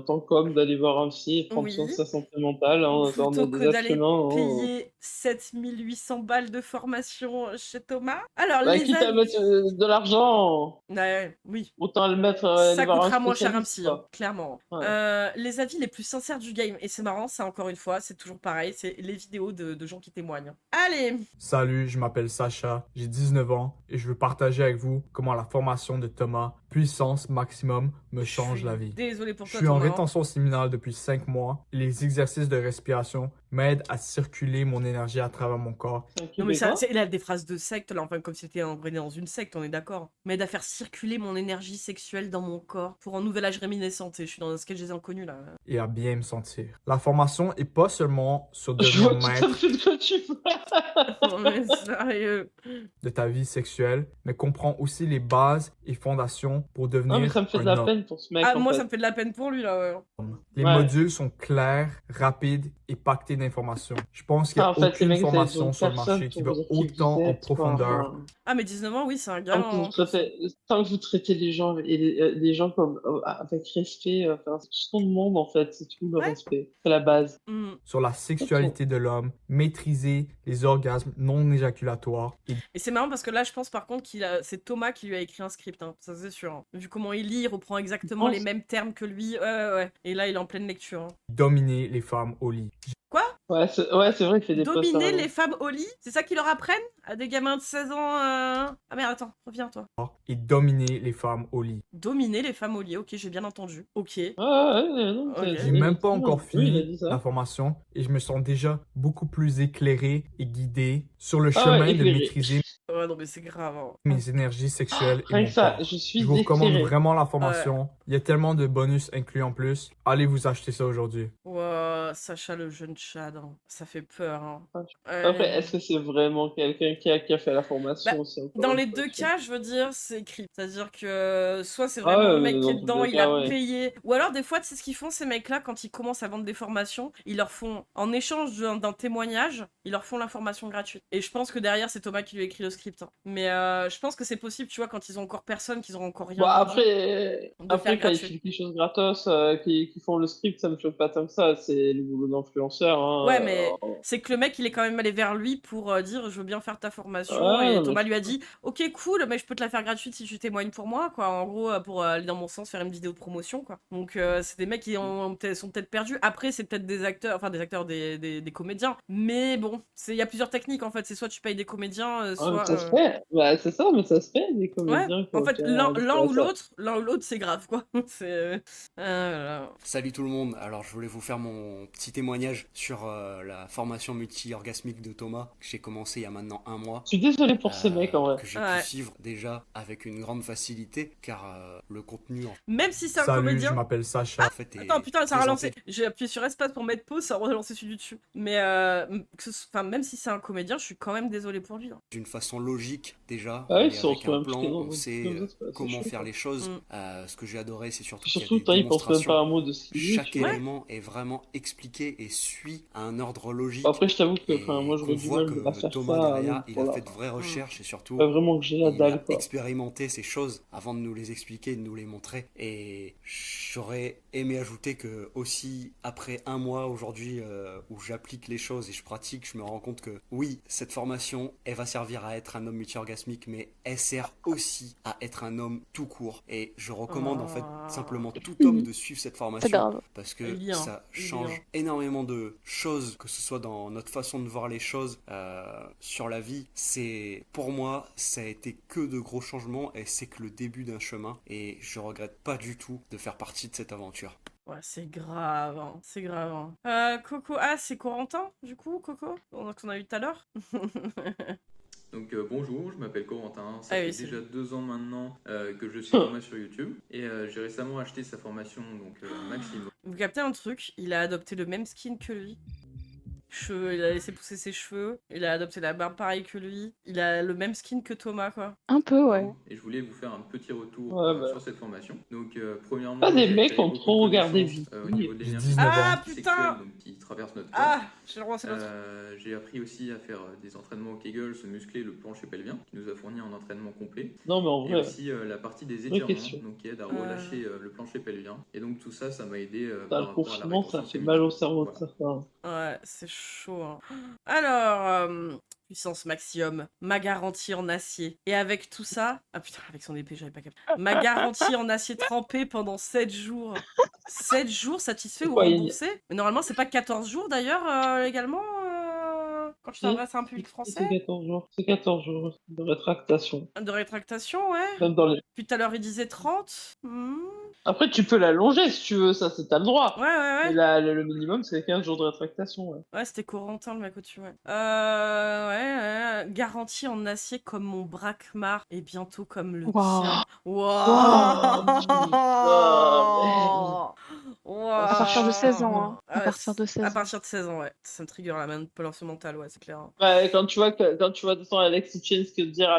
tant qu'homme d'aller voir un psy et prendre soin de Oui. sa santé mentale. Hein. On est Plutôt que des êtres d'aller humains. Hein. payer 7800 balles de formation chez Thomas. Alors, Bah, les quitte à avis. mettre de l'argent, Ouais, oui. autant le mettre, aller Ça voir un coûtera moins cher un spécialiste, psy, hein, quoi. clairement. Ouais. Les avis les plus sincères du game, et c'est marrant, ça encore une fois, c'est toujours pareil, c'est les vidéos de gens qui témoignent. Allez. Salut, je m'appelle Sacha, j'ai 19 ans et je veux partager avec vous comment la formation de Thomas, puissance maximum, me change la vie. Désolé pour Je toi, suis en Thomas. rétention séminale depuis 5 mois et les exercices de respiration m'aident à circuler mon énergie à travers mon corps. C'est un Non mais ça, Québécois. il a des phrases de secte là, enfin comme si c'était engrainé dans une secte, on est d'accord. M'aide à faire circuler mon énergie sexuelle dans mon corps pour un nouvel âge réminiscente. Et je suis dans un sketch des inconnus là. Et à bien me sentir. La formation est pas seulement sur Je devenir vois tout à maître fait de quoi tu parles. Non mais sérieux. de ta vie sexuelle, mais comprend aussi les bases et fondations pour Non, mais devenir ça me fait de un la homme. peine pour ce mec, Ah en moi fait. ça me fait de la peine pour lui là. Ouais. Les Ouais. modules sont clairs, rapides et pactés d'informations. Je pense qu'il n'y Ah, a en fait, les aucune mecs, formation c'est sur le personne marché qui pour va vous dire qui autant vous en êtes, quoi. profondeur. Enfin, Ah mais 19 ans, oui, c'est un gars. tant que vous traitez les gens et les gens comme avec respect, enfin, c'est tout ce qu'on demande en fait, c'est tout le Ouais. respect, c'est la base. Hmm. Sur la sexualité de l'homme, maîtriser les orgasmes non éjaculatoires et Et c'est marrant parce que là, je pense par contre c'est Thomas qui lui a écrit un script, hein. Ça c'est sûr. Hein. Vu comment il lit, il reprend exactement pense- les mêmes termes que lui. Ouais. Et là, il est en pleine lecture. Hein. dominer les femmes au lit. Ouais, c'est vrai qu'il fait des posts. Dominer hein. les femmes au lit, c'est ça qu'ils leur apprennent à des gamins de 16 ans. Ah merde, attends, reviens toi. Et dominer les femmes au lit. Dominer les femmes au lit, ok, j'ai bien entendu. Ok. Ouais, non, Ok. J'ai même pas encore Oui, il a fini dit ça. la formation et je me sens déjà beaucoup plus éclairé et guidé sur le Ah ouais, chemin de éclairé. maîtriser Ouais, non mais c'est grave. Hein. mes énergies sexuelles et Rien mon que ça, corps. je suis Je vous recommande éclairé. vraiment la formation. Il y a tellement de bonus inclus en plus. Allez vous acheter ça aujourd'hui. Ouah, Sacha le jeune Chad, hein. Ça fait peur. Hein. Après, est-ce que c'est vraiment quelqu'un qui a fait la formation Bah, aussi, encore Dans une les fois, deux tu vois. cas, je veux dire, c'est écrit. C'est-à-dire que soit c'est Ah vraiment ouais, le mec qui est dans tous dedans, les il cas, a ouais. payé. Ou alors, des fois, tu sais ce qu'ils font, ces mecs-là, quand ils commencent à vendre des formations, ils leur font, en échange d'un témoignage, ils leur font l'information gratuite. Et je pense que derrière, c'est Thomas qui lui a écrit le script. Hein. Mais je pense que c'est possible, tu vois, quand ils ont encore personne, qu'ils auront encore rien Bon, vendu, après, de faire quand ils gratuit. filent quelque chose gratos, qui font le script, ça me choque pas tant que ça. C'est le boulot d'influenceur. Hein. Ouais, mais c'est que le mec, il est quand même allé vers lui pour dire je veux bien faire ta formation. Ouais, Et non, mais Thomas lui a dit ok, cool, mais je peux te la faire gratuite si tu témoignes pour moi, quoi. En gros, pour aller dans mon sens, faire une vidéo de promotion, quoi. Donc, c'est des mecs qui sont peut-être perdus. Après, c'est peut-être des acteurs, enfin des comédiens. Mais bon, il y a plusieurs techniques en fait. C'est soit tu payes des comédiens, Ouais, mais soit. ça se fait. Bah, c'est ça, mais ça se fait, des Ouais, comédiens qui en ont fait, déjà l'un découvert ou ça. l'autre, c'est grave, quoi. C'est. Voilà. Salut tout le monde, alors je voulais vous faire mon petit témoignage sur la formation multi-orgasmique de Thomas que j'ai commencé il y a maintenant un mois. Je suis désolé pour ces mecs, en vrai. Que j'ai Ouais. pu suivre déjà avec une grande facilité car le contenu Même si c'est un Salut, comédien. je m'appelle Sacha. en fait est Attends, putain, ça a présenté relancé. J'ai appuyé sur espace pour mettre pause, ça a relancé celui du dessus. Mais, même si c'est un comédien, je suis quand même désolée pour lui. Hein. d'une façon façon logique déjà. Ah On oui, est ils sont avec un même plan, impliqués dans on le sait comme ça, c'est assez comment chaud, faire quoi. les choses. Mm. Ce que j'ai adoré, c'est surtout qu'il y a Surtout, des ils pensent même pas démonstrations. un mot de ce qu'ils disent, Chaque tu vois. Ouais. élément est vraiment expliqué et suit un ordre logique Après, je t'avoue que moi, et j'aurais qu'on du voit mal à que faire Thomas ça derrière, il pour a la... fait de vraies Mm. recherches et surtout Pas vraiment que j'ai la il a dalle, quoi. expérimenté ces choses avant de nous les expliquer, de nous les montrer. Et j'aurais aimé ajouter que aussi après un mois aujourd'hui où j'applique les choses et je pratique, je me rends compte que oui, cette formation, elle va servir à être un homme multi-orgasmique, mais elle sert aussi à être un homme tout court. Et je recommande en fait simplement tout homme de suivre cette C'est formation grave. parce que Il y a, ça il y a. change énormément de choses, que ce soit dans notre façon de voir les choses sur la vie. C'est pour moi, ça a été que de gros changements et c'est que le début d'un chemin et je regrette pas du tout de faire partie de cette aventure. Ouais, c'est grave, hein, c'est grave. Hein. Coco, c'est Corentin, du coup, Coco, qu'on a eu tout à l'heure. Donc bonjour, je m'appelle Corentin, ça Ah fait oui, salut. déjà 2 ans maintenant que je suis Thomas sur YouTube et j'ai récemment acheté sa formation Maximum. Vous captez un truc, il a adopté le même skin que lui. Il a laissé pousser ses cheveux, il a adopté la barbe pareil que lui, il a le même skin que Thomas, quoi. Un peu, ouais. Et je voulais vous faire un petit retour Ouais, bah. sur cette formation. Donc premièrement, Ah, des j'ai mecs acquis ont beaucoup trop de regardé connaissances au Vicky. niveau de J'ai l'énergie 19 ans. Ah, sexuelle putain. donc, qui traverse notre corps. Ah, j'ai le droit, c'est l'autre. J'ai appris aussi à faire des entraînements au Kegel, se muscler le plancher pelvien, qui nous a fourni un entraînement complet. Non, mais en Et vrai, aussi la partie des vraie étirements, question. donc qui aide à relâcher le plancher pelvien. Et donc tout ça, ça m'a aidé Le par rapport à la confinement, ça rétention fait mal au séminale. cerveau de Voilà. certains. Ouais, c'est chaud. Hein. Alors, puissance maximum, ma garantie en acier. Et avec tout ça... Ah putain, avec son épée, j'avais pas capté. Ma garantie en acier trempé pendant 7 jours. 7 jours satisfait ou Quoi, remboursé. Mais normalement, c'est pas 14 jours d'ailleurs, légalement, quand tu Si, t'adresses à un public c'est français. 14 jours. C'est 14 jours de rétractation. De rétractation, ouais. Même dans les... Puis tout à l'heure, il disait 30. Après, tu peux l'allonger si tu veux, ça, c'est t'as le droit. Ouais, ouais, Mais ouais. le minimum, c'est 15 jours de rétractation, ouais. Ouais, c'était Corentin le mec au-dessus, ouais. Ouais, garantie en acier comme mon Brakmar et bientôt comme le Waouh. tien. Oh, Waouh. putain, À partir de c'est 16 ans, chaud. hein. À partir de 16 À ans. partir de 16 ans, ouais. Ça me trigger la manipulation mentale, ouais, c'est clair. Ouais, quand tu vois de toute façon Alex Hitchens dire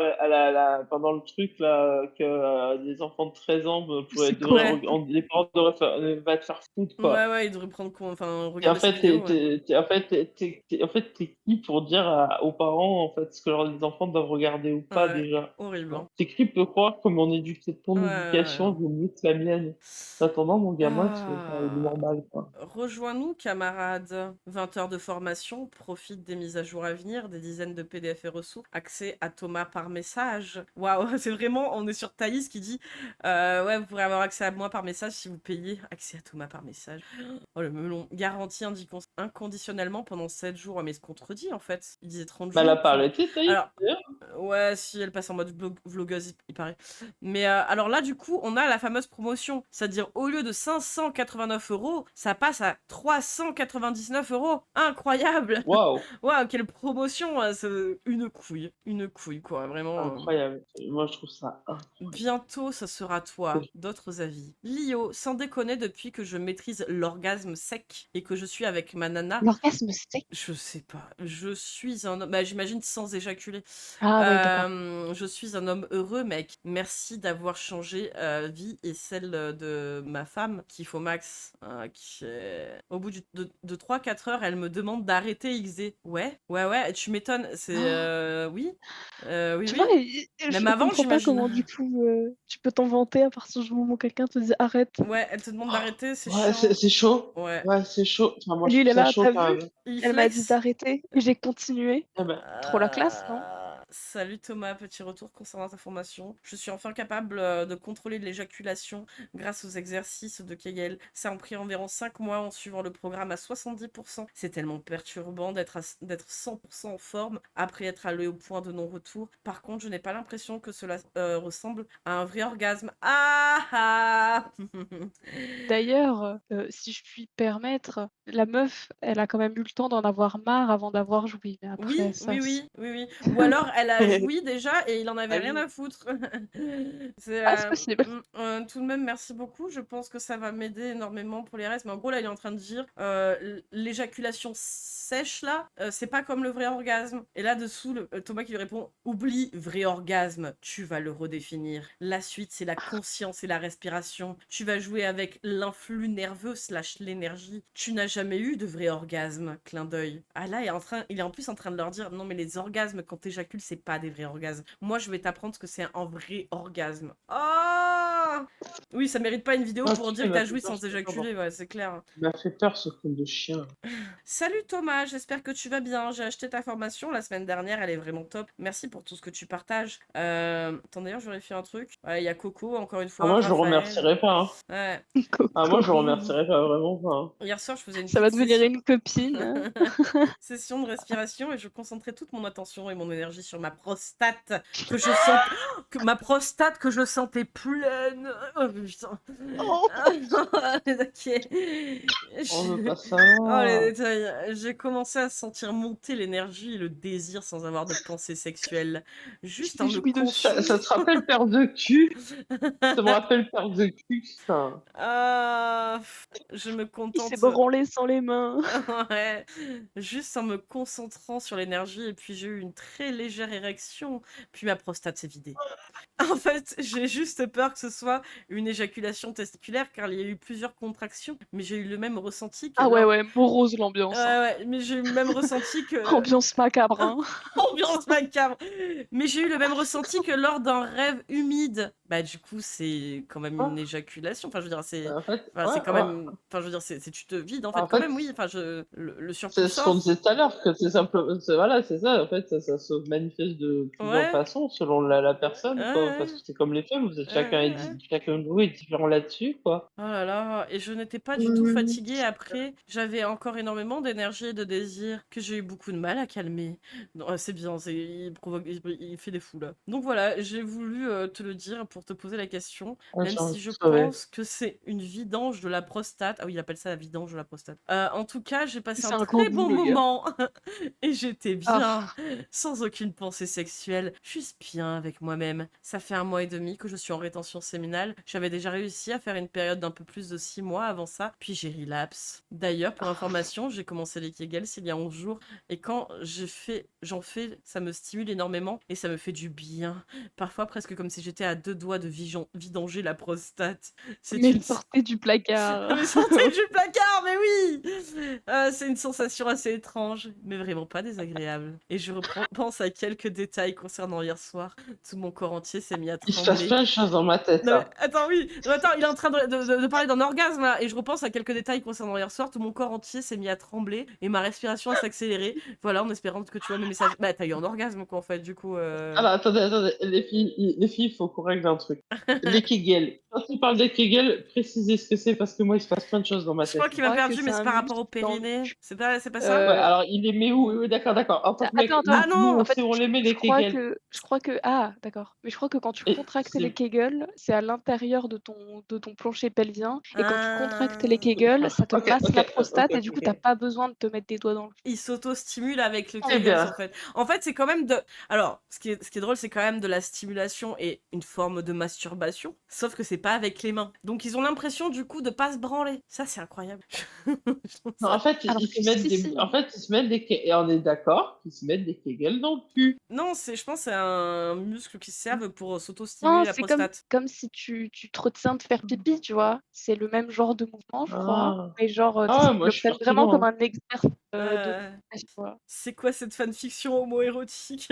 pendant le truc là que les enfants de 13 ans pourraient C'est Ouais. les parents devraient va te faire foutre quoi. Ouais, ouais, il devrait prendre enfin, Et en regarder cette fait, vidéo, ouais. t'es qui pour dire aux parents en fait ce que les enfants doivent regarder ou pas Ouais, déjà. horrible. Hein. T'es qui peut croire que ton Ouais, ouais, éducation ouais. vaut mieux que la mienne. En attendant, mon gamin, il est Ah. normal quoi. Rejoins-nous, camarades. 20 heures de formation, profite des mises à jour à venir, des dizaines de PDF et ressources, accès à Thomas par message. Waouh, c'est vraiment, on est sur Thaïs qui dit ouais, vous pourrez avoir accès à moi par message si vous payez. Accès à Thomas par message. Oh le melon. Garantie inconditionnellement pendant 7 jours. Ouais, mais il se contredit en fait. Il disait 30 Bah, elle a jours. pas arrêté, ça y est, Alors, d'ailleurs. ouais, si elle passe en mode vlogueuse, il paraît. Mais alors là, du coup, on a la fameuse promotion. C'est-à-dire, au lieu de 589 €, ça passe à 399 €. Incroyable! Waouh, Waouh, quelle promotion! C'est une couille, quoi. Vraiment. incroyable. Moi, je trouve ça Bientôt, ce sera toi. D'autres avis. Lio, sans déconner, depuis que je maîtrise l'orgasme sec et que je suis avec ma nana. L'orgasme sec. Je sais pas. Je suis un homme. Bah, j'imagine sans éjaculer. Ah ouais, d'accord. Je suis un homme heureux, mec. Merci d'avoir changé vie et celle de ma femme, qu'il faut max. Au bout de 3-4 heures, elle me demande d'arrêter XD. Ouais, tu m'étonnes. C'est. Oui. Oui, Tu oui. vois, je Même avant, comprends pas j'imagine. comment du coup tu peux t'en vanter à partir du moment où quelqu'un te dit arrête. Ouais, elle te demande d'arrêter, c'est Ouais, chiant. c'est chaud. Ouais. Ouais, c'est chaud. Enfin, moi, je Lui, il trouve est ça là, chaud t'as quand vu? même. Il Elle m'a dit flex. d'arrêter et j'ai continué. Eh ben, Trop la classe, non? Salut Thomas, petit retour concernant ta formation. Je suis enfin capable de contrôler l'éjaculation grâce aux exercices de Kegel. Ça a pris environ 5 mois en suivant le programme à 70%. C'est tellement perturbant d'être 100% en forme après être allé au point de non-retour. Par contre, je n'ai pas l'impression que cela ressemble à un vrai orgasme. D'ailleurs, si je puis permettre, la meuf, elle a quand même eu le temps d'en avoir marre avant d'avoir joui. Mais après, Oui, ça, oui. Ou alors, elle a joui déjà et il en avait Ah rien oui. à foutre. C'est, Ah, c'est possible. tout de même, merci beaucoup. Je pense que ça va m'aider énormément pour les restes. Mais en gros, là, il est en train de dire l'éjaculation sèche, là, c'est pas comme le vrai orgasme. Et là, dessous, Thomas qui lui répond oublie vrai orgasme, tu vas le redéfinir. La suite, c'est la conscience et la respiration. Tu vas jouer avec l'influx nerveux / l'énergie. Tu n'as jamais eu de vrai orgasme. Clin d'œil. Ah là, il est en plus en train de leur dire non, mais les orgasmes, quand t'éjacules, c'est pas des vrais orgasmes. Moi, je vais t'apprendre ce que c'est un vrai orgasme. Oh oui, ça mérite pas une vidéo Ah, pour putain, dire il que m'a t'as fait joui peur, sans ce truc, éjaculer, ouais, c'est clair. Il m'a fait peur, ce con de chien. Salut Thomas, j'espère que tu vas bien. J'ai acheté ta formation la semaine dernière, elle est vraiment top. Merci pour tout ce que tu partages. Attends, d'ailleurs, je vérifie un truc. Ouais, il y a Coco, encore une Ah, fois, moi, je le Raphaël. remercierai pas. Hein. Ouais. Ah, moi, Coco. je le remercierai pas, vraiment pas. Hein. Hier soir, je faisais une Ça va petite devenir session... une copine. session de respiration et je concentrais toute mon attention et mon énergie sur ma prostate que je sens ma prostate que je sentais pleine. Oh putain. Oh. Ok. On veut pas ça. Oh les détails. J'ai commencé à sentir monter l'énergie et le désir sans avoir de pensée sexuelle. Juste en me jouis de confiant. Ça te rappelle père de cul? Ça me rappelle père de cul, ça. Ah, je me Il contente. s'est branlé sans les mains. Ouais, juste en me concentrant sur l'énergie et puis j'ai eu une très légère érection, puis ma prostate s'est vidée. En fait, j'ai juste peur que ce soit une éjaculation testiculaire car il y a eu plusieurs contractions, mais j'ai eu le même ressenti que Ah ouais, lors... ouais, morose l'ambiance. Hein. Ouais, mais j'ai eu le même ressenti que... Ambiance macabre. Hein. Ambiance macabre. Mais j'ai eu le même ressenti que lors d'un rêve humide. Bah du coup, c'est quand même une éjaculation. Enfin, je veux dire, c'est... En fait, Enfin, c'est ouais, quand ouais. même... Enfin, je veux dire, tu te vides, en fait, En quand fait, même, oui. Enfin, le surplus c'est ce qu'on sort. disait tout à l'heure, que c'est simplement, voilà, c'est ça, en fait, ça se manifeste de plusieurs Ouais. façons selon la personne, quoi, Ouais. parce que c'est comme les femmes, vous êtes Ouais. chacun de vous est différent là-dessus, quoi. Oh là là, et je n'étais pas du tout fatiguée après. J'avais encore énormément d'énergie et de désir que j'ai eu beaucoup de mal à calmer. Non, c'est bien, il fait des fous là. Donc voilà, j'ai voulu te le dire pour te poser la question, Ouais, même j'ai envie si de je crever. pense que c'est une vidange de la prostate. Ah oui, il appelle ça la vidange de la prostate. En tout cas, j'ai passé C'est un un très glandou, bon le gars. moment et j'étais bien, Ah. sans aucune pensée sexuelle, juste bien avec moi-même. Ça fait 1 mois et demi que je suis en rétention séminale. J'avais déjà réussi à faire une période d'un peu plus de 6 mois avant ça, puis j'ai relapse. D'ailleurs, pour information, j'ai commencé les Kegels il y a 11 jours, et quand j'en fais, ça me stimule énormément, et ça me fait du bien. Parfois presque comme si j'étais à 2 doigts de vidanger la prostate. C'est Mais une... sortez du placard. Mais sortez du placard, mais oui. C'est une sensation assez étrange, mais vraiment pas désagréable. Et je pense à quelques détails concernant hier soir. Tout mon corps entier s'est mis à Il se passe trembler. plein de choses dans ma tête, Non, mais là. attends, oui. Non, attends, il est en train de parler d'un orgasme là, et je repense à quelques détails concernant hier soir. Tout mon corps entier s'est mis à trembler et ma respiration à s'accélérer. Voilà, en espérant que tu vois mes messages. Bah, t'as eu un orgasme quoi en fait, du coup. Ah bah, attendez, les filles, il faut qu'on règle un truc. Les Kegels. Quand tu parles des Kegels, précisez ce que c'est, parce que moi, il se passe plein de choses dans ma Je tête. crois qu'il m'a crois que perdu, c'est mais c'est un par rapport au muscle dans le périnée. cul. C'est pas ça? Ouais, alors, il les met où? Oui, d'accord. En tant que mec, Attends. Ah non, En fait, si on les met, je les crois Kegels. que ah d'accord. Mais je crois que quand tu Et contractes c'est- les Kegels, c'est à l'intérieur de ton plancher pelvien. Et quand tu contractes les Ah. Kegels, ça te Ok, masse la ok, prostate ok, et du coup, ok. t'as pas besoin de te mettre des doigts dans le cul. Il s'auto-stimule avec le Très Kegels bien. en fait. En fait, c'est quand même de... Alors, ce qui est drôle, c'est quand même de la stimulation et une forme de masturbation. Sauf que c'est pas avec les mains. Donc ils ont l'impression du coup de pas se branler. Ça, c'est incroyable. Je trouve Non, ça- en fait, Alors ils que se mettent si. en fait, ils se mettent des Kegels, et on est d'accord qu'ils se mettent des Kegels dans le cul. Non, je pense que c'est un muscle qui sert pour Non, s'auto-stimuler la c'est comme prostate. si tu te retiens de faire pipi, tu vois? C'est le même genre de mouvement, je crois. Ah. Mais genre, tu Ah ouais, sais, ils moi, le je suis prennent parti vraiment comme loin. un exercice, de Euh, tu vois? C'est quoi cette fanfiction homo-érotique?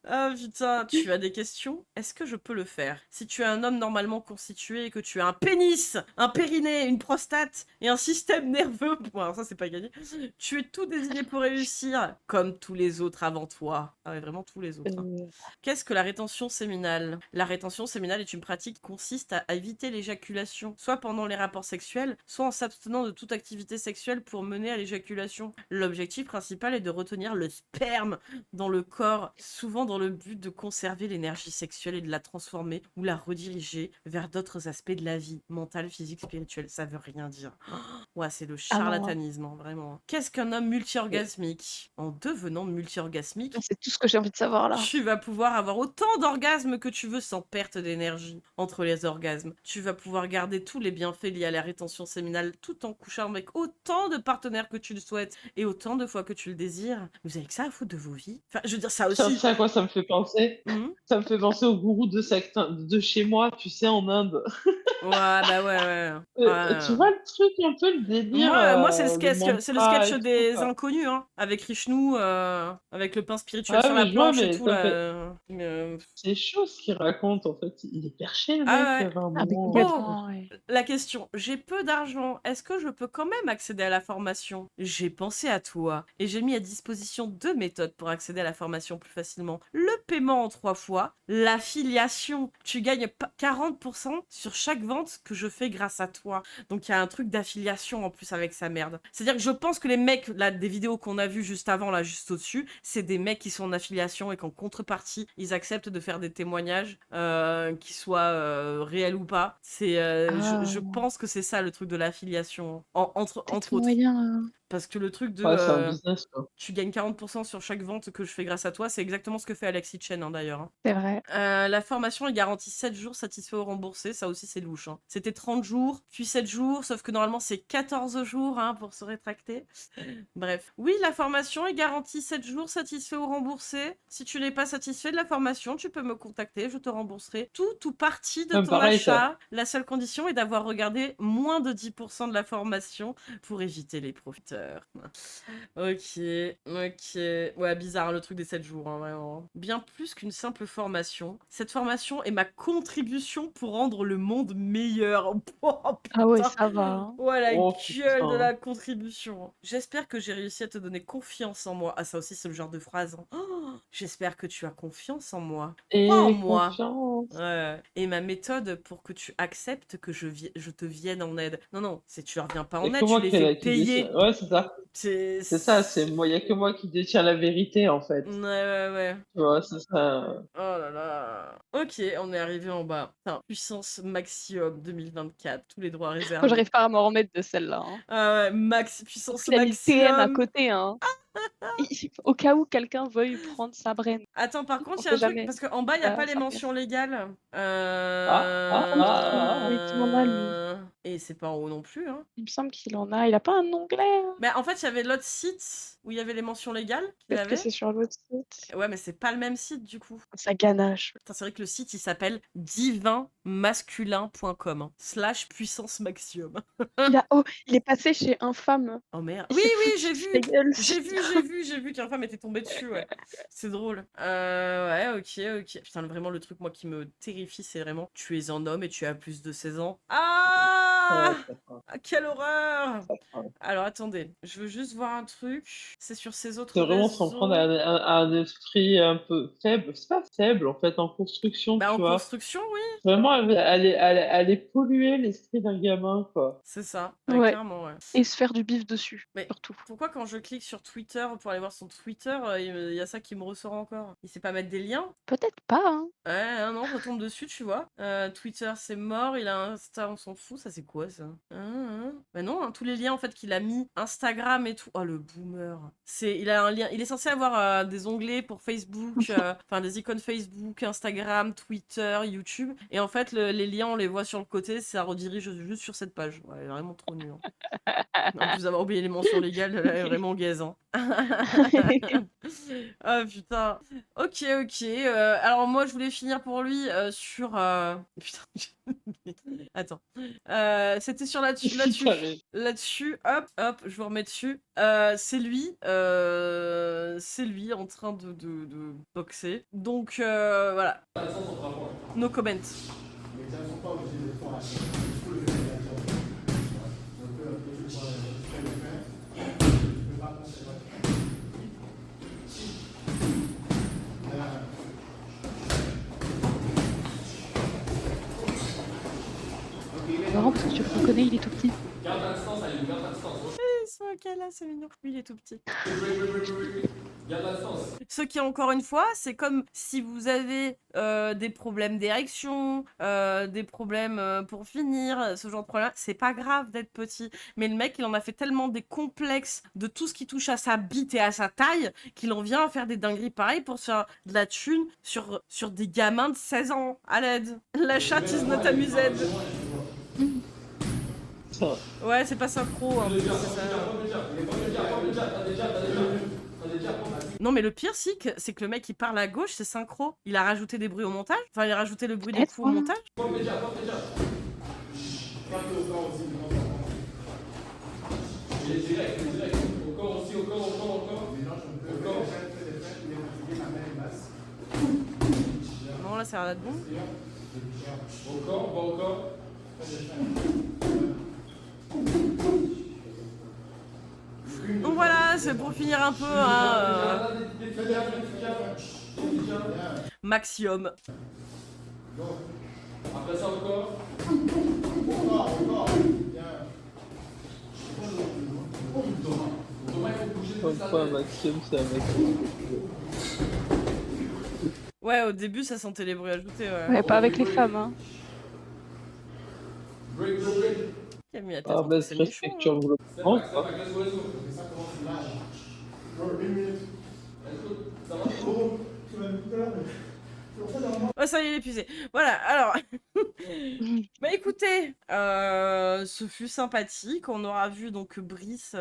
Ah putain, tu as des questions? Est-ce que je peux le faire? Si tu es un homme normalement constitué et que tu as un pénis, un périnée, une prostate et un système nerveux, bon alors ça c'est pas gagné, tu es tout désigné pour réussir, comme tous les autres avant toi. Ah ouais, vraiment tous les autres. Hein. Qu'est-ce que la rétention séminale? La rétention séminale est une pratique qui consiste à éviter l'éjaculation, soit pendant les rapports sexuels, soit en s'abstenant de toute activité sexuelle pour mener à l'éjaculation. L'objectif principal est de retenir le sperme dans le corps. Souvent, souvent dans le but de conserver l'énergie sexuelle et de la transformer ou la rediriger vers d'autres aspects de la vie, mentale, physique, spirituelle. Ça veut rien dire. Ouais, c'est le Ah non, hein. charlatanisme, hein, vraiment. Qu'est-ce qu'un homme multi-orgasmique? En devenant multi-orgasmique, C'est tout ce que j'ai envie de savoir là. tu vas pouvoir avoir autant d'orgasmes que tu veux sans perte d'énergie entre les orgasmes. Tu vas pouvoir garder tous les bienfaits liés à la rétention séminale tout en couchant avec autant de partenaires que tu le souhaites et autant de fois que tu le désires. Vous avez que ça à foutre de vos vies? Enfin, je veux dire, ça Ça, aussi. c'est à quoi ça me fait penser? Mhm. Ça me fait penser au gourou de secte de chez moi, tu sais, en Inde. Ouais, bah ouais. Tu vois le truc, un peu le délire, Moi c'est le le sketch mantra et tout, des quoi. inconnus, hein, avec Richnou, avec le pain spirituel Ouais, sur la mais je vois, planche et mais tout, ça là. me fait... C'est chaud ce qu'il raconte, en fait. Il est perché, le mec, Ah ouais. vraiment. Ah, mais Bon, complètement, ouais. la question, j'ai peu d'argent, est-ce que je peux quand même accéder à la formation? J'ai pensé à toi et j'ai mis à disposition 2 méthodes pour accéder à la formation plus facilement. Le paiement en 3 fois, l'affiliation. Tu gagnes 40% sur chaque vente que je fais grâce à toi. Donc il y a un truc d'affiliation en plus avec sa merde. C'est-à-dire que je pense que les mecs, là, des vidéos qu'on a vues juste avant, là, juste au-dessus, c'est des mecs qui sont en affiliation et qu'en contrepartie, ils acceptent de faire des témoignages qui soient réels ou pas. Je Ah, pense que c'est ça le truc de l'affiliation, entre peut-être autres. moyen. Parce que le truc de Ouais, c'est un business, quoi. tu gagnes 40% sur chaque vente que je fais grâce à toi, c'est exactement ce que fait Alexis Chen, hein, d'ailleurs. Hein. C'est vrai. La formation est garantie 7 jours satisfait ou remboursé, ça aussi c'est louche. Hein. C'était 30 jours, puis 7 jours, sauf que normalement c'est 14 jours hein, pour se rétracter. Bref. Oui, la formation est garantie 7 jours satisfait ou remboursé. Si tu n'es pas satisfait de la formation, tu peux me contacter, je te rembourserai tout ou partie de Même ton pareil, ça. achat. La seule condition est d'avoir regardé moins de 10% de la formation pour éviter les profiteurs. Ok. Ouais, bizarre hein, le truc des 7 jours, hein, vraiment. Bien plus qu'une simple formation. Cette formation est ma contribution pour rendre le monde meilleur. Oh, Ah ouais, putain. ça va. Hein. Ouais, la Oh, gueule de putain. la contribution. J'espère que j'ai réussi à te donner confiance en moi. Ah, ça aussi, c'est le genre de phrase. Hein. Oh, j'espère que tu as confiance en moi. Crois en Et moi. confiance. Ouais. Et ma méthode pour que tu acceptes que je te vienne en aide. Non, c'est tu leur viens pas en Et aide, que tu moi les qui fais qui payer. détient... Ouais, c'est ça. C'est C'est ça, c'est moi. Il y a que moi qui détiens la vérité, en fait. Ouais. Tu vois, c'est ça. Oh là là. Ok, on est arrivé en bas. Putain, puissance maximum 2024, tous les droits Moi, réservés. j'arrive pas à m'en remettre de celle-là. Hein. Ah ouais, puissance Il a mis TM à maximum. côté. Hein. Au cas où quelqu'un veuille prendre sa brain. Attends, par contre, On il y a un sait truc, jamais. parce qu'en bas, il n'y a pas les Ça mentions légales. Il me semble qu'il en a, lui. Et c'est pas en haut non plus. Hein. Il me semble qu'il en a. Il a pas un onglet. Hein. Mais en fait, il y avait l'autre site où il y avait les mentions légales qu'il Peut-être que avait. c'est sur l'autre site. Ouais, mais c'est pas le même site du coup. Ça ganache. Putain, c'est vrai que le site il s'appelle divinmasculin.com / puissance maximum. Il est passé chez Infâme. Oh merde. Il Oui, s'est oui, foutu j'ai de vu. sa gueule. J'ai vu qu'un femme était tombée dessus, ouais. C'est drôle. Ouais, ok. Putain, vraiment, le truc, moi, qui me terrifie, c'est vraiment tu es un homme et tu as plus de 16 ans. Ah, quelle horreur. Alors, attendez, je veux juste voir un truc. C'est sur ces autres C'est vraiment réseaux. s'en prendre à un esprit un peu faible. C'est pas faible, en fait, en construction, Bah, tu en vois. construction, oui. Vraiment, aller polluer l'esprit d'un gamin, quoi. C'est ça, Ouais. clairement, ouais. Et se faire du bif dessus, Mais surtout. pourquoi quand je clique sur Twitter pour aller voir son Twitter, il y a ça qui me ressort encore? Il sait pas mettre des liens? Peut-être pas, hein. Ouais, non, retombe dessus, tu vois. Twitter, c'est mort, il a Insta, on s'en fout, ça c'est quoi ça? Bah non, hein, tous les liens en fait qu'il a mis, Instagram et tout. Oh le boomer. Il a un lien, il est censé avoir des onglets pour Facebook, enfin des icônes Facebook, Instagram, Twitter, YouTube. Et en fait, les liens, on les voit sur le côté, ça redirige juste sur cette page. Ouais, il est vraiment trop nul. Hein. En plus d'avoir oublié les mentions légales, là, est vraiment gaze. Hein. Ah putain. Ok. Alors moi je voulais finir pour lui sur... Putain. Attends. C'était sur là-dessus. Hop, je vous remets dessus. C'est lui en train de boxer. Donc voilà. No comment. C'est marrant parce que tu le reconnais, il est tout petit. Ils sont qu'elle a, c'est mignon. Oui, il est tout petit. Ce qui, encore une fois, c'est comme si vous avez des problèmes d'érection, des problèmes pour finir, ce genre de problème. C'est pas grave d'être petit. Mais le mec, il en a fait tellement des complexes de tout ce qui touche à sa bite et à sa taille qu'il en vient à faire des dingueries pareilles pour se faire de la thune sur des gamins de 16 ans. À l'aide. La chatte is not amused. Ça. Ouais, c'est pas synchro. Hein, c'est ça. Non, mais le pire, c'est que le mec, il parle à gauche, c'est synchro. Il a rajouté des bruits au montage. Enfin, il a rajouté le bruit des Peut-être, coups au hein. montage. Non, là, ça a l'air d'être bon. Donc voilà, c'est pour finir un peu. Hein, Maxium. Comme quoi, Maxime, c'est un mec. Ouais, au début, ça sentait les bruits ajoutés. Ouais. Ouais, pas avec les femmes, hein. Qui a mis la tête Ah, entre bah, ses c'est nichons, respectueux. hein. Non, Oh, ça y est, il est épuisé. Voilà, alors. Bah écoutez, ce fut sympathique. On aura vu donc Brice.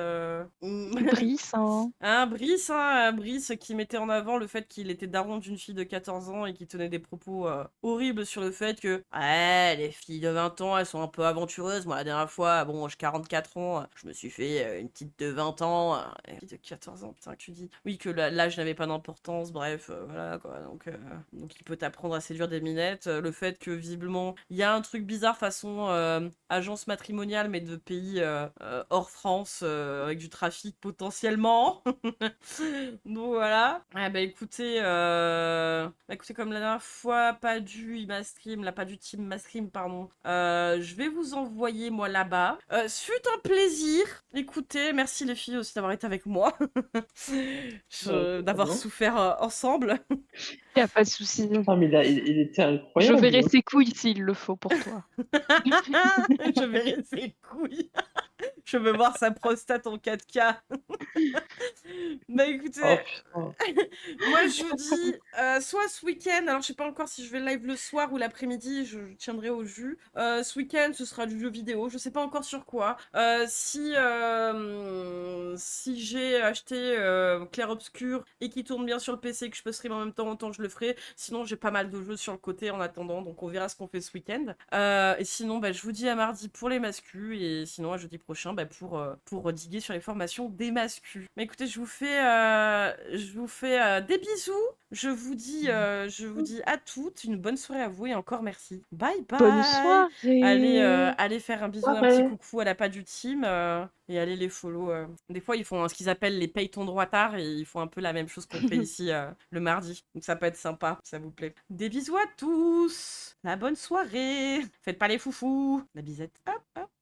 Brice, hein. Brice qui mettait en avant le fait qu'il était daron d'une fille de 14 ans et qui tenait des propos horribles sur le fait que ouais, les filles de 20 ans, elles sont un peu aventureuses. Moi, la dernière fois, bon, j'ai 44 ans, je me suis fait une petite de 20 ans, une fille de 14 ans, putain, que tu dis. Oui, que l'âge n'avait pas d'importance, bref, voilà quoi. Donc il peut t'apprendre à séduire des minettes. Le fait que visiblement, il y a un truc bizarre façon agence matrimoniale, mais de pays hors France, avec du trafic potentiellement. Donc voilà. Ah bah écoutez, comme la dernière fois, pas du Imastream, là pas du Team Mastream, pardon. Je vais vous envoyer moi là-bas. Ce fut un plaisir. Écoutez, merci les filles aussi d'avoir été avec moi. D'avoir souffert ensemble. Y a pas de souci. Ah, mais il était Je incroyable. verrai ses couilles s'il le faut pour toi. Je verrai ses couilles. Je veux voir sa prostate en 4K. Bah écoutez, Oh, putain. moi je vous dis, soit ce week-end, alors je sais pas encore si je vais live le soir ou l'après-midi, je tiendrai au jus. Ce week-end, ce sera du jeu vidéo, je sais pas encore sur quoi. Si j'ai acheté Clair Obscur et qui tourne bien sur le PC et que je peux stream en même temps, autant je le ferai. Sinon, j'ai pas mal de jeux sur le côté en attendant, donc on verra ce qu'on fait ce week-end. Et sinon, bah, je vous dis à mardi pour les mascus et sinon à jeudi prochain bah, pour diguer sur les formations des mascus. Mais écoutez, je vous fais des bisous. Je vous dis à toutes une bonne soirée à vous et encore merci. Bye bye. Bonne soirée. Allez faire un bisou, un petit coucou à la pas du team et allez les follow. Des fois, ils font ce qu'ils appellent les paye ton droit tard et ils font un peu la même chose qu'on fait ici le mardi. Donc ça peut être sympa, ça vous plaît. Des bisous à tous. La bonne soirée. Faites pas les foufous. La bisette. Hop, hop.